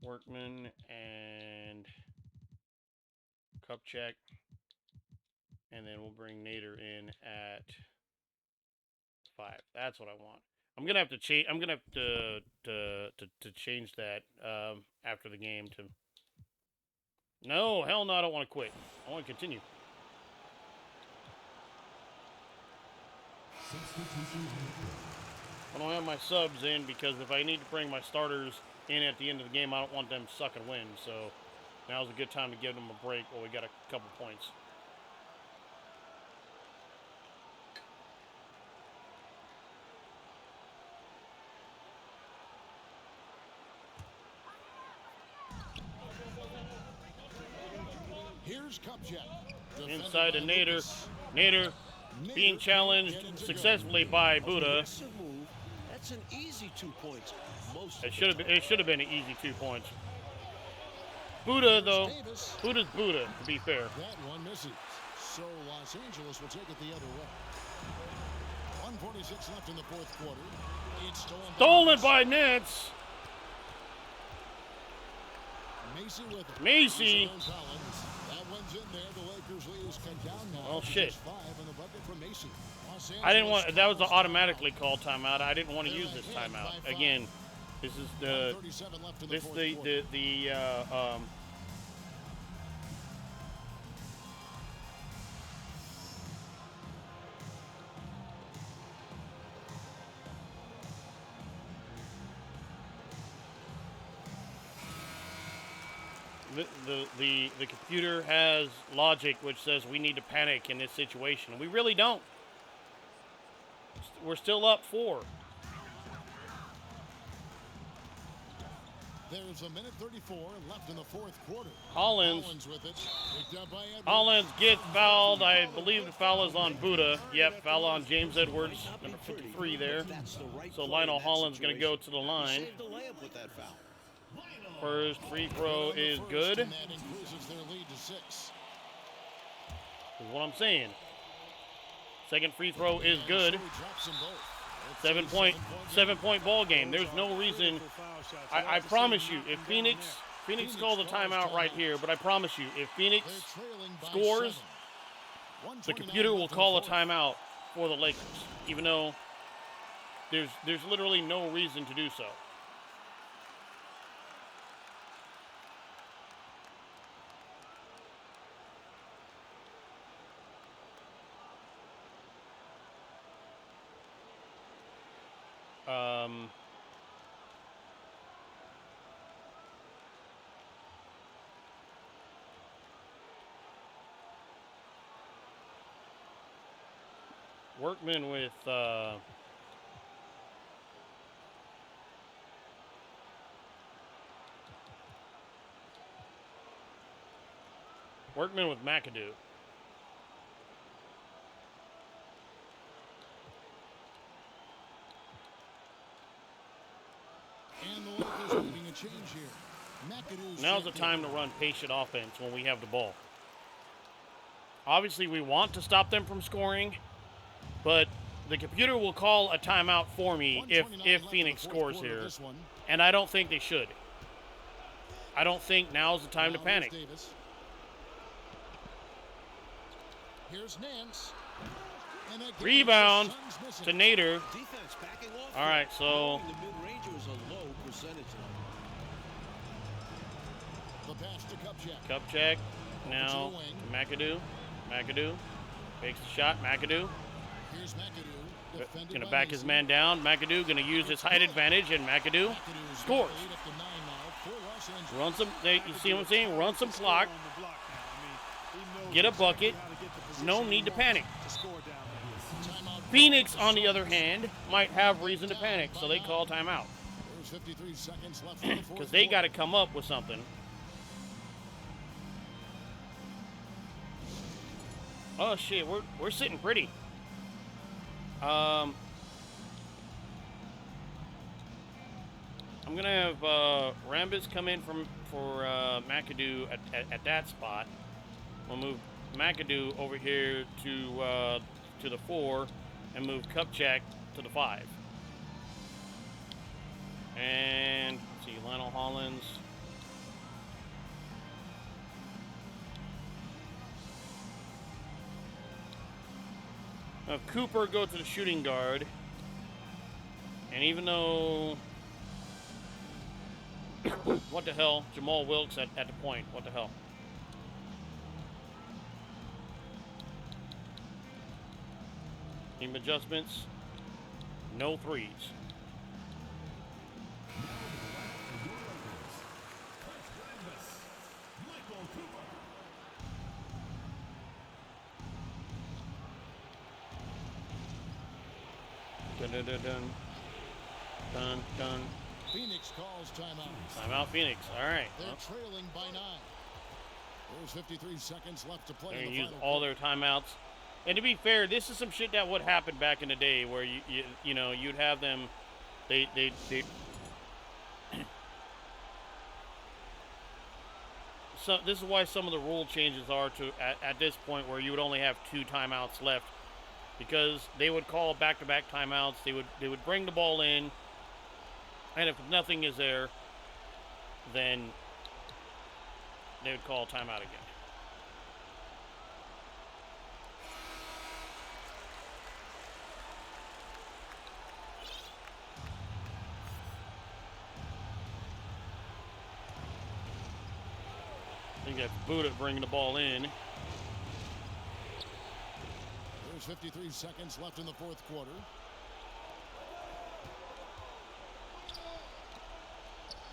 Workman and Kupchak, and then we'll bring Nader in at 5. That's what I want. I'm gonna have to change. I'm gonna have to change that after the game. To no, hell no, I don't want to quit. I want to continue. I don't have my subs in because if I need to bring my starters in at the end of the game, I don't want them sucking wind. So now's a good time to give them a break while we got a couple points. Here's Kupchak. Inside to Nader. Nader being challenged successfully by Buddha. That's an easy 2 points. It should have been an easy 2 points. Buddha though, Buddha's Buddha, to be fair. That one misses. So Los Angeles will take it the other way. 1:46 left in the fourth quarter. It's stolen by Nets. Macy with it. Macy. That one's in there. The Lakers lead is cut down now. Oh shit. 5 in the bucket from Macy. I didn't want. That was an automatically called timeout. I didn't want to use this timeout. Again, this is the the computer has logic which says we need to panic in this situation. We really don't. We're still up 4. There's a minute 34 left in the fourth quarter. Hollins with it. Hollins gets fouled. I believe the foul is on Buddha. Yep, foul on James Edwards, number 53 there. So Lionel Hollins going to go to the line. First free throw is good. Is what I'm saying. Second free throw is good. 7-point ball game. There's no reason. I promise you, if Phoenix calls a timeout right here, but I promise you, if Phoenix scores, the computer will call a timeout for the Lakers, even though there's literally no reason to do so. Workman with McAdoo. And the Lakers making a change here. McAdoo's now's the time to run patient offense when we have the ball. Obviously, we want to stop them from scoring, but the computer will call a timeout for me if Phoenix scores here, and I don't think they should. I don't think now's the time to panic. Here's Nance. Rebound to Nader. All right, so Kupchak now McAdoo. McAdoo takes the shot. McAdoo gonna back his man down. McAdoo gonna use his height advantage, and McAdoo scores. Run some. You see what I'm saying? Run some clock. Get a bucket. No need to panic. Phoenix, on the other hand, might have reason to panic, so they call timeout. Because they got to come up with something. Oh shit, we're sitting pretty. I'm gonna have Rambus come in for McAdoo at that spot. We'll move McAdoo over here to the 4, and move Kupchak to the 5. And let's see, Lionel Hollins. Cooper go to the shooting guard. And even though, what the hell, Jamal Wilkes at the point, what the hell. Team adjustments, no threes. Dun dun dun dun. Dun dun. Phoenix calls timeout. Timeout Phoenix. All right. They're trailing by 9. There's 53 seconds left to play. They're gonna use all their timeouts. And to be fair, this is some shit that would happen back in the day, where you know you'd have them. They So this is why some of the rule changes are to at this point, where you would only have 2 timeouts left, because they would call back-to-back timeouts. They would bring the ball in, and if nothing is there, then they would call timeout again. I think that's Buddha bringing the ball in. There's 53 seconds left in the 4th quarter.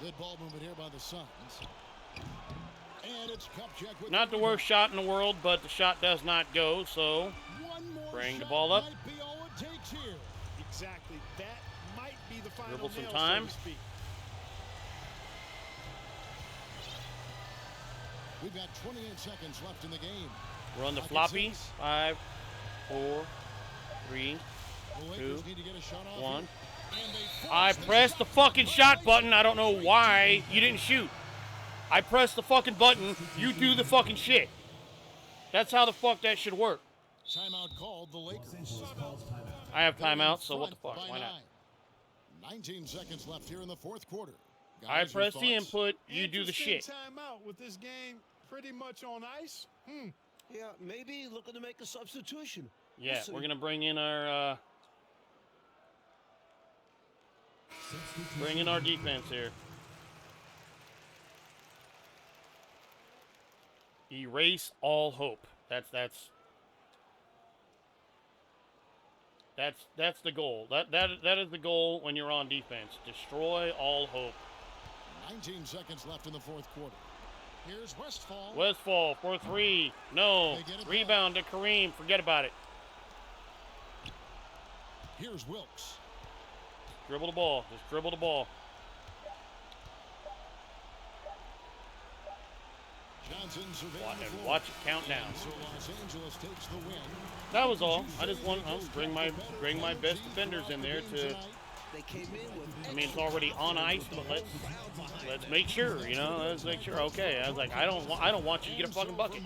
Good ball movement here by the Suns. And it's Kupchak with Not the worst shot in the world, but the shot does not go, so bring the ball up. Might be all it takes here. Exactly. That might be the final Dribble some nail, time. so to speak. We've got 28 seconds left in the game. Run the Pocket floppy. six. 5, 4, 3, The Lakers 2, need to get a shot off 1. here. And they I force pressed the fucking shot button. I don't know why you didn't shoot. I pressed the fucking button. You do the fucking shit. That's how the fuck that should work. Timeout called the Lakers. I have They're in timeout, so what the front fuck? by Why not? 9. 19 seconds left here in the 4th quarter. I Guys, your press the thoughts? input. You do the Interesting shit. Timeout with this game pretty much on ice. Yeah, maybe looking to make a substitution. Yeah, We'll see. we're gonna bring in our defense here. Erase all hope. That's the goal. That is the goal when you're on defense. Destroy all hope. 19 seconds left in the 4th quarter. Here's Westfall. Westfall for 3. No. They get it Rebound to Kareem. Forget about it. Here's Wilkes. Dribble the ball. Just dribble the ball. Johnson surveying the And floor. watch it count down. And so Los Angeles takes the win. That was all. I just want to bring my best defenders in there to. They came in with I mean, it's already on ice, but let's make sure. You know, let's make sure. Okay, I was like, I don't want you to get a fucking bucket.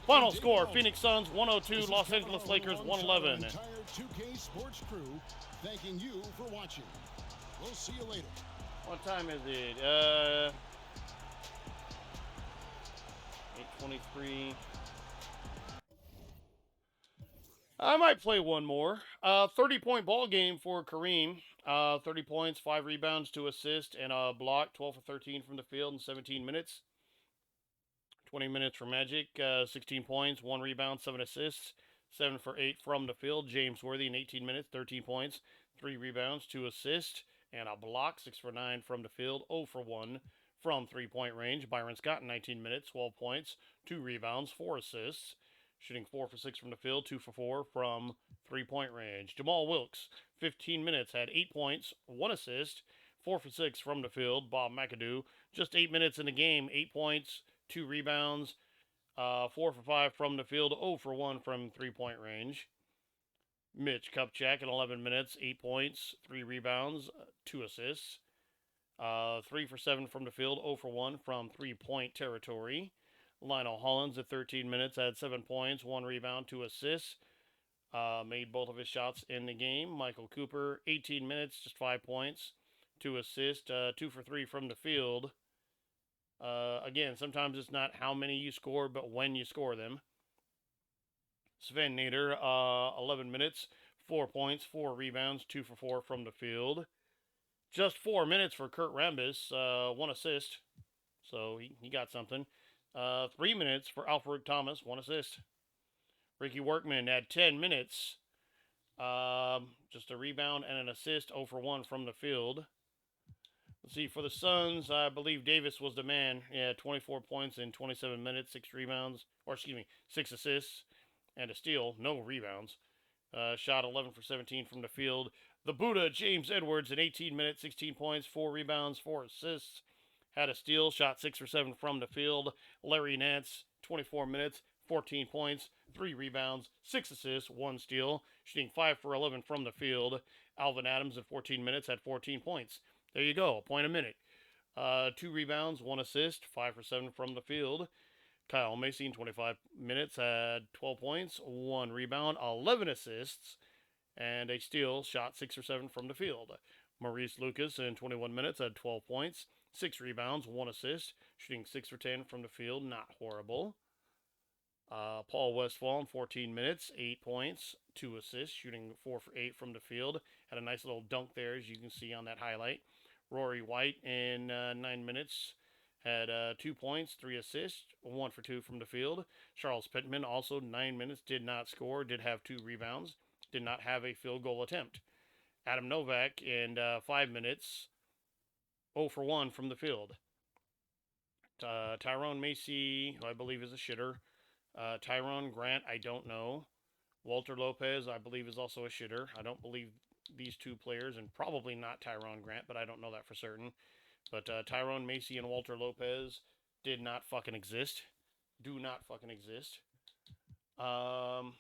Final score: Phoenix Suns 102, Los Angeles Lakers 111. Entire 2K Sports crew, thanking you for watching. We'll see you later. What time is it? 8:23. I might play one more. 30-point ball game for Kareem. 30 points, 5 rebounds, 2 assists, and a block. 12 for 13 from the field in 17 minutes. 20 minutes for Magic. 16 points, 1 rebound, 7 assists. 7 for 8 from the field. James Worthy in 18 minutes, 13 points, 3 rebounds, 2 assists, and a block. 6 for 9 from the field. 0 for 1 from 3-point range. Byron Scott in 19 minutes, 12 points, 2 rebounds, 4 assists. Shooting 4 for 6 from the field, 2 for 4 from 3-point range. Jamal Wilkes, 15 minutes, had 8 points, 1 assist, 4 for 6 from the field. Bob McAdoo, just 8 minutes in the game, 8 points, 2 rebounds, 4 for 5 from the field, 0 for 1 from 3-point range. Mitch Kupchak in 11 minutes, 8 points, 3 rebounds, 2 assists. 3 for 7 from the field, 0 for 1 from 3-point territory. Lionel Hollins at 13 minutes had 7 points, 1 rebound, 2 assists. Made both of his shots in the game. Michael Cooper, 18 minutes, just 5 points, 2 assists, 2 for 3 from the field. Again, sometimes it's not how many you score, but when you score them. Sven Nader, 11 minutes, 4 points, 4 rebounds, 2 for 4 from the field. Just 4 minutes for Kurt Rambis, 1 assist. So he got something. 3 minutes for Alfred Thomas, 1 assist. Ricky Workman had 10 minutes. Just a rebound and an assist, 0 for 1 from the field. Let's see, for the Suns, I believe Davis was the man. Yeah, 24 points in 27 minutes, 6 rebounds, 6 assists, and a steal, no rebounds. Shot 11 for 17 from the field. The Buddha, James Edwards, in 18 minutes, 16 points, 4 rebounds, 4 assists. Had a steal, shot 6 for 7 from the field. Larry Nance, 24 minutes, 14 points, 3 rebounds, 6 assists, 1 steal, shooting 5 for 11 from the field. Alvin Adams in 14 minutes had 14 points. There you go, a point a minute. 2 rebounds, 1 assist, 5 for 7 from the field. Kyle Macy in 25 minutes had 12 points, 1 rebound, 11 assists, and a steal, shot 6 for 7 from the field. Maurice Lucas in 21 minutes had 12 points, 6 rebounds, 1 assist, shooting 6 for 10 from the field, not horrible. Paul Westphal in 14 minutes, 8 points, 2 assists, shooting 4 for 8 from the field. Had a nice little dunk there, as you can see on that highlight. Rory White in 9 minutes had 2 points, 3 assists, 1 for 2 from the field. Charles Pittman also 9 minutes, did not score, did have 2 rebounds, did not have a field goal attempt. Adam Novak in 5 minutes, 0 for 1 from the field. Tyrone Macy, who I believe is a shitter. Tyrone Grant, I don't know. Walter Lopez, I believe, is also a shitter. I don't believe these 2 players, and probably not Tyrone Grant, but I don't know that for certain. But Tyrone Macy and Walter Lopez did not fucking exist. Do not fucking exist. So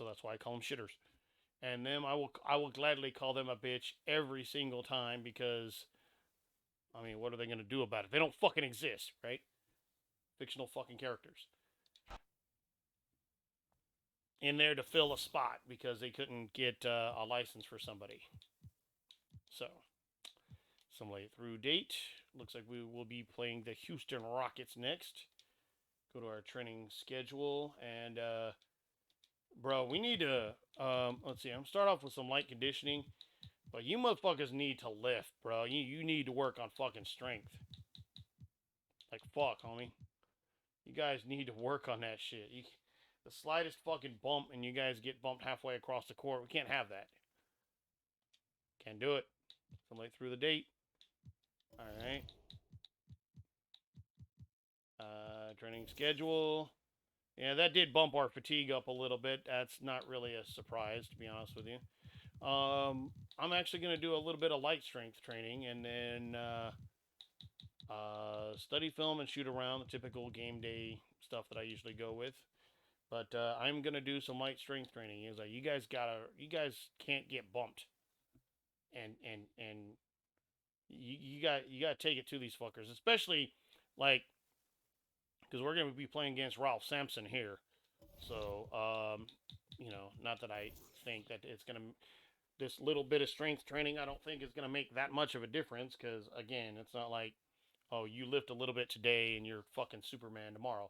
that's why I call them shitters. And them, I will gladly call them a bitch every single time, because, I mean, what are they going to do about it? They don't fucking exist, right? Fictional fucking characters. In there to fill a spot because they couldn't get a license for somebody. So, some late through date. Looks like we will be playing the Houston Rockets next. Go to our training schedule. And, bro, we need to, let's see, I'm start off with some light conditioning. But you motherfuckers need to lift, bro. You need to work on fucking strength. Like, fuck, homie. You guys need to work on that shit. The slightest fucking bump and you guys get bumped halfway across the court. We can't have that. Can't do it. I'm late through the date. Alright. Training schedule. Yeah, that did bump our fatigue up a little bit. That's not really a surprise, to be honest with you. I'm actually going to do a little bit of light strength training and then study film and shoot around, the typical game day stuff that I usually go with. But I'm gonna do some light strength training. Is like you guys can't get bumped, and you gotta take it to these fuckers, especially like because we're gonna be playing against Ralph Sampson here. So you know, not that I think that it's gonna this little bit of strength training. I don't think is gonna make that much of a difference because again, it's not like oh you lift a little bit today and you're fucking Superman tomorrow.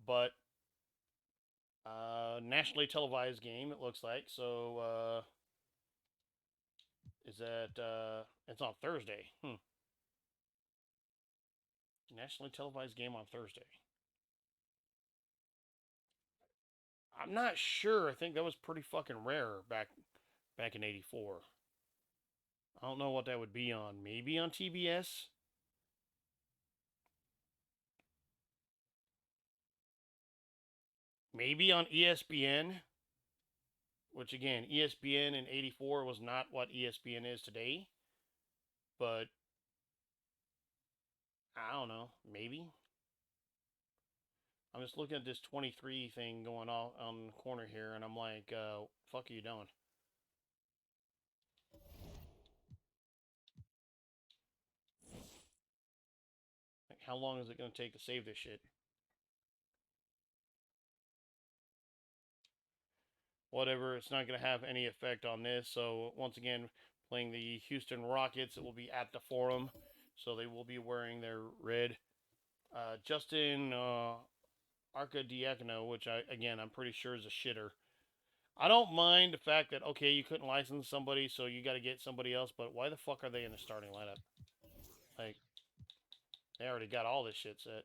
But nationally televised game, it looks like. So, is that, it's on Thursday. Nationally televised game on Thursday. I'm not sure. I think that was pretty fucking rare back in 84. I don't know what that would be on. Maybe on TBS? Maybe on ESPN? Which again, ESPN in 84 was not what ESPN is today. But I don't know. Maybe. I'm just looking at this 23 thing going off on the corner here, and I'm like, fuck are you doing? Like, how long is it going to take to save this shit? Whatever, it's not going to have any effect on this. So, once again, playing the Houston Rockets, it will be at the Forum. So, they will be wearing their red. Justin Arcadiacono, which I'm pretty sure is a shitter. I don't mind the fact that, okay, you couldn't license somebody, so you got to get somebody else, but why the fuck are they in the starting lineup? Like, they already got all this shit set.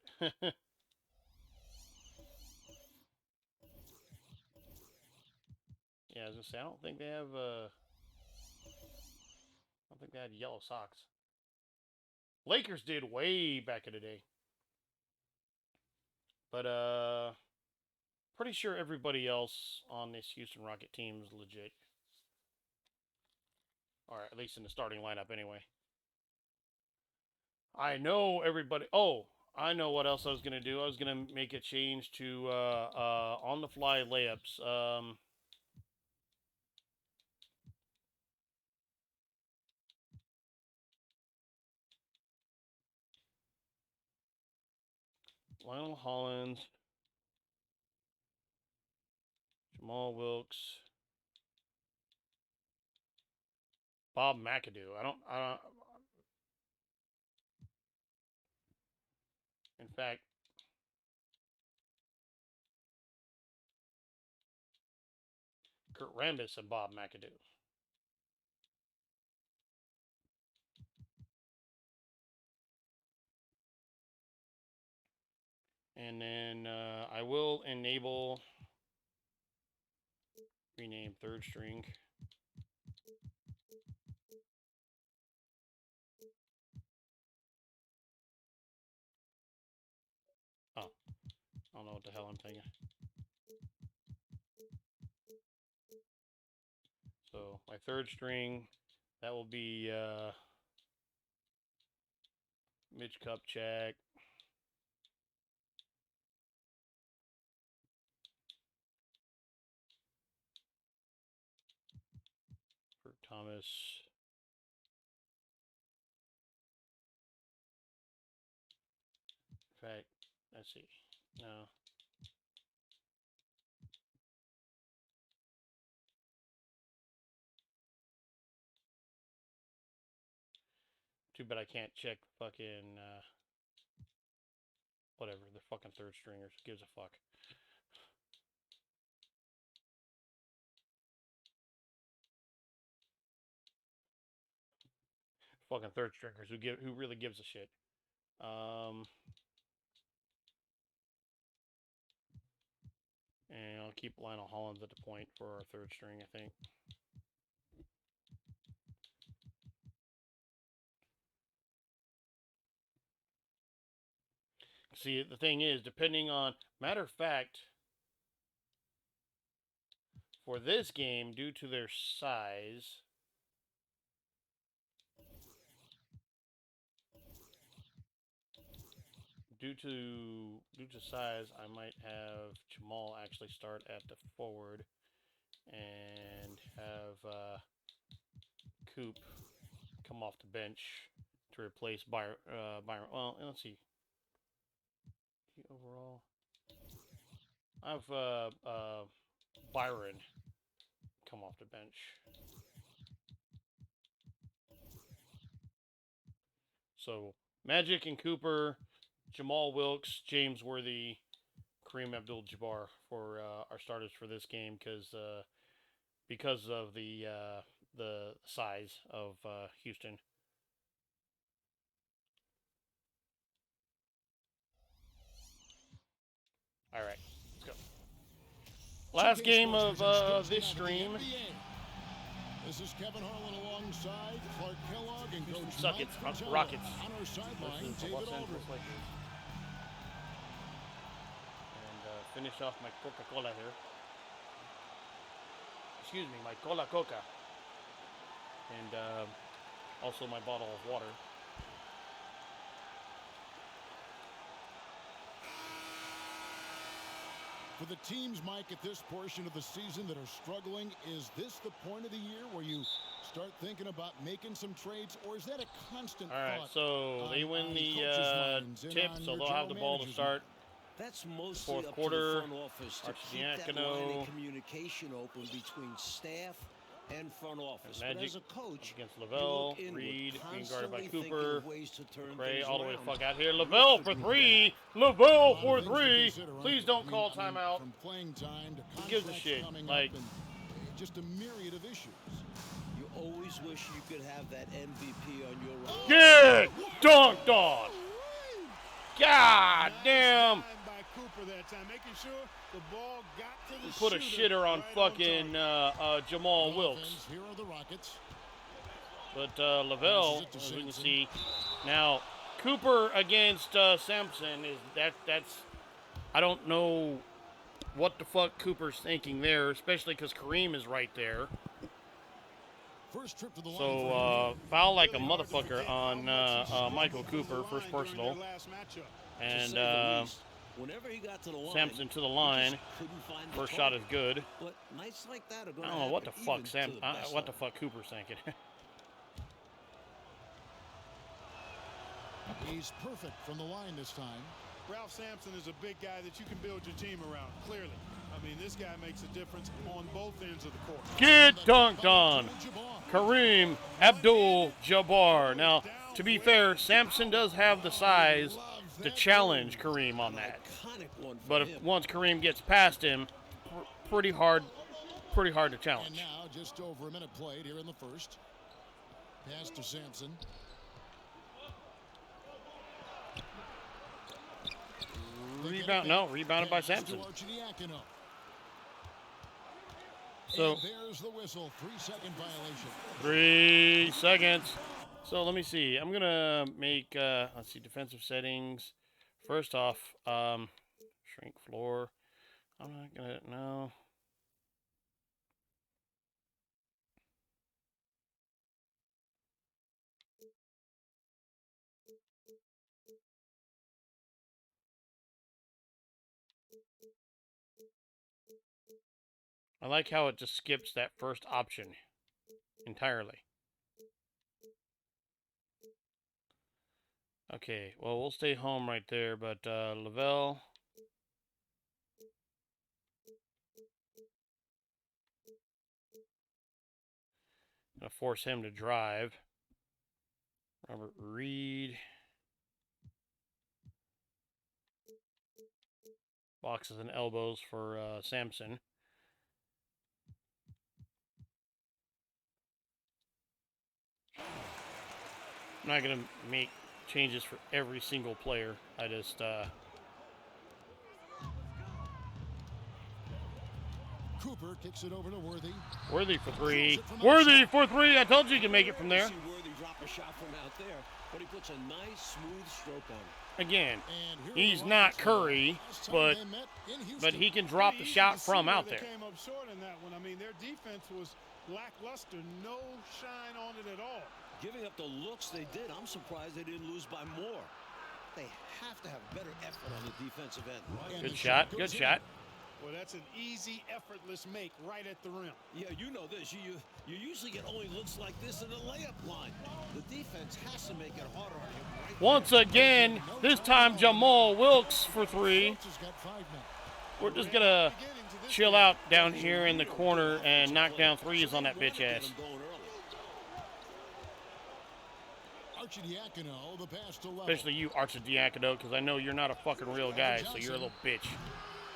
Yeah, I was gonna say, I don't think they have, I don't think they had yellow socks. Lakers did way back in the day. But, pretty sure everybody else on this Houston Rocket team is legit. Or at least in the starting lineup anyway. I know everybody. Oh, I know what else I was going to do. I was going to make a change to on-the-fly layups. Lionel Hollins, Jamal Wilkes, Bob McAdoo. I don't. In fact, Kurt Rambis and Bob McAdoo. And then I will enable rename third string. Oh, I don't know what the hell I'm thinking. So my third string, that will be Mitch Kupchak, Kurt Thomas, in fact, let's see. No. Too bad I can't check fucking whatever, the fucking third stringers. Who gives a fuck? Fucking third stringers. Who really gives a shit? And I'll keep Lionel Hollins at the point for our third string, I think. See, the thing is, depending on, matter of fact, for this game, due to their size, due to size, I might have Jamal actually start at the forward and have Coop come off the bench to replace Byron. Well, let's see. Overall, I have Byron come off the bench. So Magic and Cooper, Jamal Wilkes, James Worthy, Kareem Abdul-Jabbar for our starters for this game because of the size of Houston. All right, let's go. Last game of this stream. This is Kevin Harlan alongside Clark Kellogg and Coach Suck Mike it, Fratello. Rockets. On our sideline, David Aldridge. And finish off my Coca-Cola here. Excuse me, my Coca. And also my bottle of water. For the teams, Mike, at this portion of the season that are struggling, is this the point of the year where you start thinking about making some trades, or is that a constant All right, thought so they win the tip, so they'll have the ball to start. That's mostly Fourth up quarter, to the front office to keep that line Arcidiacono. of communication open between staff and front office. And But Magic as a coach, against you Lavelle, look inward, Reed being guarded by constantly thinking Cooper. of ways to turn Krew things all the way the around. fuck out here. Look Lavelle for for good three. A Lavelle lot for of things to three. consider, aren't Please there? don't call timeout. From playing time to Who gives a contracts shit? coming Like, up and just a myriad of issues. You always wish you could have that MVP on your roster. get dunked on. God damn. Nice time by Cooper that time, making sure the ball got to the Put a shooter shitter on right fucking target. Jamal On Wilkes. offense, here are the Rockets. But Lavelle, Passes it to as we can Sampson. see, now Cooper against Sampson is that's I don't know what the fuck Cooper's thinking there, especially because Kareem is right there. First trip to the line for So him. foul like a Really hard to motherfucker predict how on much he struggled Michael from the Cooper, line first during personal, their last matchup. To and say the least, whenever he got to the line, Sampson to the he line. just couldn't find the First shot is target. good. But nights like that are I going to don't know what the happen fuck even to the best what the of them. fuck Cooper's thinking. He's perfect from the line this time. Ralph Sampson is a big guy that you can build your team around, clearly. I mean, this guy makes a difference on both ends of the court. Get dunked on. Kareem Abdul-Jabbar. Now, to be fair, Sampson does have the size to challenge Kareem on that. Iconic one for But him. once Kareem gets past him, pretty hard to And challenge. now just over a minute played here in the first. Pass to Sampson. Rebounded by Pass to Sampson. Arcidiacono. So, And there's the whistle. 3-second violation. 3 seconds. So let me see. I'm gonna make let's see, defensive settings. First off, shrink floor. I'm not gonna no. I like how it just skips that first option entirely. Okay, well, we'll stay home right there, but Lavelle. Gonna force him to drive. Robert Reed. Boxes and elbows for Sampson. I'm not going to make changes for every single player. I just, Cooper kicks it over to Worthy. Worthy for three. Worthy for three. I told you you can make it from there. See Worthy drop a shot from out there, but he puts a nice, smooth stroke on it. Again, And here he's are the not Rockets. Curry, Last time but they met in but Houston. he can drop the Pretty easy shot to see from where out they there. came up short in that one. I mean, their defense was lackluster, no shine on it at all. Giving up the looks they did, I'm surprised they didn't lose by more. They have to have better effort on the defensive end. And Good the shot. goes Good in. shot. Well, that's an easy, effortless make right at the rim. Yeah, you know this. You usually get only looks like this in the layup line. The defense has to make it harder on him right Once again, this time Jamal Wilkes for three. Wilkes has got 5 now. We're just going to chill out down here in the corner and knock down threes on that bitch ass. Arcidiacono, the pass to Level. Especially you, Arcidiacono, because I know you're not a fucking real guy, so you're a little bitch.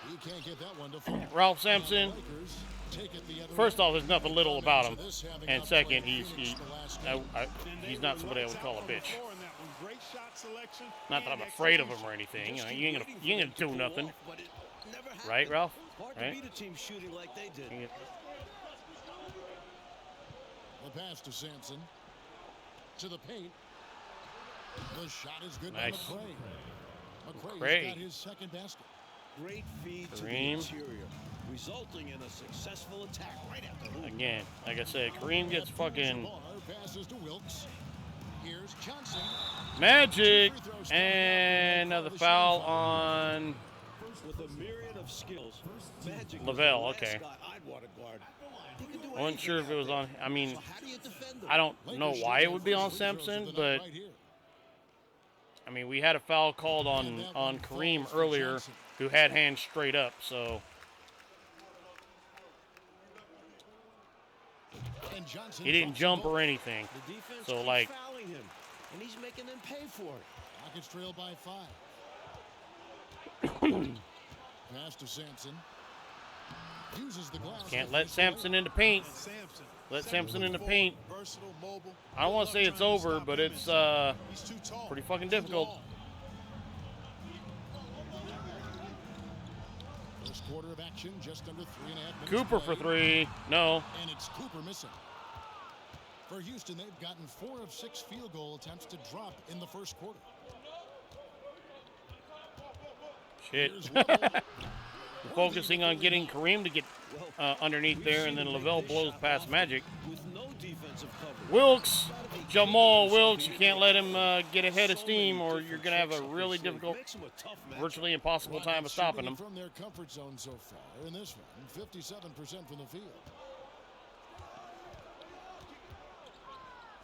He can't get that one to fall. Ralph Sampson, Lakers take it the other first way. off, there's nothing little about him. This having And outplayed second, he's Phoenix the last he's not somebody I would call a bitch. Great shot selection. Not that I'm afraid of him or anything. You ain't gonna do nothing, right, Ralph? Hard to Right? beat a team shooting like they did. The pass to Sampson. To the paint. The shot is good Nice. by McCray. McCray. McCray's got his second basket. Great feed to the Kareem. interior, resulting in a successful attack right at the hoop. Again, like I said, Kareem gets fucking Passes to Wilkes. Here's Johnson. magic, and another foul on With a myriad of skills, Magic was Lavelle, the last okay. guy I'd want to guard. He could do I wasn't sure if it was on. I mean, So how do you defend him? I don't know why it would be on Sampson, but I mean, we had a foul called on Kareem earlier, who had hands straight up. So he didn't jump or anything. The defense So keeps like, fouling him, and he's making them pay for it. Rockets trail by 5. Pass to Sampson. Uses the glass. can't let Sampson in the paint. Sampson. Let Sampson in the paint. Versatile, mobile. I don't want to say it's over, but it's He's too tall. pretty fucking difficult. First quarter of action, just under 3.5 minutes. Cooper for played. 3. No. And it's Cooper missing. For Houston, they've gotten 4 of 6 field goal attempts to drop in the first quarter. Shit. Here's Lavelle. Focusing on getting Kareem to get underneath there, and then Lavelle blows past Magic. With no defensive coverage. Wilkes, Jamal Wilkes, you can't let him get ahead of steam, or you're going to have a really difficult, Makes him a tough matchup. virtually impossible time of stopping him. From their comfort zone so far in this one, 57% from the field.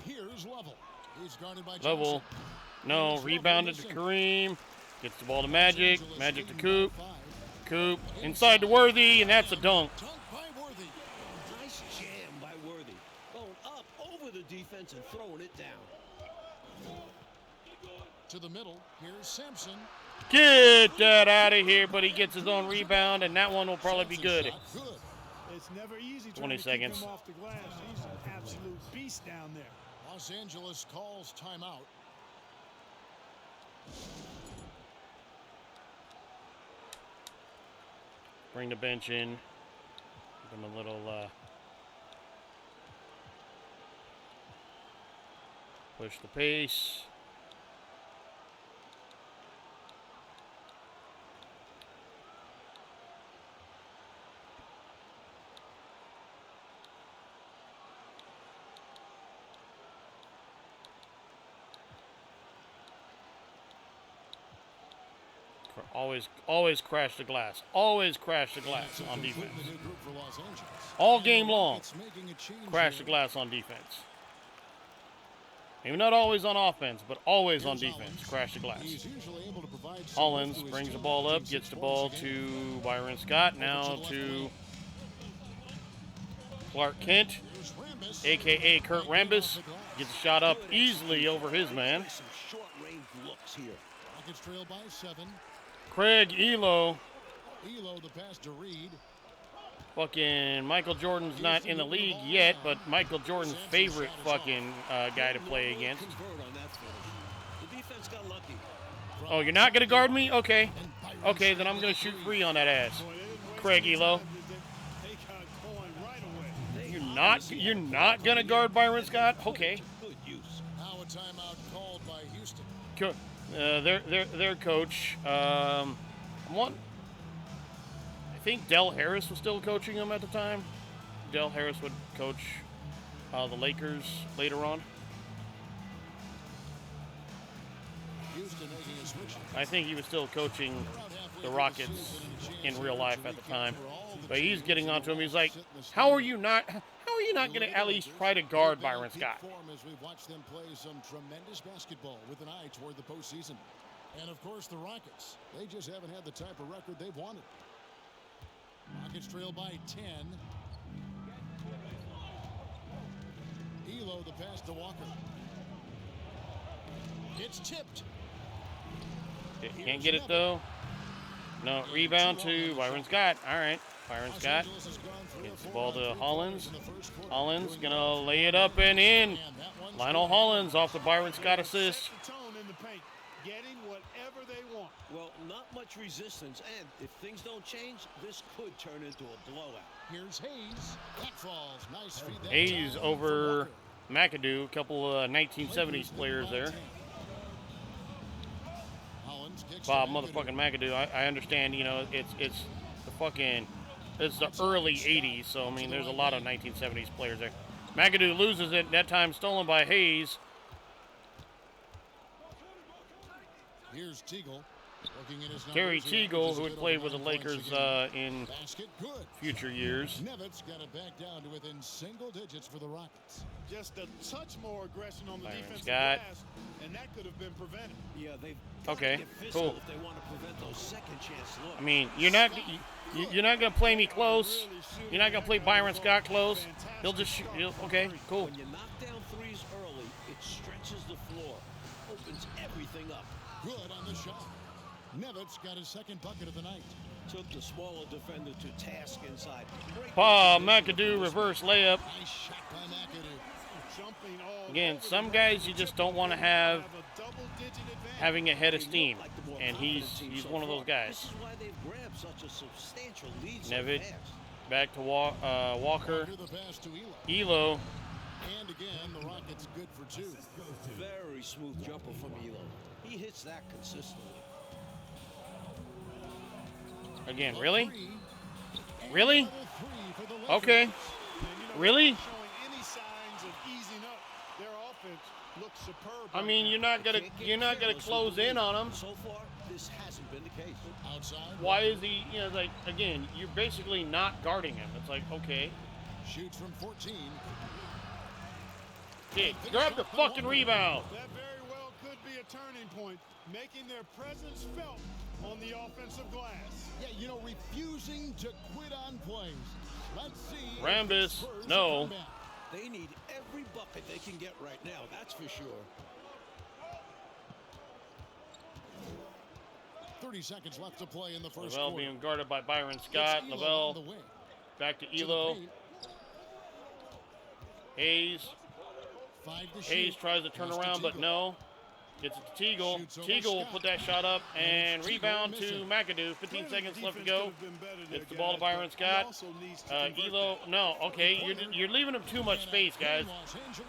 Here's Level. He's guarded by Level, Johnson. no, rebounded to Kareem, gets the ball to Magic, Magic to Coop, Coop, inside to Worthy, and that's a dunk. Dunk by Worthy. Nice jam by Worthy. Going up over the defense and throwing it down. To the middle. Here's Sampson. Get that out of here, but he gets his own rebound, and that one will probably be good. Shot good. It's never easy 20 trying to seconds. keep him off the glass. He's an absolute beast down there. Los Angeles calls timeout. Bring the bench in. Give him a little push the pace. Always crash the glass. Always crash the glass on defense. Completely new group for Los Angeles. All game long. It's making a change Crash the here. glass on defense. Maybe not always on offense, but always on Here's defense. Hollins. Crash the glass. He's usually able to provide some Hollins to his brings the team. ball up, Keeps gets it the points ball a game. to Byron Scott. Now Over to the to left Clark Kent, Here's Rambis. a.k.a. Kurt Rambis. Gets a shot up easily over his man. Some short-range looks here. Rockets trail by 7. Craig Elo. Elo the pass to Reed. Fucking Michael Jordan's not in the league yet, but Michael Jordan's favorite fucking guy to play against. Convert on that finish. The defense got lucky. Oh, you're not going to guard me? Okay. Okay, then I'm going to shoot free on that ass. Boy, they didn't waste Craig any Elo. time, did they? They got going right away. You're not going to guard Byron Scott? Okay. Good use. Now a timeout called by Houston. Their coach, I think Del Harris was still coaching them at the time. Del Harris would coach the Lakers later on. Houston making a switch. I think he was still coaching the Rockets in real life at the time. But he's getting onto him. He's like, how are you not going to at least try to guard Byron Scott? As we watch them play some tremendous basketball with an eye toward the postseason. And of course the Rockets. They just haven't had the type of record they've wanted. Rockets trail by 10. Elo the pass to Walker. It's tipped. Can't get it though. No, rebound to Byron Scott. All right, Byron Scott gets the ball to Hollins. Hollins gonna lay it up and in. Lionel Hollins off the Byron Scott assist. Set the tone in the paint, getting whatever they want. Well, not much resistance, and if things don't change, this could turn into a blowout. Here's Hayes. That falls. Nice feed. That Hayes time over for McAdoo, a couple of 1970s players there. Hollins kicks Bob to motherfucking McAdoo. I understand, you know, it's the early 80s, so I mean there's a lot of 1970s players there. McAdoo loses it, that time stolen by Hayes. Here's Teagle. Looking at his Terry numbers, he Teagle, averages who a had bit played over with the 9 points Lakers a game. in Basket good. future years. Nevitt's got it back down to within single digits for the Rockets. Just a touch more aggression on the Byron defensive Scott. glass, and that could have been prevented. Yeah, they've got Okay, to get physical cool. if they want to prevent those second chance looks. I mean, you're not gonna play me close. You're not gonna play Byron Scott close. He'll just shoot. Okay, cool. When you knock down threes early, it stretches the floor, opens everything up. Good on the shot. Nevitt's got his second bucket of the night. Took the smaller defender to task inside. Great McAdoo reverse layup. Nice shot by McAdoo. Jumping all Again, over some the guys defense. you just don't want to have a double-digit advantage. having a head of They look steam, like the more and confident he's team so one of those far. guys. This is why they've grabbed such a substantial lead so Nevitt. fast. Back to Walker. Walker the pass to Elo. Elo. And again, the Rockets good for 2. Very smooth jumper from Elo. He hits that consistently. Again, A really? three. And Really? another three for the Lakers. Okay. And, you know, Really? they're not showing any signs of easing up. Their offense looks superb. I right mean, now. you're not gonna Can't get gonna careless with close the in lead. on him. So far, this hasn't been the case. Outside. Why is he? Like again, you're basically not guarding him. It's like okay, Shoots from 14. kid, grab the fucking rebound. That very well could be a turning point, making their presence felt on the offensive glass. Yeah, you know, refusing to quit on plays. Let's see. if Rambis, the Spurs no. come back. They need every bucket they can get right now, that's for sure. 30 seconds left to play in the first Lavelle quarter. being guarded by Byron It's Scott. Elo on Lavelle the wing. back to To the Elo. paint. Hayes. 5 to Hayes shoot. tries to turn Pass to around, but Teagle. no. Gets it to Teagle. Shoots over Teagle will Scott. put that shot up and Teagle rebound to missing. McAdoo. 15 Clearly, seconds the left to defense go. could have been better there, Gets the ball to guys, Byron but he Scott. also needs to convert Elo, that. no, okay, you're leaving him too much space, guys.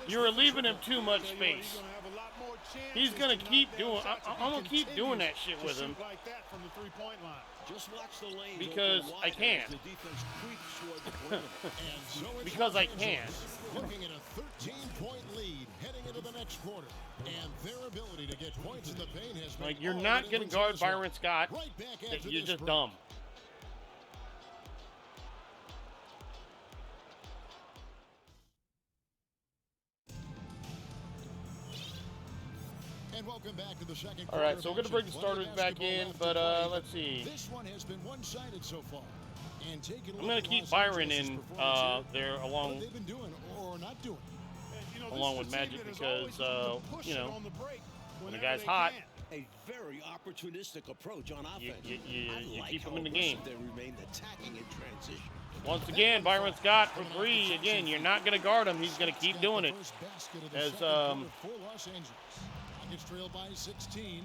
You're leaving him too much Tell you what, space. he's gonna have a lot more He's chances gonna to keep knock down doing. shots if he I'm gonna keep doing that continues shit to with him shoot like that from the three-point line. Just watch the lanes because open I wide can. as the defense creeps toward the perimeter. And so it's Because I Los can. Angeles looking at a 13-point lead heading into the next quarter. And their ability to get points in the paint has made Like you're all not the gonna difference in guard this one. Byron Scott. Right back That after you're this just break. dumb. And welcome back to the second All quarter right, of so we're gonna action. bring the Plenty starters of back basketball in, left but to play, let's see. This one has been one-sided so far. And taking a I'm look gonna at keep Los Byron Angeles' in performance here, there what along they've been doing or not doing. And, you know, this Along is a with team Magic that is because, always looking to push you it know, on the break when the whenever guy's they hot, can. A very opportunistic approach on offense. you I like keep how him in the game. aggressive They remained attacking in transition. Once again, Byron Scott for three. Again, you're not gonna guard him. He's gonna keep doing it. First basket of the As, second quarter for Los Angeles. Rockets trail by 16.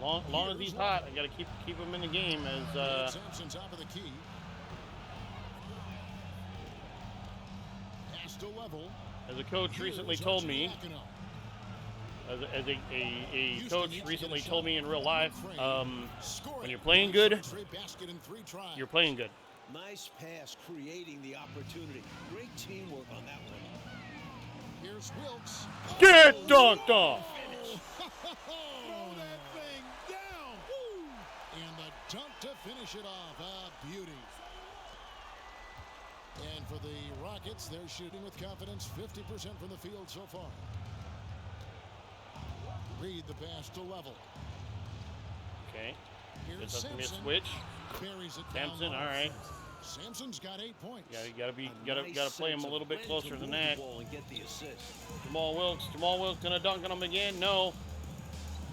So long as he's hot, I gotta keep him in the game. As Sampson top of the key. Pass to level. as a coach recently Here's told me, Arcidiacono. as a Houston coach needs to get recently a told me in real life, Scoring. when you're playing good, Straight basket in 3 tries. you're playing good. Nice pass, creating the opportunity. Great teamwork on that one. Here's Wilkes. Get dunked off. Throw that thing down. And the dunk to finish it off. A beauty. And for the Rockets, they're shooting with confidence, 50% from the field so far. Reed the pass to level. Okay, Here's this has to be a Sampson. switch. Buries it down Sampson, low. all right. Sampson's got 8 points. Yeah, you gotta be, A nice gotta play him sense a of little bit when closer to than move that. the ball and get the assist. Jamal Wilkes gonna dunk on him again. No.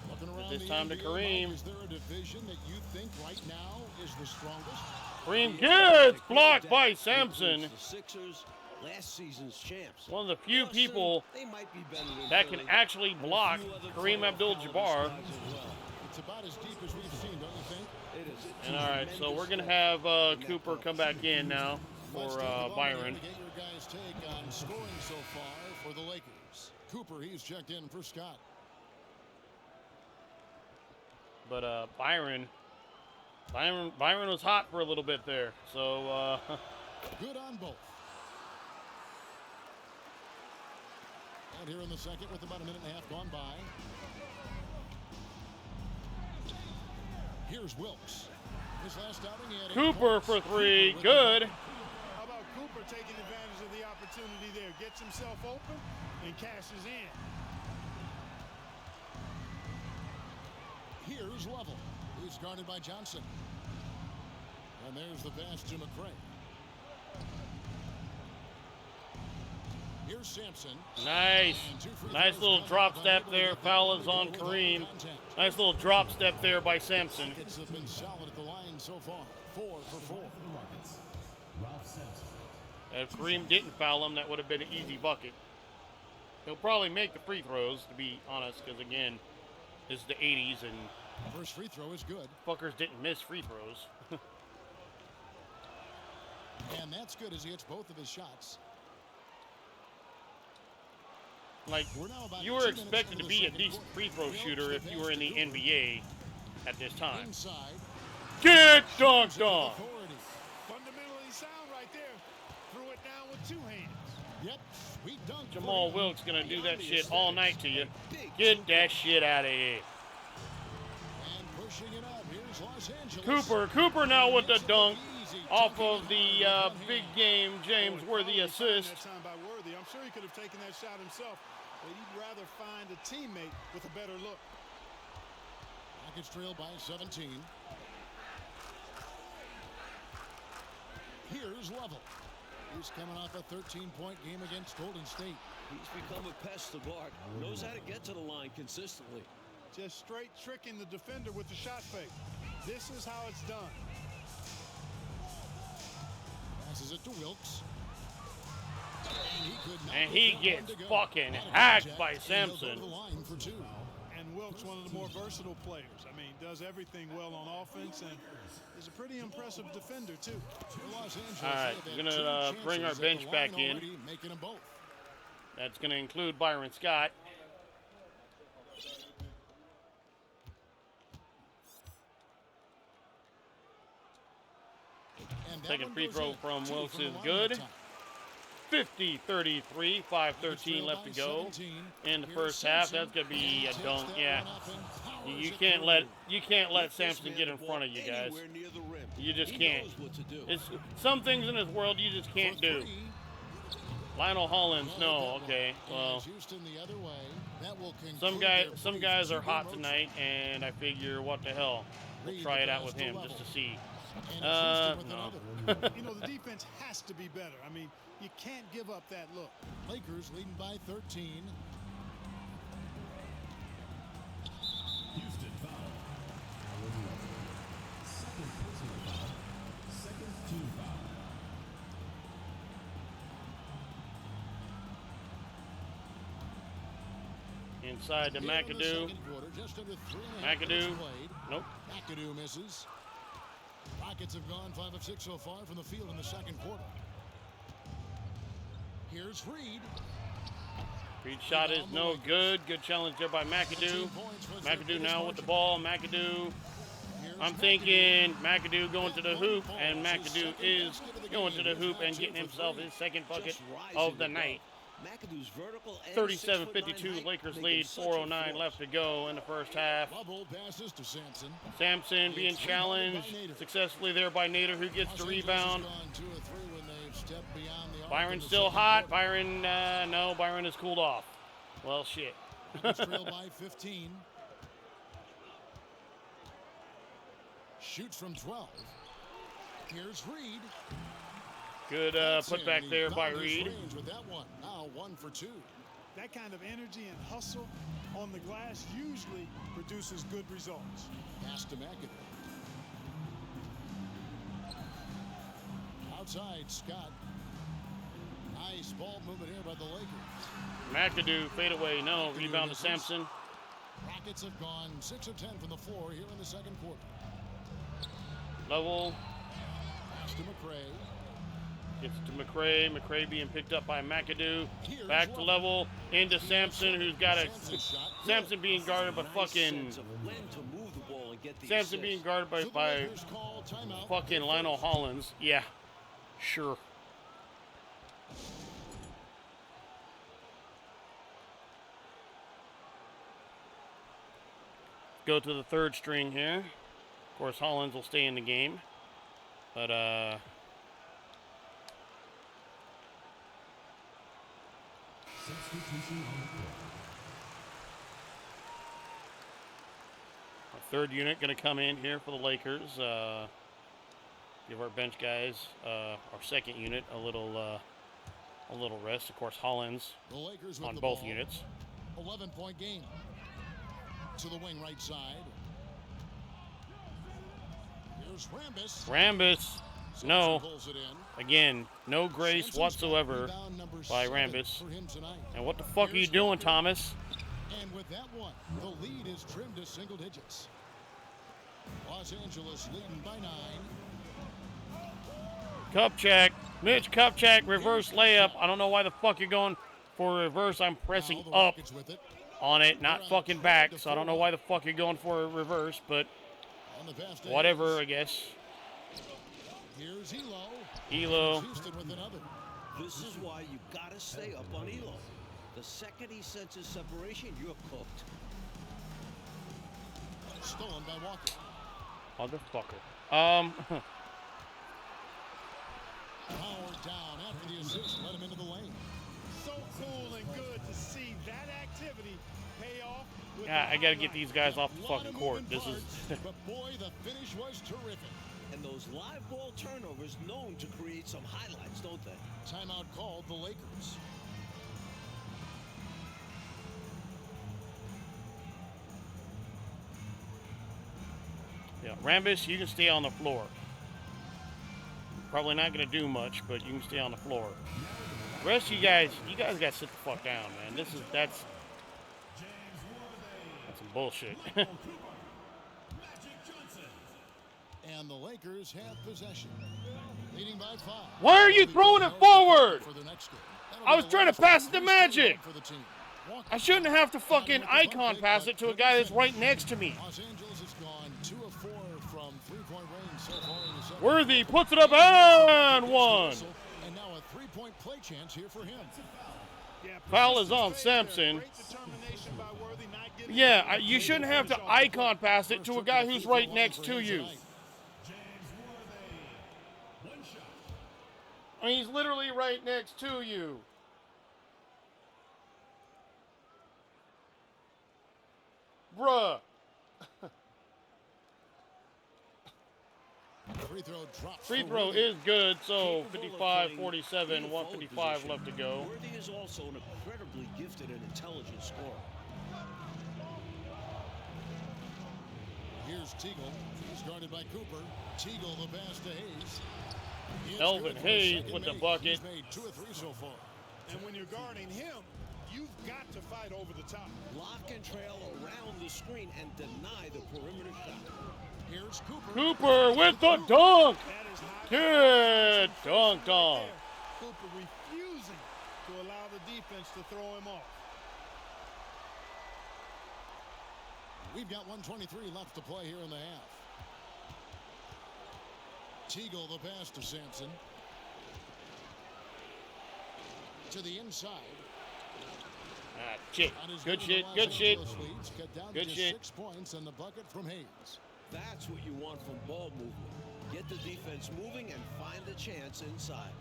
Looking around This the time to NBA, Kareem. Mike, is there a division that you think right now is the strongest? Kareem gets blocked by Sampson. The Sixers, last season's champs. One of the few Boston, people they might be better than that can Philly, actually and a block few other Kareem top Abdul-Jabbar. caliber sides as well. It's about as deep as we've seen, don't you think? It is a And all right, so we're gonna tremendous have in that Cooper post. come back in now Let's for take a moment Byron. to get your guys' take on scoring so far for the Lakers. Cooper, he's checked in for Scott. But Byron was hot for a little bit there. So Good on both. out here in the second with about a minute and a half gone by. Here's Wilkes. His last outing, he had 8 Cooper points. for three. Cooper with Good. How about Cooper taking advantage of the opportunity there? Gets himself open and cashes in. Here's Level. He's guarded by Johnson. And there's the pass to McCray. Here's Sampson. Nice. And 2 free Nice throws little coming drop up, step unable to there. get the Foul is ball on with Kareem. contact. Nice little drop step there by Sampson. Rockets have been solid at the line so far. 4 for 4. The Rockets, Ralph Sampson. If Kareem didn't foul him, that would have been an easy bucket. He'll probably make the free throws, to be honest, because, again, this is the 80s, and First free throw is good. fuckers didn't miss free throws. And that's good as he hits both of his shots. Like, We're now about you 2 were minutes expected into to the be a second decent quarter. free throw Wilkes shooter if you were in the advances to NBA at this time. Inside. Get dunked With on. authority. Fundamentally sound right there. Threw it down with 2 hands. Yep. Sweet dunk. for Jamal him. Wilkes gonna do that Beyond the shit all night aesthetics, to you. a big Get Cooper. that shit out of here. And pushing it up. Here's Los Angeles. Cooper now with the Hits it dunk easy. off Took it of the with one big hand. game James Boy, Worthy probably timed assist. That time by Worthy. I'm sure he could have taken that shot himself, but he'd rather find a teammate with a better look. Rockets trail by 17. Here's Level. He's coming off a 13-point game against Golden State. He's become a pest to guard. Knows how to get to the line consistently. Just straight tricking the defender with the shot fake. This is how it's done. Passes it to Wilkes. And he could not And get he that one gets to go. fucking Not a hacked contact, by and he'll go to Sampson. the line for 2. And Wilkes, one of the more versatile players. I mean, does everything well on offense and is a pretty impressive defender, too. The Los Angeles All right, have we're had gonna 2 bring our chances at the bench back line in. already, making them both. That's going to include Byron Scott. And that Second one free goes throw in. from 2 Wilkes from the is line good. that time. 50-33, 5:13 left to go in the first half. That's going to be a dunk. Yeah, you can't let Sampson get in front of you guys. Anywhere near the rim. You just He can't. knows what to do. It's some things in this world you just can't do. Lionel Hollins, no. Okay, well, Houston the other way. That will some conclude their guys are brief hot two-game tonight, and I figure what the hell, we'll try it out with him just to see. And No. Houston with another. You know, the defense has to be better. I mean, you can't give up that look. Lakers leading by 13. Houston foul. Second personal foul. Second team foul. Inside to Here in the McAdoo. second quarter, just under 3.5 McAdoo. minutes played. Nope. McAdoo misses. Rockets have gone 5 of 6 so far from the field in the second quarter. Here's Reed. Reed shot is no good. Good challenge there by McAdoo. McAdoo now with the ball. McAdoo. I'm thinking McAdoo going to the hoop, and McAdoo is going to the hoop and getting himself his second bucket Just rising of the to go. night. McAdoo's vertical and 37-52, 6'9" Lakers make lead, him such a 4:09 force. left to go in the first half. Bubble passes to Sampson. Sampson being challenged successfully there by Nader, who gets the Los Angeles rebound. has gone 2 of 3 when they've stepped beyond the arc in Byron's the still second hot. quarter. Byron, no, Byron has cooled off. Well, shit. Rockets trail by 15. Shoots from 12. Here's Reed. Good That's put in. back He there by found his Reed. range with that one. Now 1 for 2. That kind of energy and hustle on the glass usually produces good results. Pass to McAdoo. Outside, Scott. Nice ball movement here by the Lakers. McAdoo fade away. No, McAdoo rebound to misses. Sampson. Rockets have gone 6 of 10 from the floor here in the second quarter. Level Pass to McCray. gets to McCray. McCray being picked up by McAdoo. Here's Back to level into Sampson, who's got a Sampson's shot. Samson being guarded by Nice fucking sense of when to move the ball and get the Samson assist. being guarded So the by Lakers call timeout. fucking Lionel Hollins. Yeah, sure. go to the third string here. Of course, Hollins will stay in the game. But, Substitution on the court. our third unit going to come in here for the Lakers. Give our bench guys, our second unit, a little rest. Of course, Hollins The Lakers with on the both ball. units. 11-point game. To the wing right side. Here's Rambis. Rambis, no. Pulls it in. Again, no grace Sampson's whatsoever rebound number by 7 Rambis. for him tonight. And what the fuck are you Here's doing, Walker. Thomas? And with that one, the lead is trimmed to single digits. Los Angeles leading by 9. Kupchak, Mitch Kupchak, reverse layup. I don't know why the fuck you're going for a reverse. I'm pressing Now the up Rockets with it. on it, not fucking back. So I don't know why the fuck you're going for a reverse, but On the pass to whatever, I Hayes. guess. Here's Elo. Elo. Houston with another. This is why you got to stay up on Elo. The second he senses separation, you're cooked. Stolen by Walker. Motherfucker. Powered down after the assist. Let him into the lane. So cool and good to see that activity pay off. With Yeah, the I gotta get highlight. these guys off the Lot fucking of court. moving This is parts, but boy, the finish was terrific. And those live ball turnovers known to create some highlights, don't they? Timeout called the Lakers. yeah. Rambis, you can stay on the floor. Probably not gonna do much, but you can stay on the floor. The rest of you guys gotta sit the fuck down, man. That's some bullshit. And the Lakers have possession. Leading by 5. Why are you throwing it forward? For the next game. That'll I be was the trying to last pass it to free throw Magic. for the team. Walker. I shouldn't have to fucking icon pass it to a guy that's right next to me. Los Angeles has gone 2 of 4 from three-point range so far in the second. Worthy puts it up and one. And now a three-point play chance here for him. Yeah, Foul is on persistence there. Sampson. Great determination by Worthy, not getting Yeah, you shouldn't have to icon pass it to a guy who's right next to you. I mean, he's literally right next to you. Bruh. Free throw drops. Free for throw Worthy. is good, so Capable of 55, playing 47, in the forward 155 position, left to go. Worthy is also an incredibly gifted and intelligent scorer. Here's Teagle. He's guarded by Cooper. Teagle the pass to Hayes. It's Elvin good for a Hayes second with the make. bucket. He's made 2 of 3 so far. And when you're guarding him, you've got to fight over the top. Lock and trail around the screen and deny the perimeter shot. Here's Cooper. Cooper with the dunk. That is high. Good dunk on. Cooper refusing to allow the defense to throw him off. We've got 1:23 left to play here in the half. Teagle the pass to Sampson. To the inside. Ah, shit. Not as Good as shit, the good Los shit. Angeles leads. Cut down Good to just shit. 6 points and the bucket from Hayes. That's what you want from ball movement. Get the defense moving and find a chance inside.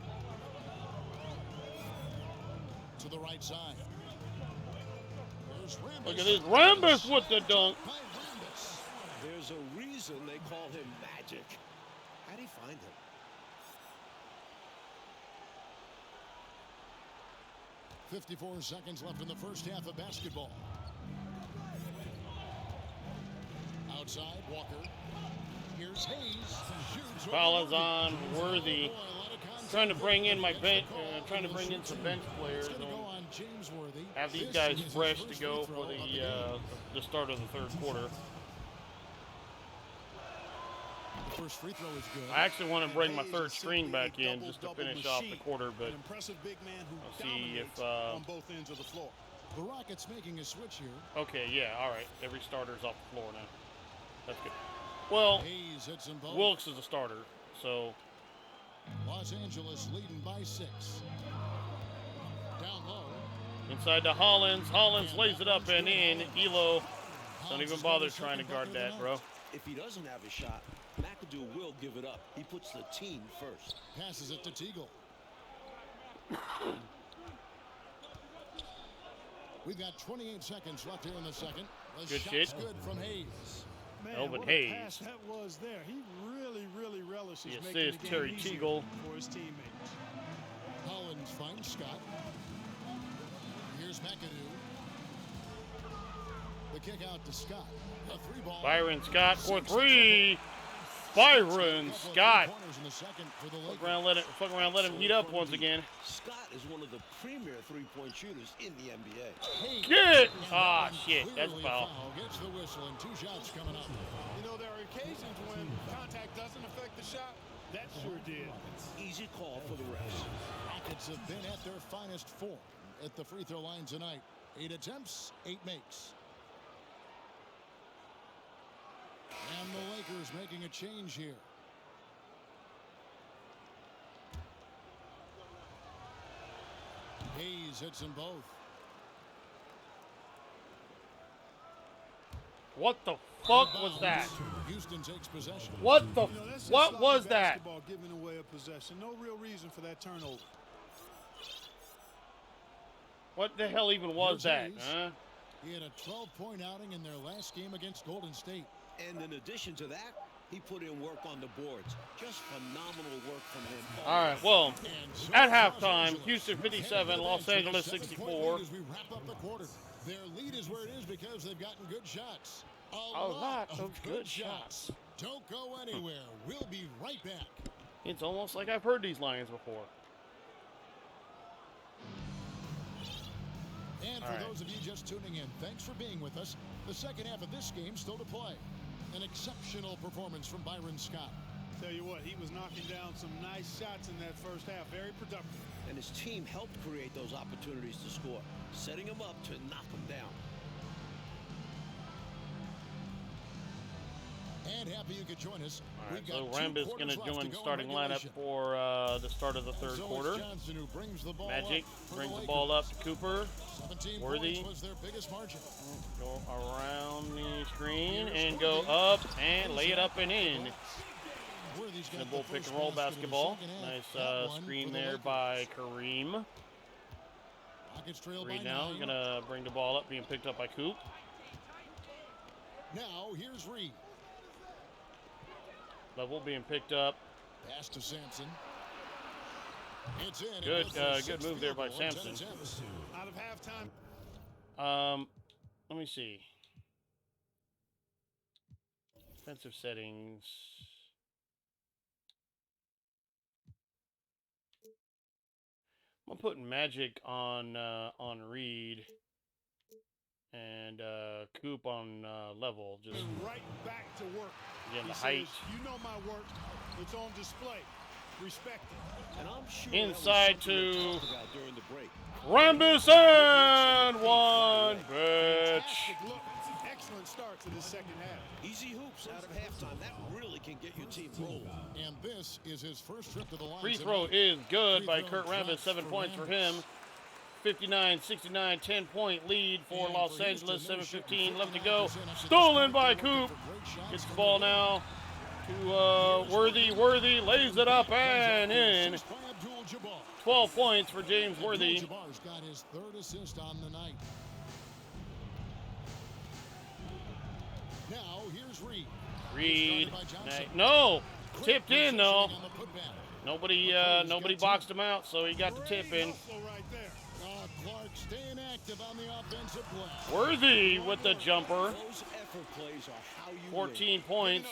To the right side. There's Rambis. Look at this. Rambis with the dunk. By Rambis. There's a reason they call him Magic. How'd he find him? .54 seconds left in the first half of basketball. Outside, Walker. Here's Hayes. Shoots Foul over is on Worthy. Boy, a lot of contact Trying to bring in my there. bench, Call trying to for bring the in some shooting. bench players. It's gonna and go on James Worthy. have these This guys is his fresh first to go free for throw of the game. the start of the third quarter. The first free throw is good. I actually want to bring my Hayes third is string simply a back in just to double-double finish off the machine. quarter, but An impressive big man who I'll see if, dominates on both ends of the floor. The Rockets making a switch here. okay, yeah, all right. Every starter's off the floor now. That's good. Well, Hayes hits them both. Wilkes is a starter, so Los Angeles leading by 6. Down low. inside to Hollins. Hollins lays it up and in. Elo Don't even bother trying to guard that, bro. If he doesn't have a shot, McAdoo will give it up. He puts the team first. Passes it to Teagle. We've got 28 seconds left here in the second. Good shit. Good from Hayes. Man, Elvin what Hayes. a pass that was there. He really relishes The making the assist, game Terry easier Teagle. for his teammates. Collins finds Scott. Here's McAdoo. The kick out to Scott. A three ball. Byron Scott for three. Byron Scott. Fuck around, let him heat up once again. Scott is one of the premier three-point shooters in the NBA. Get! Ah, shit. That's a foul. Gets the whistle and 2 shots coming up. You know, there are occasions when contact doesn't affect the shot. That sure did. Easy call for the refs. Rockets have been at their finest form at the free throw line tonight. 8 attempts, 8 makes. And the Lakers making a change here. Hayes hits them both. What the fuck was that? Houston takes possession. What the? You know, that's just What sloppy was that? basketball giving away a possession. No real reason for that turnover. What the hell even was that? Huh? He had a 12-point outing in their last game against Golden State. And in addition to that, he put in work on the boards. Just phenomenal work from him. All right, well, at halftime, Houston 57, Los Angeles 64. As we wrap up the quarter, their lead is where it is because they've gotten good shots. A lot of good shots. Don't go anywhere. We'll be right back. It's almost like I've heard these lines before. And for those of you just tuning in, thanks for being with us. The second half of this game still to play. An exceptional performance from Byron Scott. Tell you what, he was knocking down some nice shots in that first half. Very productive. And his team helped create those opportunities to score, setting him up to knock him down. And happy you could join us. All right, so Rambis going to join the starting lineup for the start of the third quarter. Magic brings the ball up to Cooper. Worthy. Was their biggest margin. Go around the screen and go up and lay it up and in. The bull pick and roll basketball. Nice screen there by Kareem. Reed now going to bring the ball up, being picked up by Coop. Now here's Reed. Level being picked up. Pass to Sampson. It's in. Good move there by Sampson. Out of halftime. Let me see. Defensive settings. I'm putting Magic on Reed and Coop on level. Just right back to work. Again, the He height. says, you know my work. It's on display. Respect it. And I'm sure inside that was something they to talked about during the break. Rambis and one, bitch. Fantastic look. Excellent start to the second half. Easy hoops out of halftime. That really can get your team rolling. And this is his first trip to the line. Free throw is good by Kurt Rambis. 7 points for him. 59-69, 10-point lead for Los Angeles. 7:15 left to go. Stolen by Coop. Gets the ball now to Worthy. Worthy lays it up and in. 12 points for James Worthy. Jabbar's got his third assist on the night. Now here's Reed. Reed. No. Tipped in though. Nobody boxed him out, so he got the tip in. Clark staying active on the offensive glass. Worthy with the jumper. Those effort plays are how you 14 points.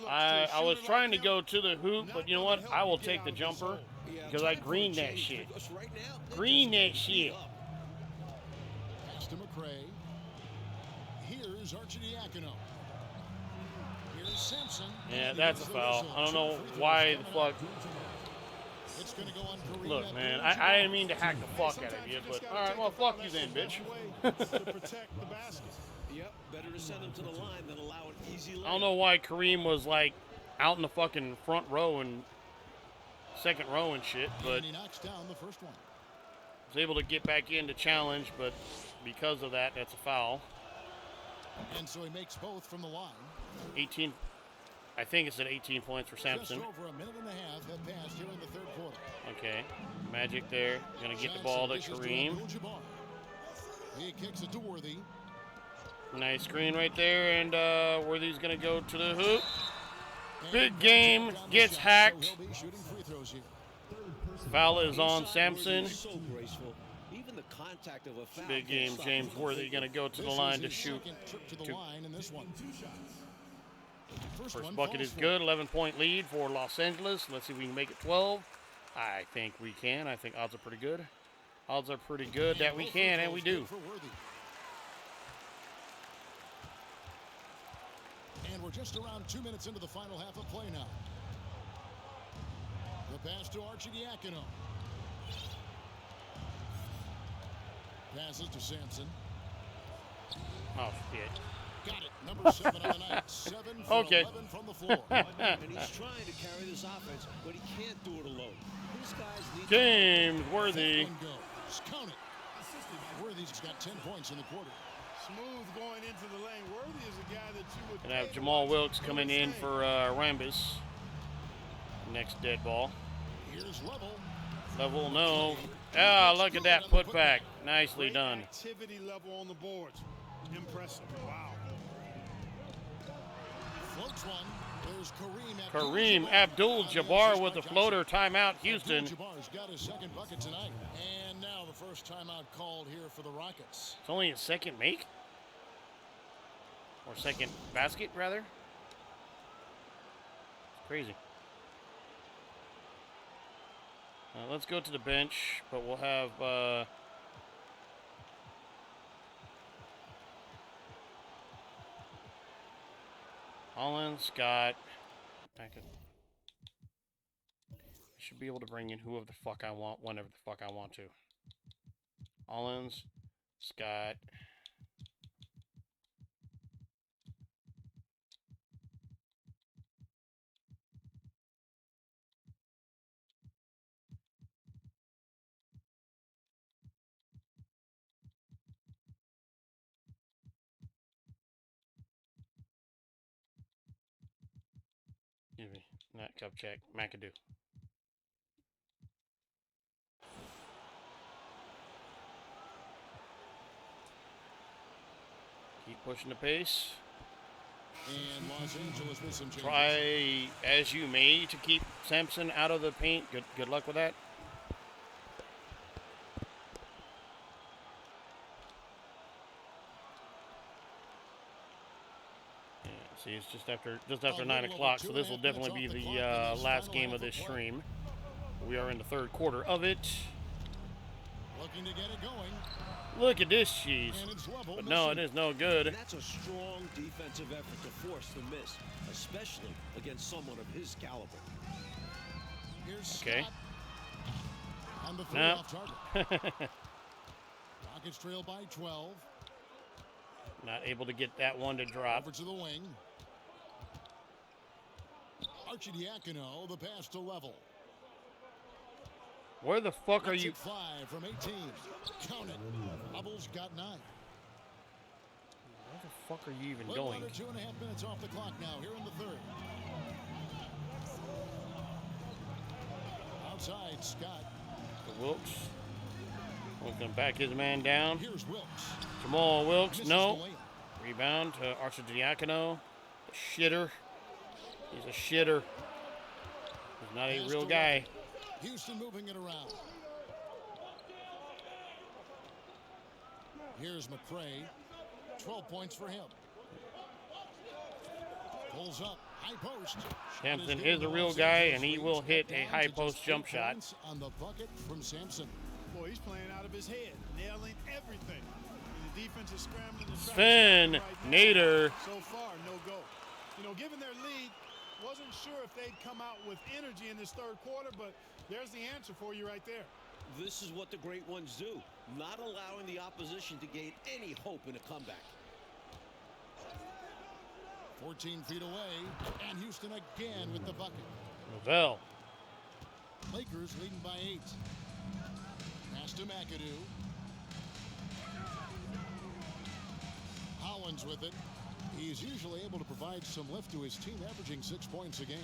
I was trying to go to the hoop, but you know what? I will take the jumper because I green that shit. Green that shit. Pass to McCray. Here's Arcidiacono. Here's Simpson. Yeah, that's a foul. I don't know why the fuck. It's gonna go on Kareem. Look, man, I didn't mean to hack the fuck out of you, but all right, well, fuck you then, bitch. Yep, better to send him to the line than allow an easy layup. I don't know why Kareem was like out in the fucking front row and second row and shit, but And he knocks down the first one. was able to get back in to challenge, but because of that, that's a foul. And so he makes both from the line. 18. I think it's at 18 points for Sampson. Just over a minute and a half have passed here in the third quarter. Okay. Magic there. Going to get the ball to Kareem. He kicks it to Worthy. Nice screen right there, and Worthy's going to go to the hoop. Big game, gets hacked. Foul is on Sampson. So graceful. Even the contact of a foul. Big game, James Worthy going to go to the line to shoot. First bucket is good. 11-point lead for Los Angeles. Let's see if we can make it 12. I think we can. I think odds are pretty good. Odds are pretty good that we can, and we do. And we're just around 2 minutes into the final half of play now. The pass to Arcidiacono. Passes to Sampson. Oh, shit. Got it. Number 7 on the night. 7 for Okay. 11 from the floor. And he's trying to carry this offense, but he can't do it alone. These guys need James Worthy. One goes. Count it. Worthy's got 10 points in the quarter. Smooth going into the lane. Worthy is a guy that you would. Gonna have Jamal Wilkes coming in for Rambus. Next dead ball. Here's Level. Level, no. Ah, look at that putback. Nicely Great done. Activity level on the boards. Impressive. Wow. Floats one. There's Kareem Abdul-Jabbar with the floater. Timeout, Houston. Abdul-Jabbar's got his second bucket tonight. And now the first timeout called here for the Rockets. It's only his second make? Or second basket, rather? Crazy. Let's go to the bench, but we'll have Holland, Scott. I should be able to bring in whoever the fuck I want, whenever the fuck I want to. Hollins, Scott. Excuse me, not Kupchak, McAdoo. Keep pushing the pace. And Los Angeles with some changes. Try as you may to keep Sampson out of the paint. Good luck with that. Yeah, see, it's just after 9 o'clock, so this will definitely be the last game of this stream. We are in the third quarter of it. Looking to get it going. Look at this cheese. But no, it is no good. And that's a strong defensive effort to force the miss, especially against someone of his caliber. Here's Okay. Scott. And the three No. off target. Rockets trail by 12. Not able to get that one to drop. Over to the wing. Arcidiacono, the pass to Level. Where the fuck are That's you? it 5 from 18. Count it. Bubbles got 9. Where the fuck are you even Little going? under 2.5 minutes off the clock now here in the third. Outside, Scott. For Wilkes. Wilkes gonna back his man down. Here's Wilkes. Jamal Wilkes, Misses no. the layup. Rebound to Arcidiacono. A shitter. He's a shitter. He's not a Pass real to guy. Level. Houston moving it around. Here's McCray. 12 points for him. Pulls up. High post. Sampson is a real guy, and he will hit a high post jump shot. On the bucket from Sampson. Boy, he's playing out of his head, nailing everything. And the defense is scrambling. to try to Sven stop him right now. Nader. So far, no go. You know, given their lead, wasn't sure if they'd come out with energy in this third quarter, but there's the answer for you right there. This is what the great ones do, not allowing the opposition to gain any hope in a comeback. 14 feet away, and Houston again with the bucket. Lavelle. Lakers leading by 8. Pass to McAdoo. Hollins with it. He's usually able to provide some lift to his team, averaging 6 points a game.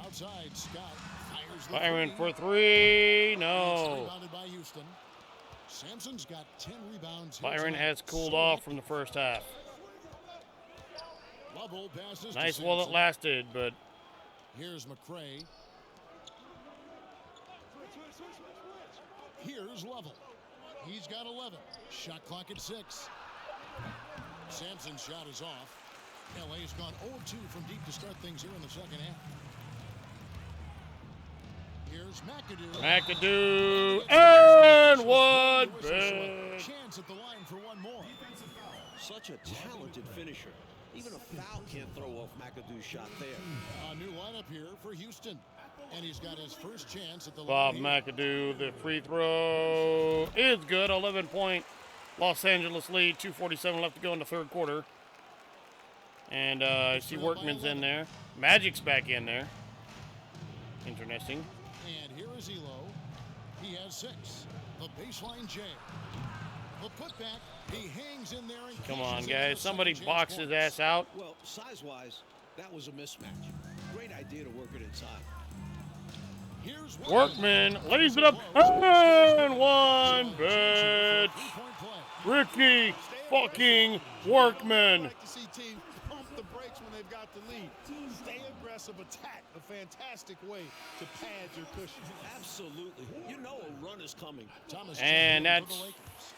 Outside, Scott fires the Byron three. for three. It's No. rebounded by Houston. Sampson's got 10 rebounds here Byron tonight. has cooled off from the first half. Lovell passes to Nice while it Sampson. lasted, but Here's McCray. Here's Lovell. He's got 11. Shot clock at 6. Sampson's shot is off. LA's gone 0-2 from deep to start things here in the second half. Here's McAdoo. McAdoo and one. Big. Chance at the line for one more. Such a talented finisher. Even a foul can't throw off McAdoo's shot there. A new lineup here for Houston. And he's got his first chance at the Bob line. McAdoo, the free throw is good. 11-point Los Angeles lead. 2:47 left to go in the third quarter. And I see Workman's in there. Magic's back in there. Interesting. And here is Elo. He has 6. The baseline J. The putback. He hangs in there and Come on, cashes in guys. for Somebody second chance box his points. ass out. Well, size-wise, that was a mismatch. Great idea to work it inside. Here's Workman lays it up and one. Bitch. Three-point play. Ricky fucking Workman. I like to see teams pump the brakes when they've got the lead. Stay aggressive, attack. A fantastic way to pad your cushion. Absolutely. You know a run is coming. Thomas And checking in for that's- the Lakers.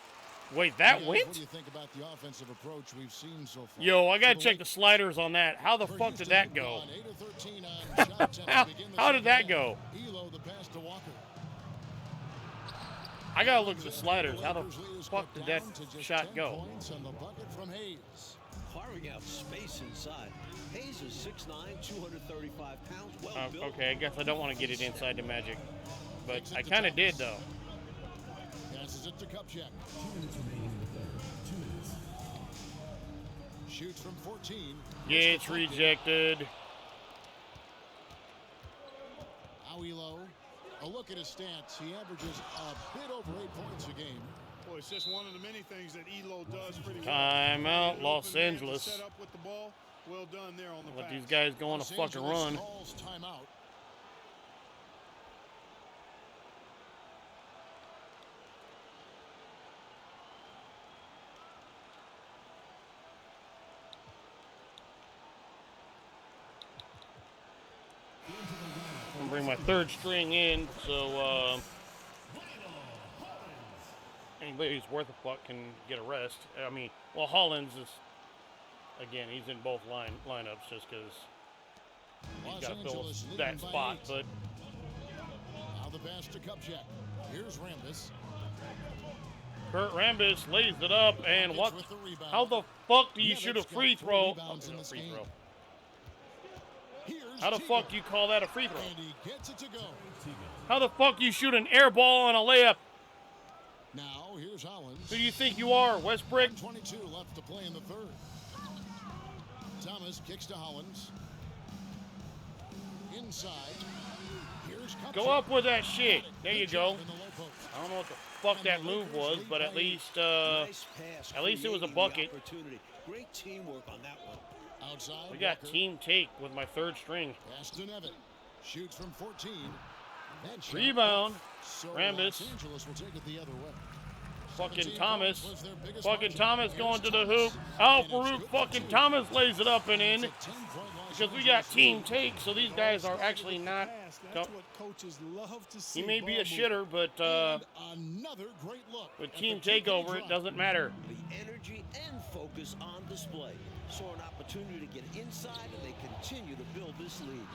Wait, that Guys, went? What do you think about the offensive approach we've seen so far? Yo, I gotta For the check the sliders on that. How the For fuck did Houston, that go? gone 8 of 13 on shot attempts to begin the How did that second go? half. Elo, the pass to Walker. I gotta look at the sliders. How the Lakers lead is fuck cut did that down to just shot 10 go? points on the bucket from Hayes. Carving out space inside. Hayes is 6'9", 235 pounds, well built. Okay, I guess I don't want to get it inside the Magic. But I kind of did, though. Passes it to Kupchak. 2 minutes remaining in the third. 2 minutes. Shoots from 14. Gets rejected. Now Elo. A look at his stats. He averages a bit over 8 points a game. Boy, it's just one of the many things that Elo does pretty well. Timeout, Open Los man to Angeles. Set up with the ball. Well done there on the Let pass. these guys go on a Los fucking Angeles run. calls timeout. I'm gonna bring my third string in, so anybody who's worth a fuck can get a rest. I mean, well, Hollins is, again, he's in both lineups just because he's Los got to fill Angeles that leading by spot. 8. But Now the pass to Kupchak. Here's Rambis. Kurt Rambis lays it up, and what? With the rebound. How the fuck do you Yeah, shoot a that's got free 4 throw? rebounds in Oh, this free game. throw. Here's How the Teague. fuck do you call that a free throw? And he gets it to go. How the fuck do you shoot an air ball on a layup? Now here's Hollins. Who do you think you are, Westbrook? 22 left to play in the third. Thomas kicks to Hollins. Inside. Here's Kupchak. Go up with that shit. There you Good go. job in the low post. I don't know what the fuck that move was, but at least Nice pass, at least it was a creating the bucket. opportunity. Great teamwork on that one. Outside. We got Walker. team take with my third string. Pass to Nevin. Shoots from 14. That shot Rebound. So Rambis. Los Angeles will take it the other way. Fucking 17 Thomas. points was their biggest Fucking margin. Thomas Here's going to the Thomas. hoop. Al And it's Farouk good fucking for 2. Thomas lays it up and in. It's a 10-point Los Because we got Angeles team lead. take, so these guys are actually not. That's what coaches love to see. He may be a ball shitter, but And another great look. with at team the two-point takeover, it drive. doesn't matter. The energy and focus on display. Saw an opportunity to get inside, and they continue to build this lead.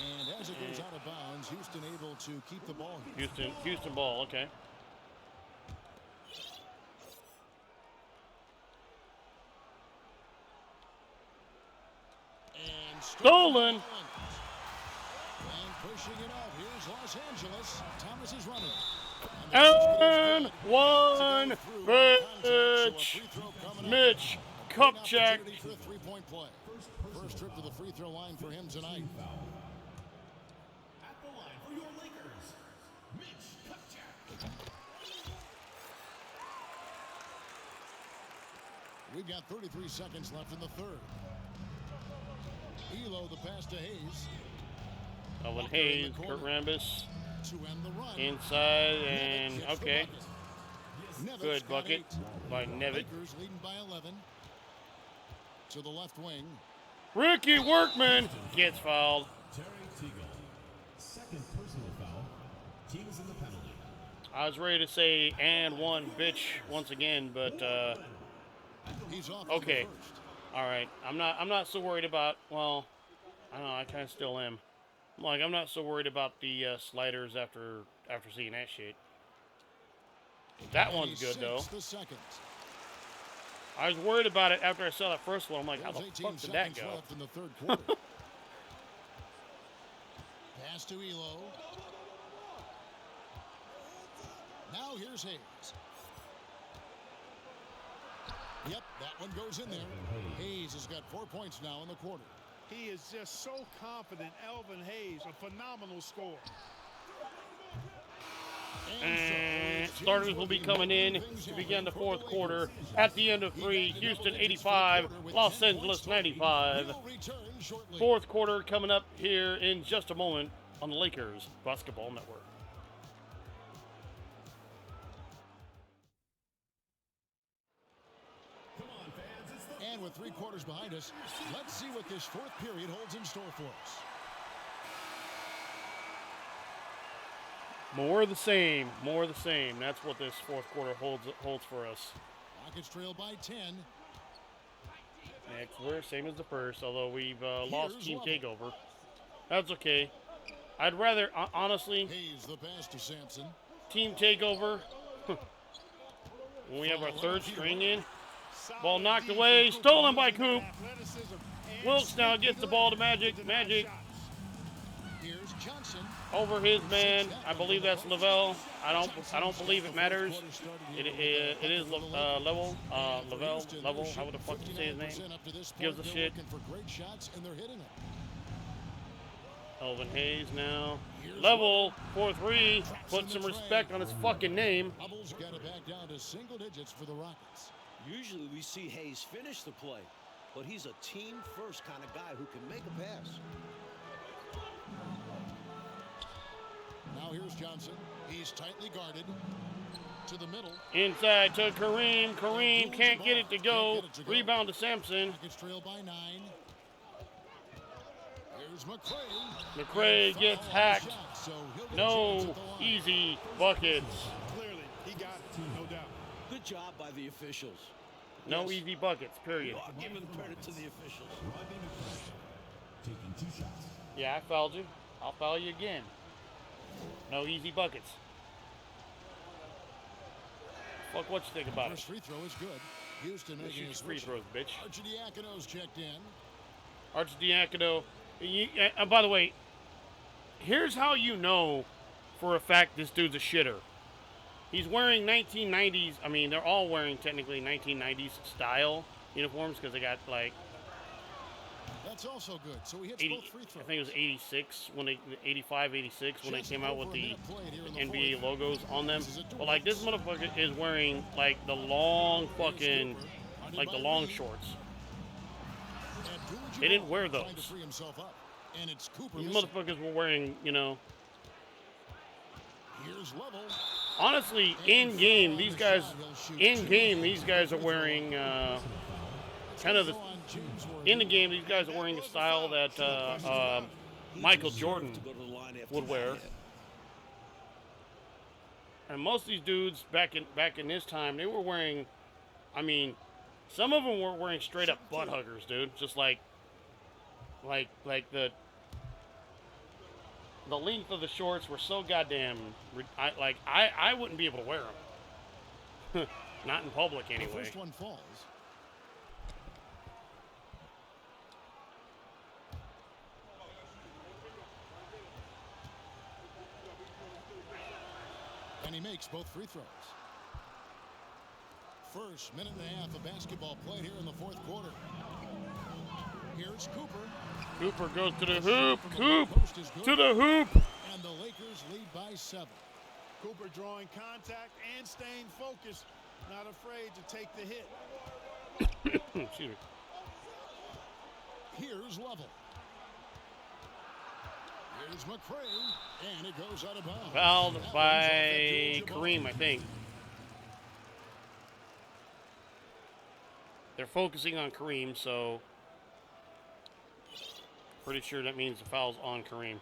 And as it goes out of bounds, Houston able to keep the ball here. Houston ball, okay. And Stolen. And pushing it out. Here's Los Angeles. Thomas is running. And the one, Bitch. bitch. Mitch Kupchak. For a three-point play. First trip to the free throw line for him tonight. At the line for your Lakers, Mitch Kupchak. We've got 33 seconds left in the third. Elo, the pass to Hayes. Elvin Hayes, Kurt Rambis, To end the run. inside, and okay. Nevitt's Good got bucket 8. by Nevitt. Lakers leading by 11. To the left wing. Ricky Workman gets fouled. Terry Teagle. Second personal foul. Teams in the penalty. I was ready to say and one bitch once again, but He's off okay. to the first. All right. I'm not so worried about, well, I don't know, I kind of still am. Like, I'm not so worried about the sliders after seeing that shit. That one's good though. The second. I was worried about it after I saw that first one. I'm like, how the There's 18 fuck did that seconds go? left in the third quarter. Pass to Elo. Now here's Hayes. Yep, that one goes in there. Hayes has got 4 points now in the quarter. He is just so confident. Elvin Hayes, a phenomenal scorer. And starters will be coming in to begin the fourth quarter. At the end of 3, Houston 85, Los Angeles 95. Fourth quarter coming up here in just a moment on the Lakers Basketball Network. And with 3 quarters behind us, let's see what this fourth period holds in store for us. More of the same, more of the same. That's what this fourth quarter holds for us. Rockets trail by 10. Next, we're same as the first, although we've lost team takeover. That's okay. I'd rather, honestly, Hayes the pass to Sampson. team takeover. When we have our third string in. Ball knocked away, stolen by Coop. Wilkes now gets the ball to Magic. Magic Here's Johnson. over his man. I believe that's Lavelle. I don't believe it matters. It is Level. How the fuck you say his name? Gives a shit. For great shots, and they're hitting them. Elvin Hayes now. Level 4-3. Put some respect on his fucking name. Hubble's got it back down to single digits for the Rockets. Usually we see Hayes finish the play, but he's a team-first kind of guy who can make a pass. Now here's Johnson. He's tightly guarded. To the middle. Inside to Kareem. Kareem can't get it to go. Rebound to Sampson. Rockets trail by 9. Here's McCray. McCray gets hacked. So No easy buckets. Clearly, he got it, no doubt. Good job by the officials. No Yes, easy buckets, period. you are giving credit to the officials. Taking 2 shots. Yeah, I fouled you. I'll foul you again. No easy buckets. Fuck what you think about First it. free throw is good. Houston Shoot making your his free first. throws, bitch. Arcidiacono's checked in. Arcidiacono. By the way, here's how you know for a fact this dude's a shitter. He's wearing 1990s. I mean, they're all wearing technically 1990s style uniforms because they got like That's also good. So he hits 80. both free throws. I think it was 86 when they 85, 86 when they came out with the NBA logos on them. But like this motherfucker is wearing like the long fucking like the long shorts. They didn't wear those. These motherfuckers were wearing, you know. Here's Level. Honestly, in game, these guys are wearing kind of the. In the game, these guys are wearing the style that Michael Jordan would wear. And most of these dudes back in this time, they were wearing. I mean, some of them were wearing straight up butt huggers, dude. Just like the length of the shorts were so goddamn. I wouldn't be able to wear them. Not in public anyway. The first one falls. And he makes both free throws. First minute and a half of basketball played here in the fourth quarter. Here's Cooper. Cooper goes to the hoop. Coop to the hoop. And the Lakers lead by 7. Cooper drawing contact and staying focused, not afraid to take the hit. Excuse me. Here's Level. Here's McCray, and it goes out of bounds. Fouled That by one's off Kareem, I think. They're focusing on Kareem, so pretty sure that means the foul's on Kareem.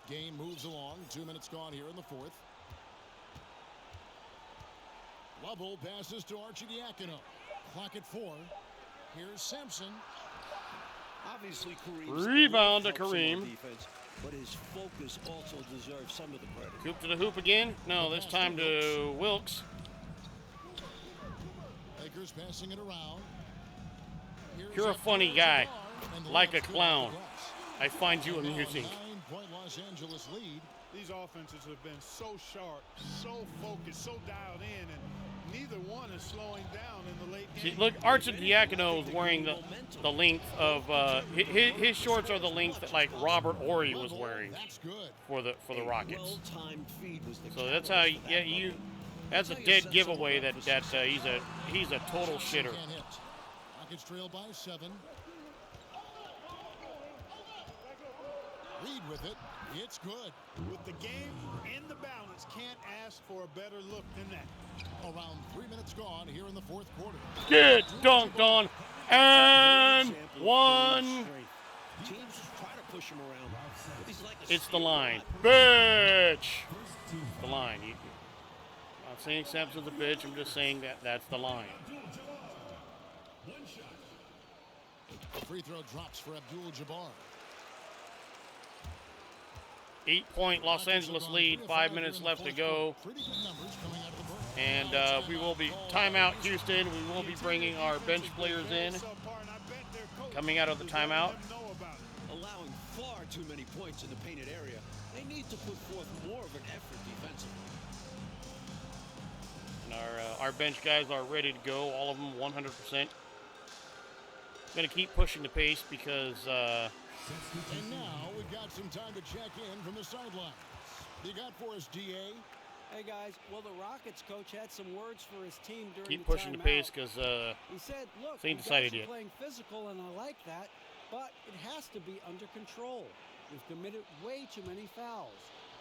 Game moves along. 2 minutes gone here in the fourth. Lovell passes to Arcidiacono. Clock at 4. Here's Sampson. Obviously, Kareem's Rebound to helps him on Kareem. defense, but his focus also deserves some of the credit. Coop to the hoop again. No, this time to Wilkes. Lakers passing it around. Here's You're a up funny to guy, Jabbar, and the like a layup's good clown. off the glass. I find you Now a amusing. 9-point Los Angeles lead. These offenses have been so sharp, so focused, so dialed in, and neither one is slowing down in the late See, game. look, Arcidiacono is wearing the length of his shorts are the length that like Robert Horry was wearing That's good. for the Rockets. Well-timed feed was the So that's how you that's a dead giveaway that he's a total shitter. Can't hit. Rockets trail by 7. Reed with it. It's good. With the game in the balance, can't ask for a better look than that. Around 3 minutes gone here in the fourth quarter. Get dunked on and one. Teams try to push him around. But he's like a It's the spear. line, bitch. The line. I'm not saying Sampson's a bitch. I'm just saying that's the line. Free throw drops for Abdul-Jabbar. 8-point Los Angeles lead. 5 minutes left to go. Pretty good numbers coming out of the break. And we will be timeout Houston. We will be bringing our bench players in. Coming out of the timeout. Allowing far too many points in the painted area. They need to put forth more of an effort defensively. And our bench guys are ready to go. All of them 100%. Going to keep pushing the pace because And now we've got some time to check in from the sidelines. You got for us, DA? Hey guys, well the Rockets coach had some words for his team during keep the pushing the timeout. pace because He said, "Look, ain't you decided guys are yet." playing physical, and I like that, but it has to be under control. We've committed way too many fouls.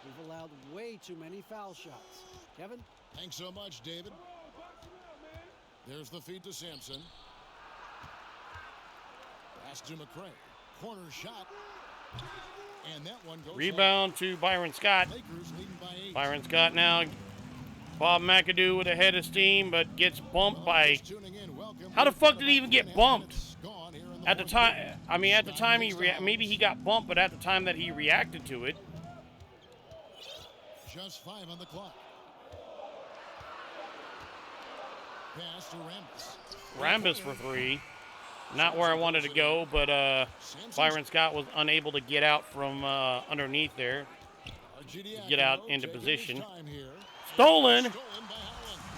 We've allowed way too many foul shots." Kevin? Thanks so much, David. There's the feed to Sampson. Pass to McCray. Corner shot. And that one goes rebound to Byron Scott. home. Lakers leading by 8. Byron Scott now. Bob McAdoo with a head of steam, but gets bumped by. Just tuning in, welcome. How the fuck did he even get 2.5 bumped? minutes gone here in the At the fourth time, quarter. I mean, at the time maybe he Dollars. got bumped, but at the time that he reacted to it, Just 5 on the clock. Pass to Rambis. Rambis for 3. Not where I wanted to go, but Byron Scott was unable to get out from underneath there. Get out into position. Stolen. Stolen by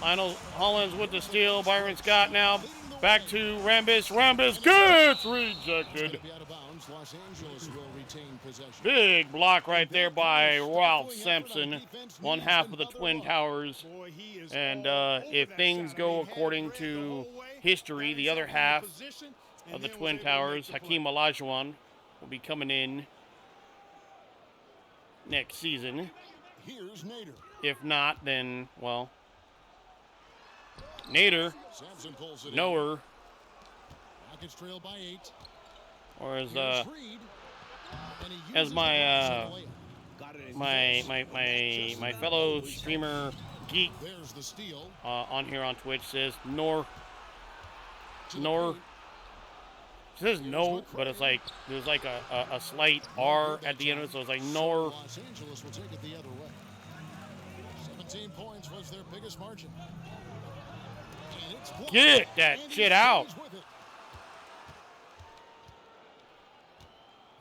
Holland. Lionel Hollins with the steal. Byron Scott now back to Rambis. Rambis gets rejected. Be out of bounds. Los Angeles will retain possession. Big block right there by Ralph Sampson, one half of the Twin Towers. Boy, he is And all over if that things shot. go He had according Greg the to whole way, history, got the other himself in half position, of and the then Twin was able to make Towers, the play. Hakeem Olajuwon, will be coming in next season. Here's Nader. If not, then, well, Nader, Sampson pulls it Noer, in. Rockets trail by 8. or as Here's Reed. And he as uses my the layup. Got it in my close. my fellow streamer geek There's the steal. on here on Twitch says Nor. To the Nor. paint. It says no, but it's like there's like a slight R at the end of it, so it's like Nor. Los Angeles will take it the other way. 17 points was their biggest margin. And it's blocked. Get that And he shit out. stays with it.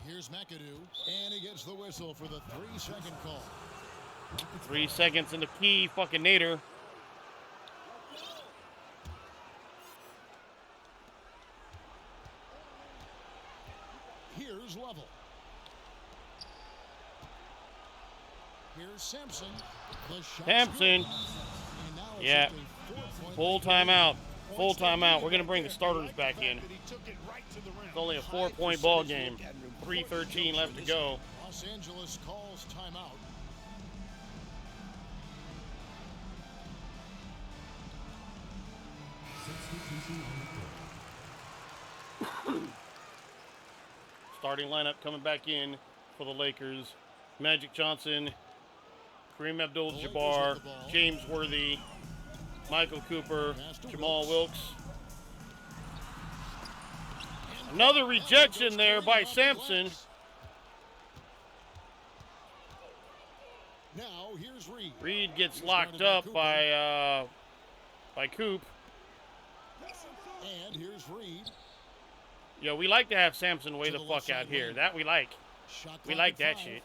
Here's McAdoo, and he gets the whistle for the 3-second call. 3 seconds in the key, fucking Nader. Here's Level. Here's Here's Sampson. The shot's Sampson. good. And now it's Yeah. just a 4-point Full lead. timeout. Full Points they timeout. needed We're going to right bring the there. starters Like back the fact in. that he took it right to the rim. It's only a High 4-point ball percentage game. look at him. 3:13 left to go. Los Angeles calls timeout. Starting lineup coming back in for the Lakers. Magic Johnson, Kareem Abdul-Jabbar, James Worthy, Michael Cooper, Jamal Wilkes. Another rejection there by Sampson. Now here's Reed. Reed gets locked up by Coop. And here's Reed. Yo, we like to have Sampson way the fuck out here. That we like. Shot We clock like at that 5. shit.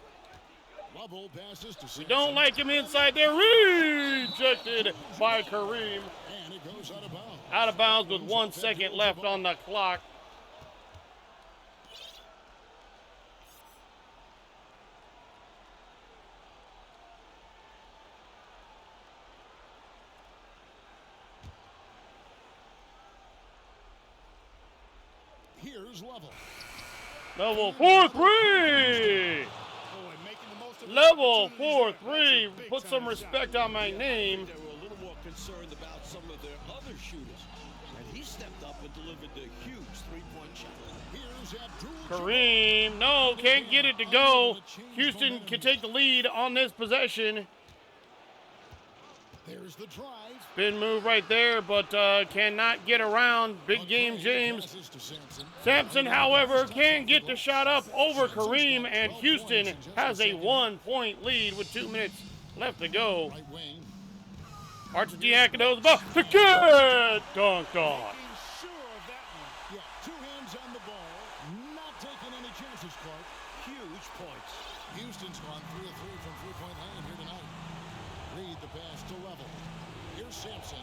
Lovell passes to We Sampson. don't like him inside there. Rejected by Kareem. And it goes out of bounds. Out of bounds with 1 second left on the clock. Here's Lovell. Level 4-3. Level 4-3. Put some respect on my name. They were a little more concerned about some of their other shooters. And he stepped up and delivered the huge three-point shot. Here's Abdul. Kareem, no, can't get it to go. Houston can take the lead on this possession. There's the drive. Spin move right there, but cannot get around. Big game, James. Passes to Sampson. Sampson, however, can get the shot up over Kareem, and Houston has a 1-point lead with 2 minutes left to go. Right wing. Archie Diacono, the ball to get dunked on. Yeah, two hands on the ball. Not taking any chances, Clark. Huge points. Houston's gone 3 of 3 from three-point land here tonight. Reed the pass to Level. Here's Sampson.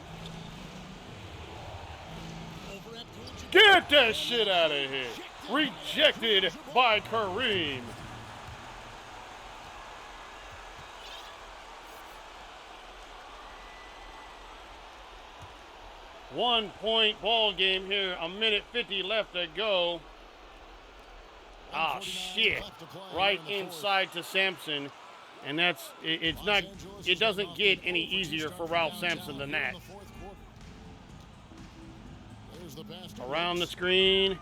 Over at Krew. Get that shit out of here. Rejected by Kareem. One-point ball game here. 1:50 left to go. Ah, shit. Right inside to Sampson. And it's not, it doesn't get any easier for Ralph Sampson than that. Around the screen.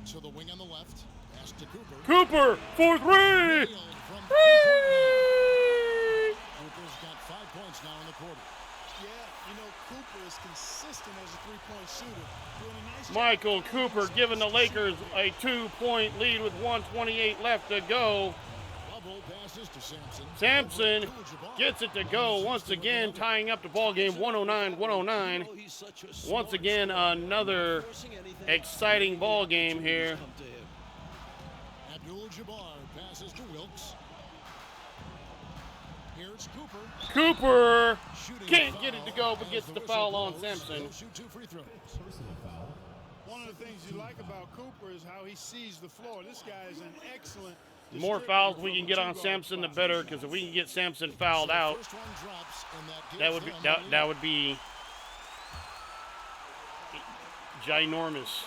To the wing on the left. Pass to Cooper. Cooper for 3. Nailed from three-point land. Cooper's got 5 points now in the quarter. Yeah, you know, Cooper is consistent as a three-point shooter. Doing a nice job. Michael Cooper giving the Lakers a 2-point lead with 1:28 left to go. Lovell passes to Sampson. Sampson gets it to go once again, tying up the ball game 109-109. Once again, another exciting ball game here. Abdul-Jabbar passes to Wilkes. Here's Cooper. Cooper Shooting can't foul get it to go, but as gets the the whistle foul on blows. Sampson. He'll shoot 2 free throws. Personal foul. One of the things you like about Cooper is how he sees the floor. This guy is an excellent. The more fouls we can get on Sampson, the better, because if we can get Sampson fouled out, First one drops, and that would be that would be ginormous.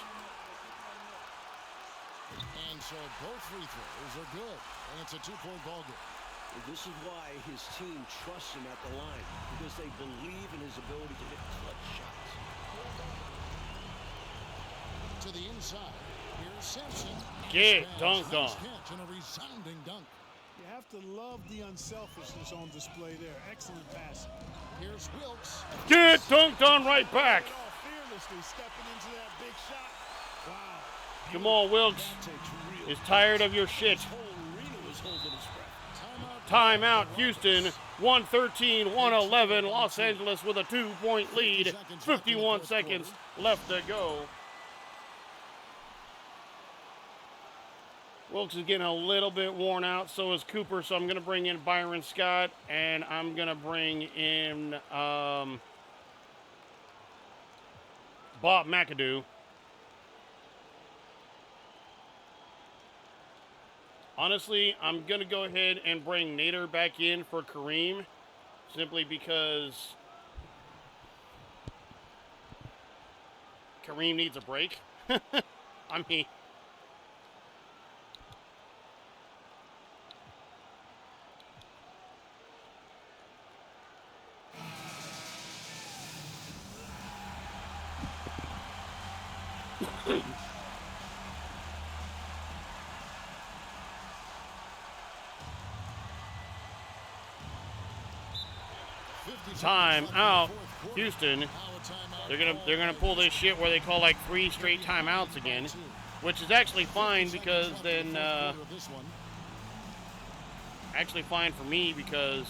And so both free throws are good, and it's a 2-point ball game. This is why his team trusts him at the line, because they believe in his ability to hit clutch shots. To the inside. Here's Sampson. Get Nice dunked pass, on. nice catch, and a resounding dunk. You have to love the unselfishness on display there. Excellent pass. Here's Wilkes. Get dunked on right back. Fearlessly stepping into that big shot. Wow. Jamal Wilkes is tired of your shit. The whole arena was holding his breath. Timeout, Houston. 113-111. Los Angeles with a 2-point lead. 51 seconds left to go. Wilkes is getting a little bit worn out. So is Cooper. So I'm going to bring in Byron Scott. And I'm going to bring in Bob Honestly, I'm going to go ahead and bring Nader back in for Kareem, simply because Kareem needs a break. I mean, time out, Houston. They're gonna pull this shit where they call like 3 straight timeouts again, which is actually fine because then actually fine for me because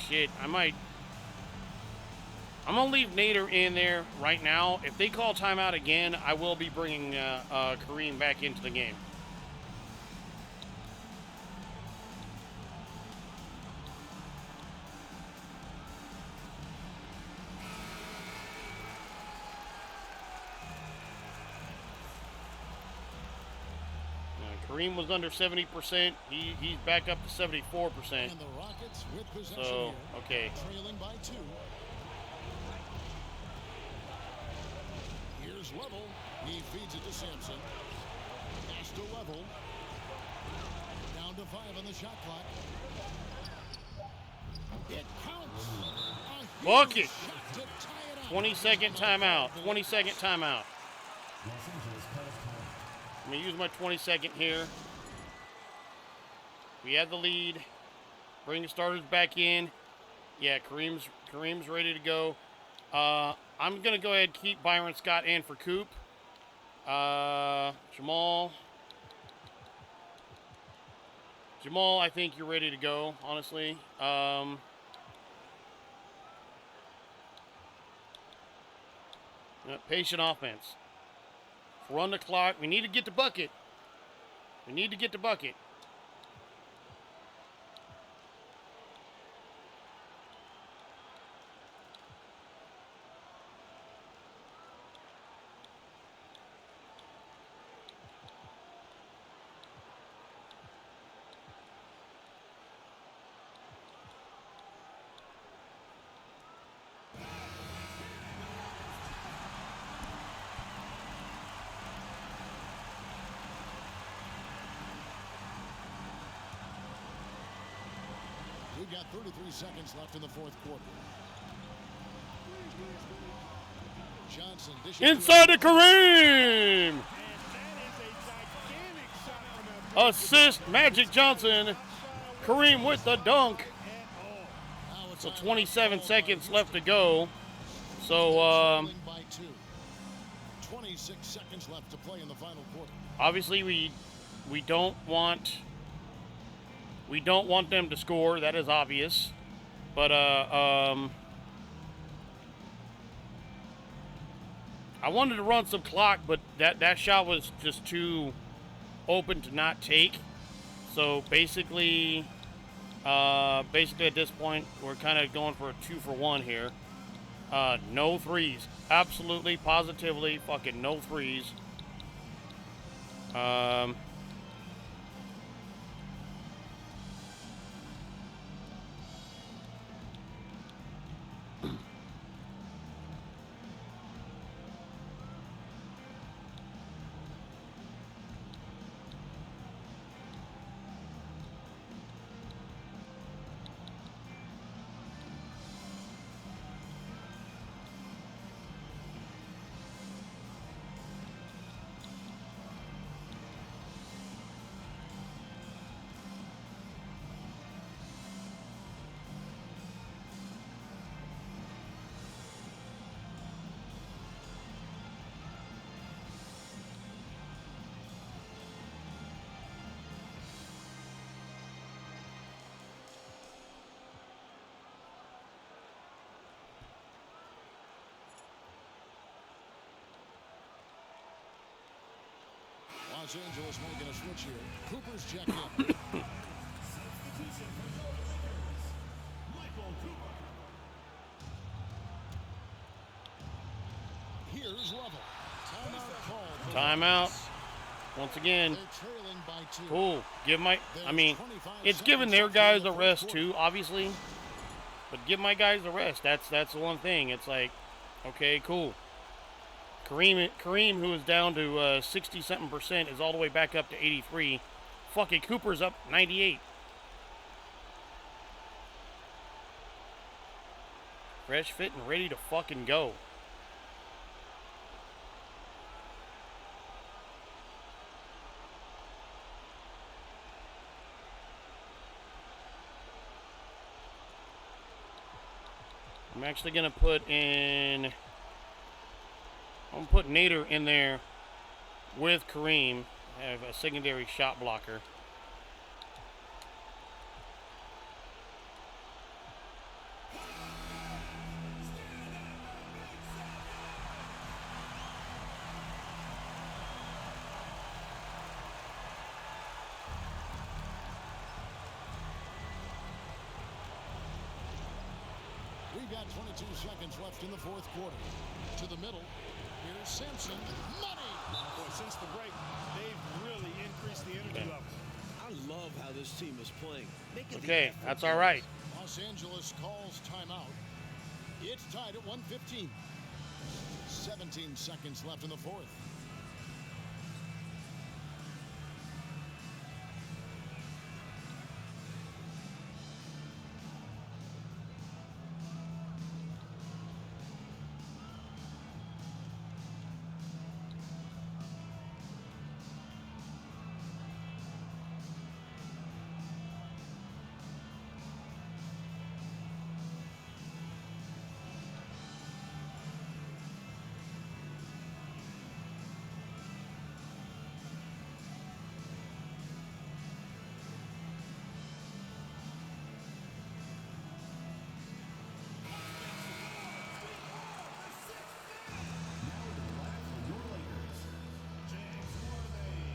shit, I'm gonna leave Nader in there right now. If they call timeout again, I will be bringing Kareem back into the game. Kareem was under 70%. He's back up to 74%. And the Rockets with possession So, here, okay. trailing by 2. Here's Level. He feeds it to Sampson. Pass to Level. Down to 5 on the shot clock. It counts. Fuck it. 20-second timeout. 20-second timeout. I'm going to use my 20-second here. We had the lead. Bring the starters back in. Yeah, Kareem's ready to go. I'm going to go ahead and keep Byron Scott in for Coop. Jamal, I think you're ready to go, honestly. Patient offense. Run the clock. We need to get the bucket. We need to get the bucket. We've got 33 seconds left in the fourth quarter. Johnson inside to Kareem. Assist Magic Johnson. Kareem with the dunk. So 27 seconds left to go. So 26 seconds left to play in the final quarter. Obviously we don't want them to score. That is obvious. But I wanted to run some clock, but that shot was just too open to not take. So basically at this point, we're kind of going for a 2-for-1 here. No threes. Absolutely, positively, fucking no threes. Los Angeles making a switch here. Cooper's checked in. Here's Level. Timeout called. Timeout. once again. They're trailing by 2. Cool. I There's mean, 25 it's giving seconds their left in guys the a fourth rest quarter. too, obviously. But give my guys a rest. That's the one thing. It's like, okay, cool. Kareem, who is down to 60-something%, is all the way back up to 83. Fucking Cooper's up 98. Fresh, fit, and ready to fucking go. I'm actually going to put in... I'm going to put Nader in there with Kareem. Have a secondary shot blocker. We've got 22 seconds left in the fourth quarter. To the middle. Here's Simpson. Money! Boy, since the break, they've really increased the energy level. I love how this team is playing. Making the Okay, effort that's to all right. Los Angeles calls timeout. It's tied at 1:15. 17 seconds left in the fourth. Your Lakers. James Worthy.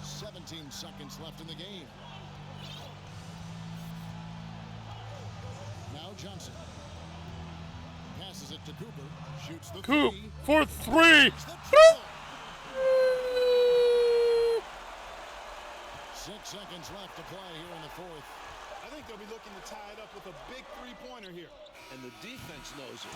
17 seconds left in the game. Now Johnson. Passes it to Cooper. Shoots the Coop three. for 3. It's the triple. 6 seconds left to play here in the fourth. I think they'll be looking to tie it up with a big three-pointer here. And the defense knows it.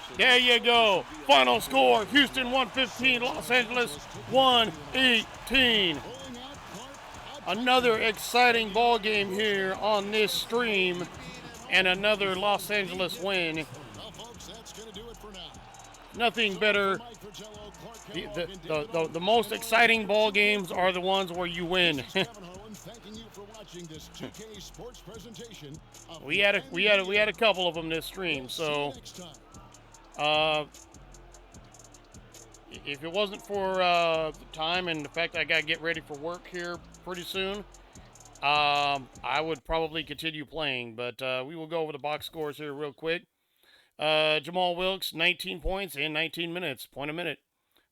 So There you go. Final score, Houston 115, Los Angeles 118. Pulling out Clark. Another exciting ball game here on this stream, and another Los Angeles win. Well, folks, that's going to do it for now. Nothing better. Mike Fratello, Clark The, Kellogg, the, and the, David the, the most Owen. exciting ball games are the ones where you win. This is Kevin Harlan thanking you for watching this 2K Sports presentation. Of we had a couple of them this stream. We'll see you So next time. if it wasn't for the time and the fact that I gotta get ready for work here pretty soon, I would probably continue playing. But we will go over the box scores here real quick. Jamal Wilkes, 19 points in 19 minutes, point a minute.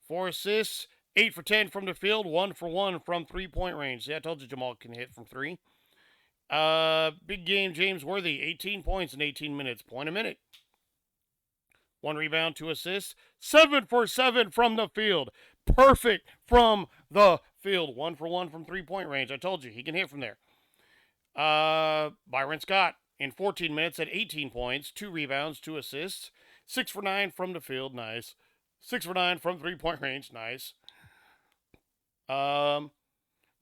4 assists, 8 for 10 from the field, 1 for 1 from three-point range. See, I told you Jamal can hit from 3. Big game, James Worthy, 18 points in 18 minutes, point a minute. 1 rebound, 2 assists, 7 for 7 from the field. Perfect from the field. 1 for 1 from three-point range. I told you, he can hit from there. Byron Scott, in 14 minutes at 18 points, 2 rebounds, 2 assists, 6 for 9 from the field, nice. 6 for 9 from three-point range, nice.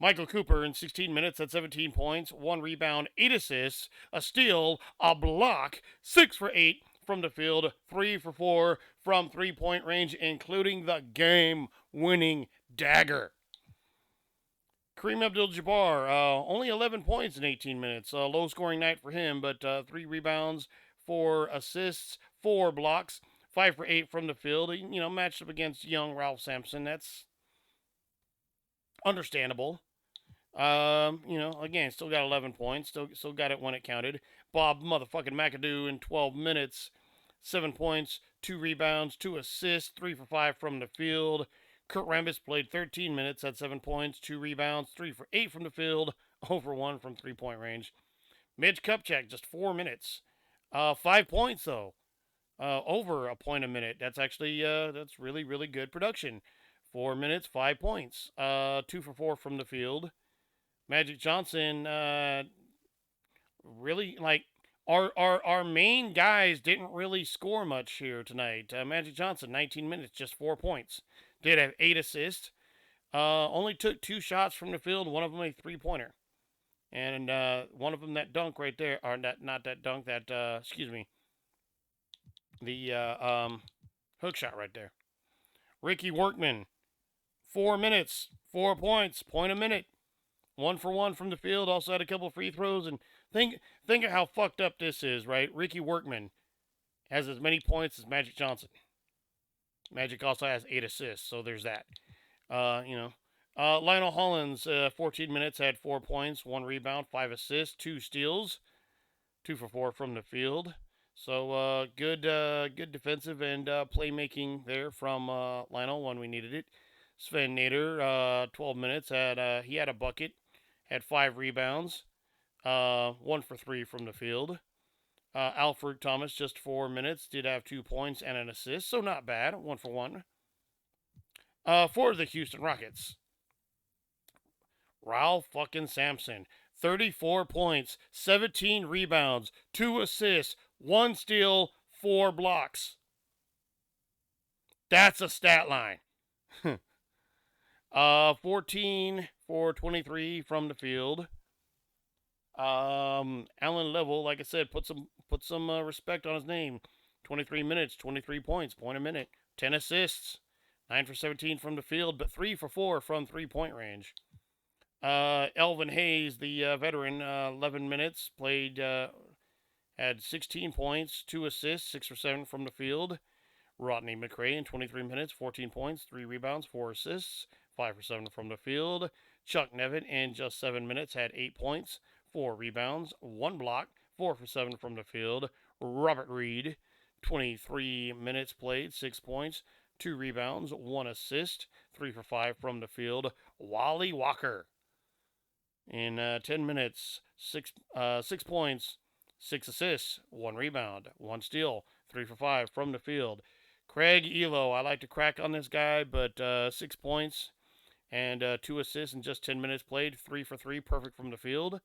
Michael Cooper in 16 minutes at 17 points, 1 rebound, 8 assists, a steal, a block, 6 for 8 from the field, 3 for 4 from three-point range, including the game-winning dagger. Kareem Abdul-Jabbar, only 11 points in 18 minutes. Low-scoring night for him, but 3 rebounds, 4 assists, 4 blocks, 5 for 8 from the field. You know, matched up against young Ralph Sampson. That's understandable. You know, again, still got 11 points. Still got it when it counted. Bob motherfucking McAdoo in 12 minutes. 7 points, 2 rebounds, 2 assists, 3 for 5 from the field. Kurt Rambis played 13 minutes at 7 points, 2 rebounds, 3 for 8 from the field, 0 for 1 from three-point range. Mitch Kupchak, just 4 minutes. 5 points, though. Over a point a minute. That's actually, that's really, really good production. 4 minutes, 5 points. 2 for 4 from the field. Magic Johnson, really, like, our main guys didn't really score much here tonight. Magic Johnson, 19 minutes, just 4 points. Did have 8 assists. Only took 2 shots from the field, one of them a three-pointer. And one of them that dunk right there, or not that dunk, that, excuse me, the hook shot right there. Ricky Workman, 4 minutes, 4 points, point a minute. 1 for 1 from the field, also had a couple free throws. And think of how fucked up this is, right? Ricky Workman has as many points as Magic Johnson. Magic also has 8 assists, so there's that. Lionel Hollins, 14 minutes, had 4 points, 1 rebound, 5 assists, 2 steals, 2 for 4 from the field. So good defensive and playmaking there from Lionel when we needed it. Sven Nader, 12 minutes, he had a bucket, had 5 rebounds, 1 for 3 from the field. Alfred Thomas, just 4 minutes, did have 2 points and an assist, so not bad, 1 for 1. For the Houston Rockets, Ralph fucking Sampson, 34 points, 17 rebounds, 2 assists, 1 steal, 4 blocks. That's a stat line. 14 for 23 from the field. Alan Level, like I said, put some respect on his name. 23 minutes, 23 points, point a minute, 10 assists, 9 for 17 from the field, but 3 for 4 from three-point range. Elvin Hayes, the veteran, 11 minutes, played, had 16 points, 2 assists, 6 for 7 from the field. Rodney McRae in 23 minutes, 14 points, 3 rebounds, 4 assists, 5 for 7 from the field. Chuck Nevin in just 7 minutes had 8 points, 4 rebounds, 1 block, 4 for 7 from the field. Robert Reed, 23 minutes played, 6 points, 2 rebounds, 1 assist, 3 for 5 from the field. Wally Walker in 10 minutes, 6 points, 6 assists, 1 rebound, 1 steal, 3 for 5 from the field. Craig Elo, I like to crack on this guy, but 6 points and 2 assists in just 10 minutes played, 3 for 3, perfect from the field.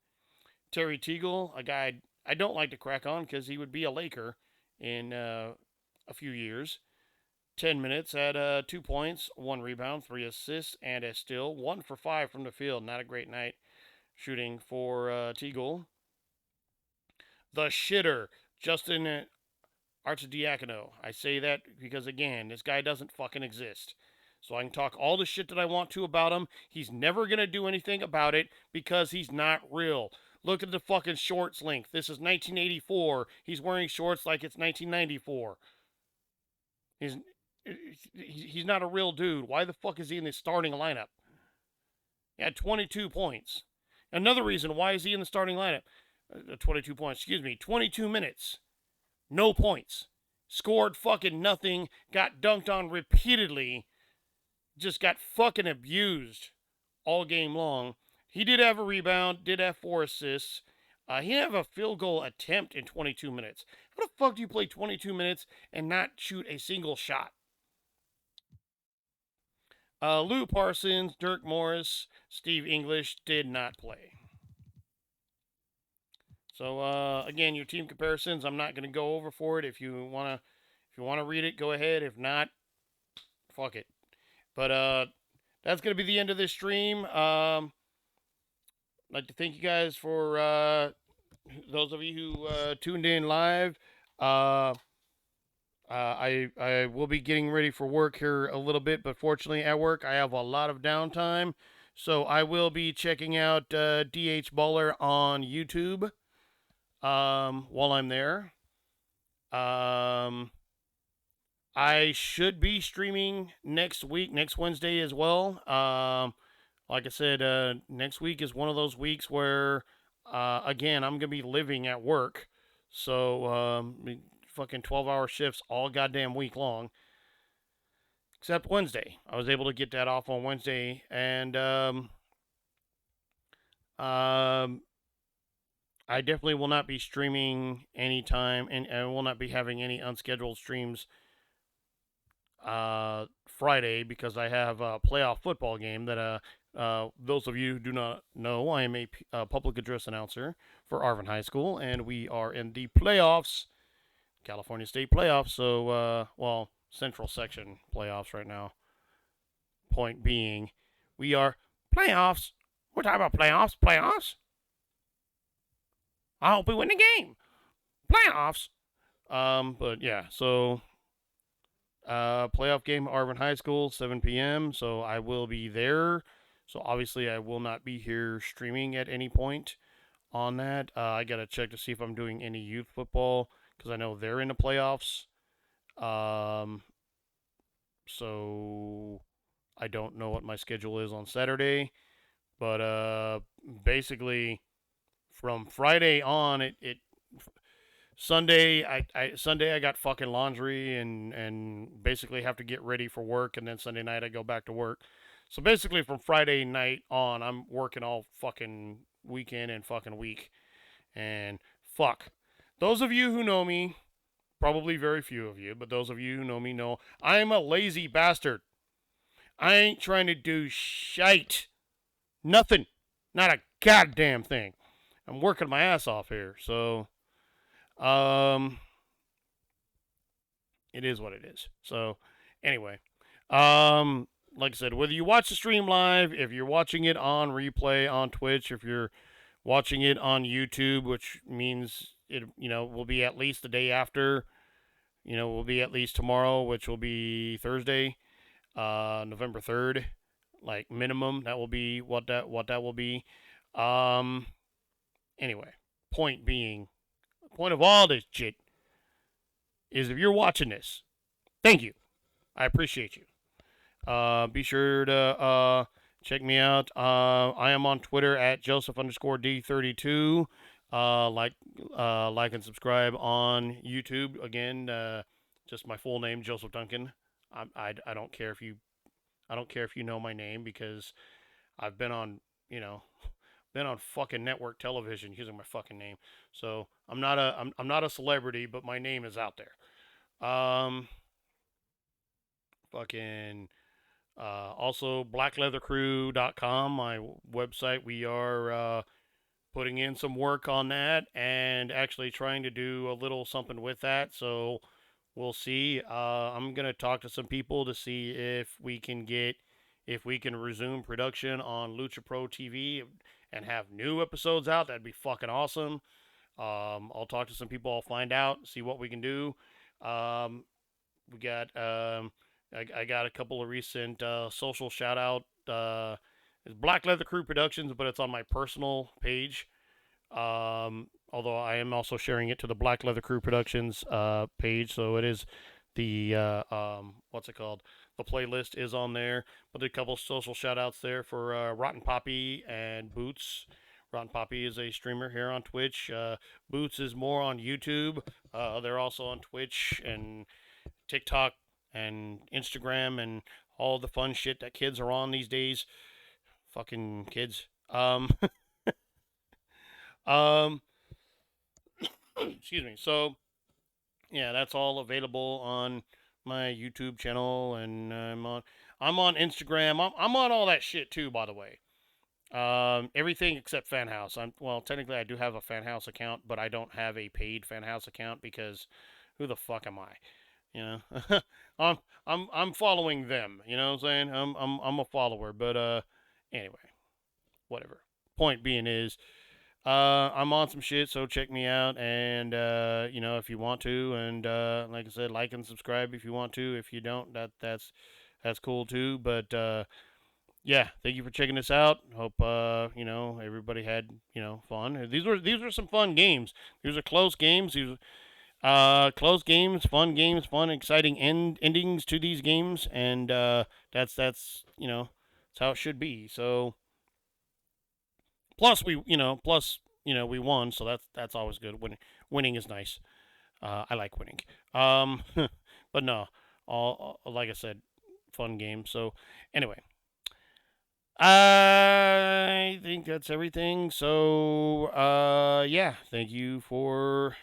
Terry Teagle, a guy I don't like to crack on because he would be a Laker in a few years. 10 minutes, had 2 points, 1 rebound, 3 assists, and a steal. 1 for 5 from the field. Not a great night shooting for Teagle. The shitter, Justin Arcidiacono. I say that because, again, this guy doesn't fucking exist. So I can talk all the shit that I want to about him. He's never going to do anything about it because he's not real. Look at the fucking shorts length. This is 1984. He's wearing shorts like it's 1994. He's not a real dude. Why the fuck is he in the starting lineup? He had 22 points. Another reason why is he in the starting lineup? 22 points, excuse me. 22 minutes. No points. Scored fucking nothing. Got dunked on repeatedly. Just got fucking abused all game long. He did have a rebound. Did have 4 assists. He didn't have a field goal attempt in 22 minutes. How the fuck do you play 22 minutes and not shoot a single shot? Lou Parsons, Dirk Morris, Steve English did not play. So again, your team comparisons, I'm not going to go over for it. If you want to read it, go ahead. If not, fuck it. But that's going to be the end of this stream. I'd like to thank you guys for those of you who tuned in live. I will be getting ready for work here a little bit, but fortunately at work I have a lot of downtime. So I will be checking out DH Baller on YouTube while I'm there. I should be streaming next week, next Wednesday as well. Like I said, next week is one of those weeks where, again, I'm going to be living at work. So, fucking 12-hour shifts all goddamn week long. Except Wednesday. I was able to get that off on Wednesday. And I definitely will not be streaming anytime. And I will not be having any unscheduled streams Friday because I have a playoff football game that those of you who do not know, I am a public address announcer for Arvin High School, and we are in the playoffs, California State playoffs. So, well, Central Section playoffs right now. Point being, we are playoffs. We're talking about playoffs. Playoffs. I hope we win the game. Playoffs. But yeah, so playoff game, Arvin High School, 7 p.m. So I will be there. So obviously I will not be here streaming at any point on that. I gotta check to see if I'm doing any youth football because I know they're in the playoffs. So I don't know what my schedule is on Saturday, but basically from Friday on, it Sunday I got fucking laundry and basically have to get ready for work, and then Sunday night I go back to work. So basically from Friday night on I'm working all fucking weekend and fucking week. And fuck. Those of you who know me, probably very few of you, but those of you who know me know I am a lazy bastard. I ain't trying to do shite. Nothing. Not a goddamn thing. I'm working my ass off here. So it is what it is. So, anyway, like I said, whether you watch the stream live, if you're watching it on replay on Twitch, if you're watching it on YouTube, which means it, will be at least the day after, will be at least tomorrow, which will be Thursday, November 3rd, like minimum. That will be what that will be. Anyway, point of all this shit is if you're watching this, thank you. I appreciate you. Be sure to check me out. I am on Twitter at Joseph_D32. Like and subscribe on YouTube. Again, just my full name, Joseph Duncan. I don't care if you know my name because I've been on fucking network television using my fucking name. So I'm not a celebrity, but my name is out there. Fucking also blackleathercrew.com, my website. We are putting in some work on that and actually trying to do a little something with that. So we'll see. I'm gonna talk to some people to see if we can resume production on Lucha Pro TV and have new episodes out. That'd be fucking awesome. I'll talk to some people. I'll find out, see what we can do. We got I got a couple of recent social shout out. It's Black Leather Crew Productions, but it's on my personal page. Although I am also sharing it to the Black Leather Crew Productions page, so it is the what's it called? The playlist is on there, but there are a couple social shout outs there for Rotten Poppy and Boots. Rotten Poppy is a streamer here on Twitch. Boots is more on YouTube. They're also on Twitch and TikTok and Instagram and all the fun shit that kids are on these days. Fucking kids. Excuse me. So, yeah, that's all available on my YouTube channel, and I'm on Instagram. I'm on all that shit too, by the way. Everything except Fan House. Technically I do have a Fan House account, but I don't have a paid Fan House account because who the fuck am I? I'm following them. You know what I'm saying? I'm a follower, but anyway, whatever. Point being is, I'm on some shit, so check me out, and if you want to, and like I said, like and subscribe if you want to. If you don't, that's cool too. But yeah, thank you for checking this out. Hope everybody had fun. These were some fun games. These are close games. These close games, fun, exciting endings to these games, and that's that's how it should be. So. Plus we won, so that's always good. Winning is nice. I like winning. But no, all like I said, fun game. So anyway, I think that's everything. So yeah, thank you for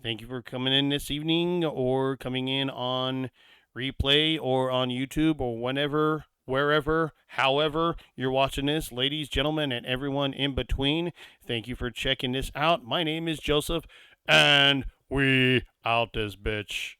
Thank you for coming in this evening or coming in on replay or on YouTube or whenever, wherever, however you're watching this. Ladies, gentlemen, and everyone in between, thank you for checking this out. My name is Joseph, and we out this bitch.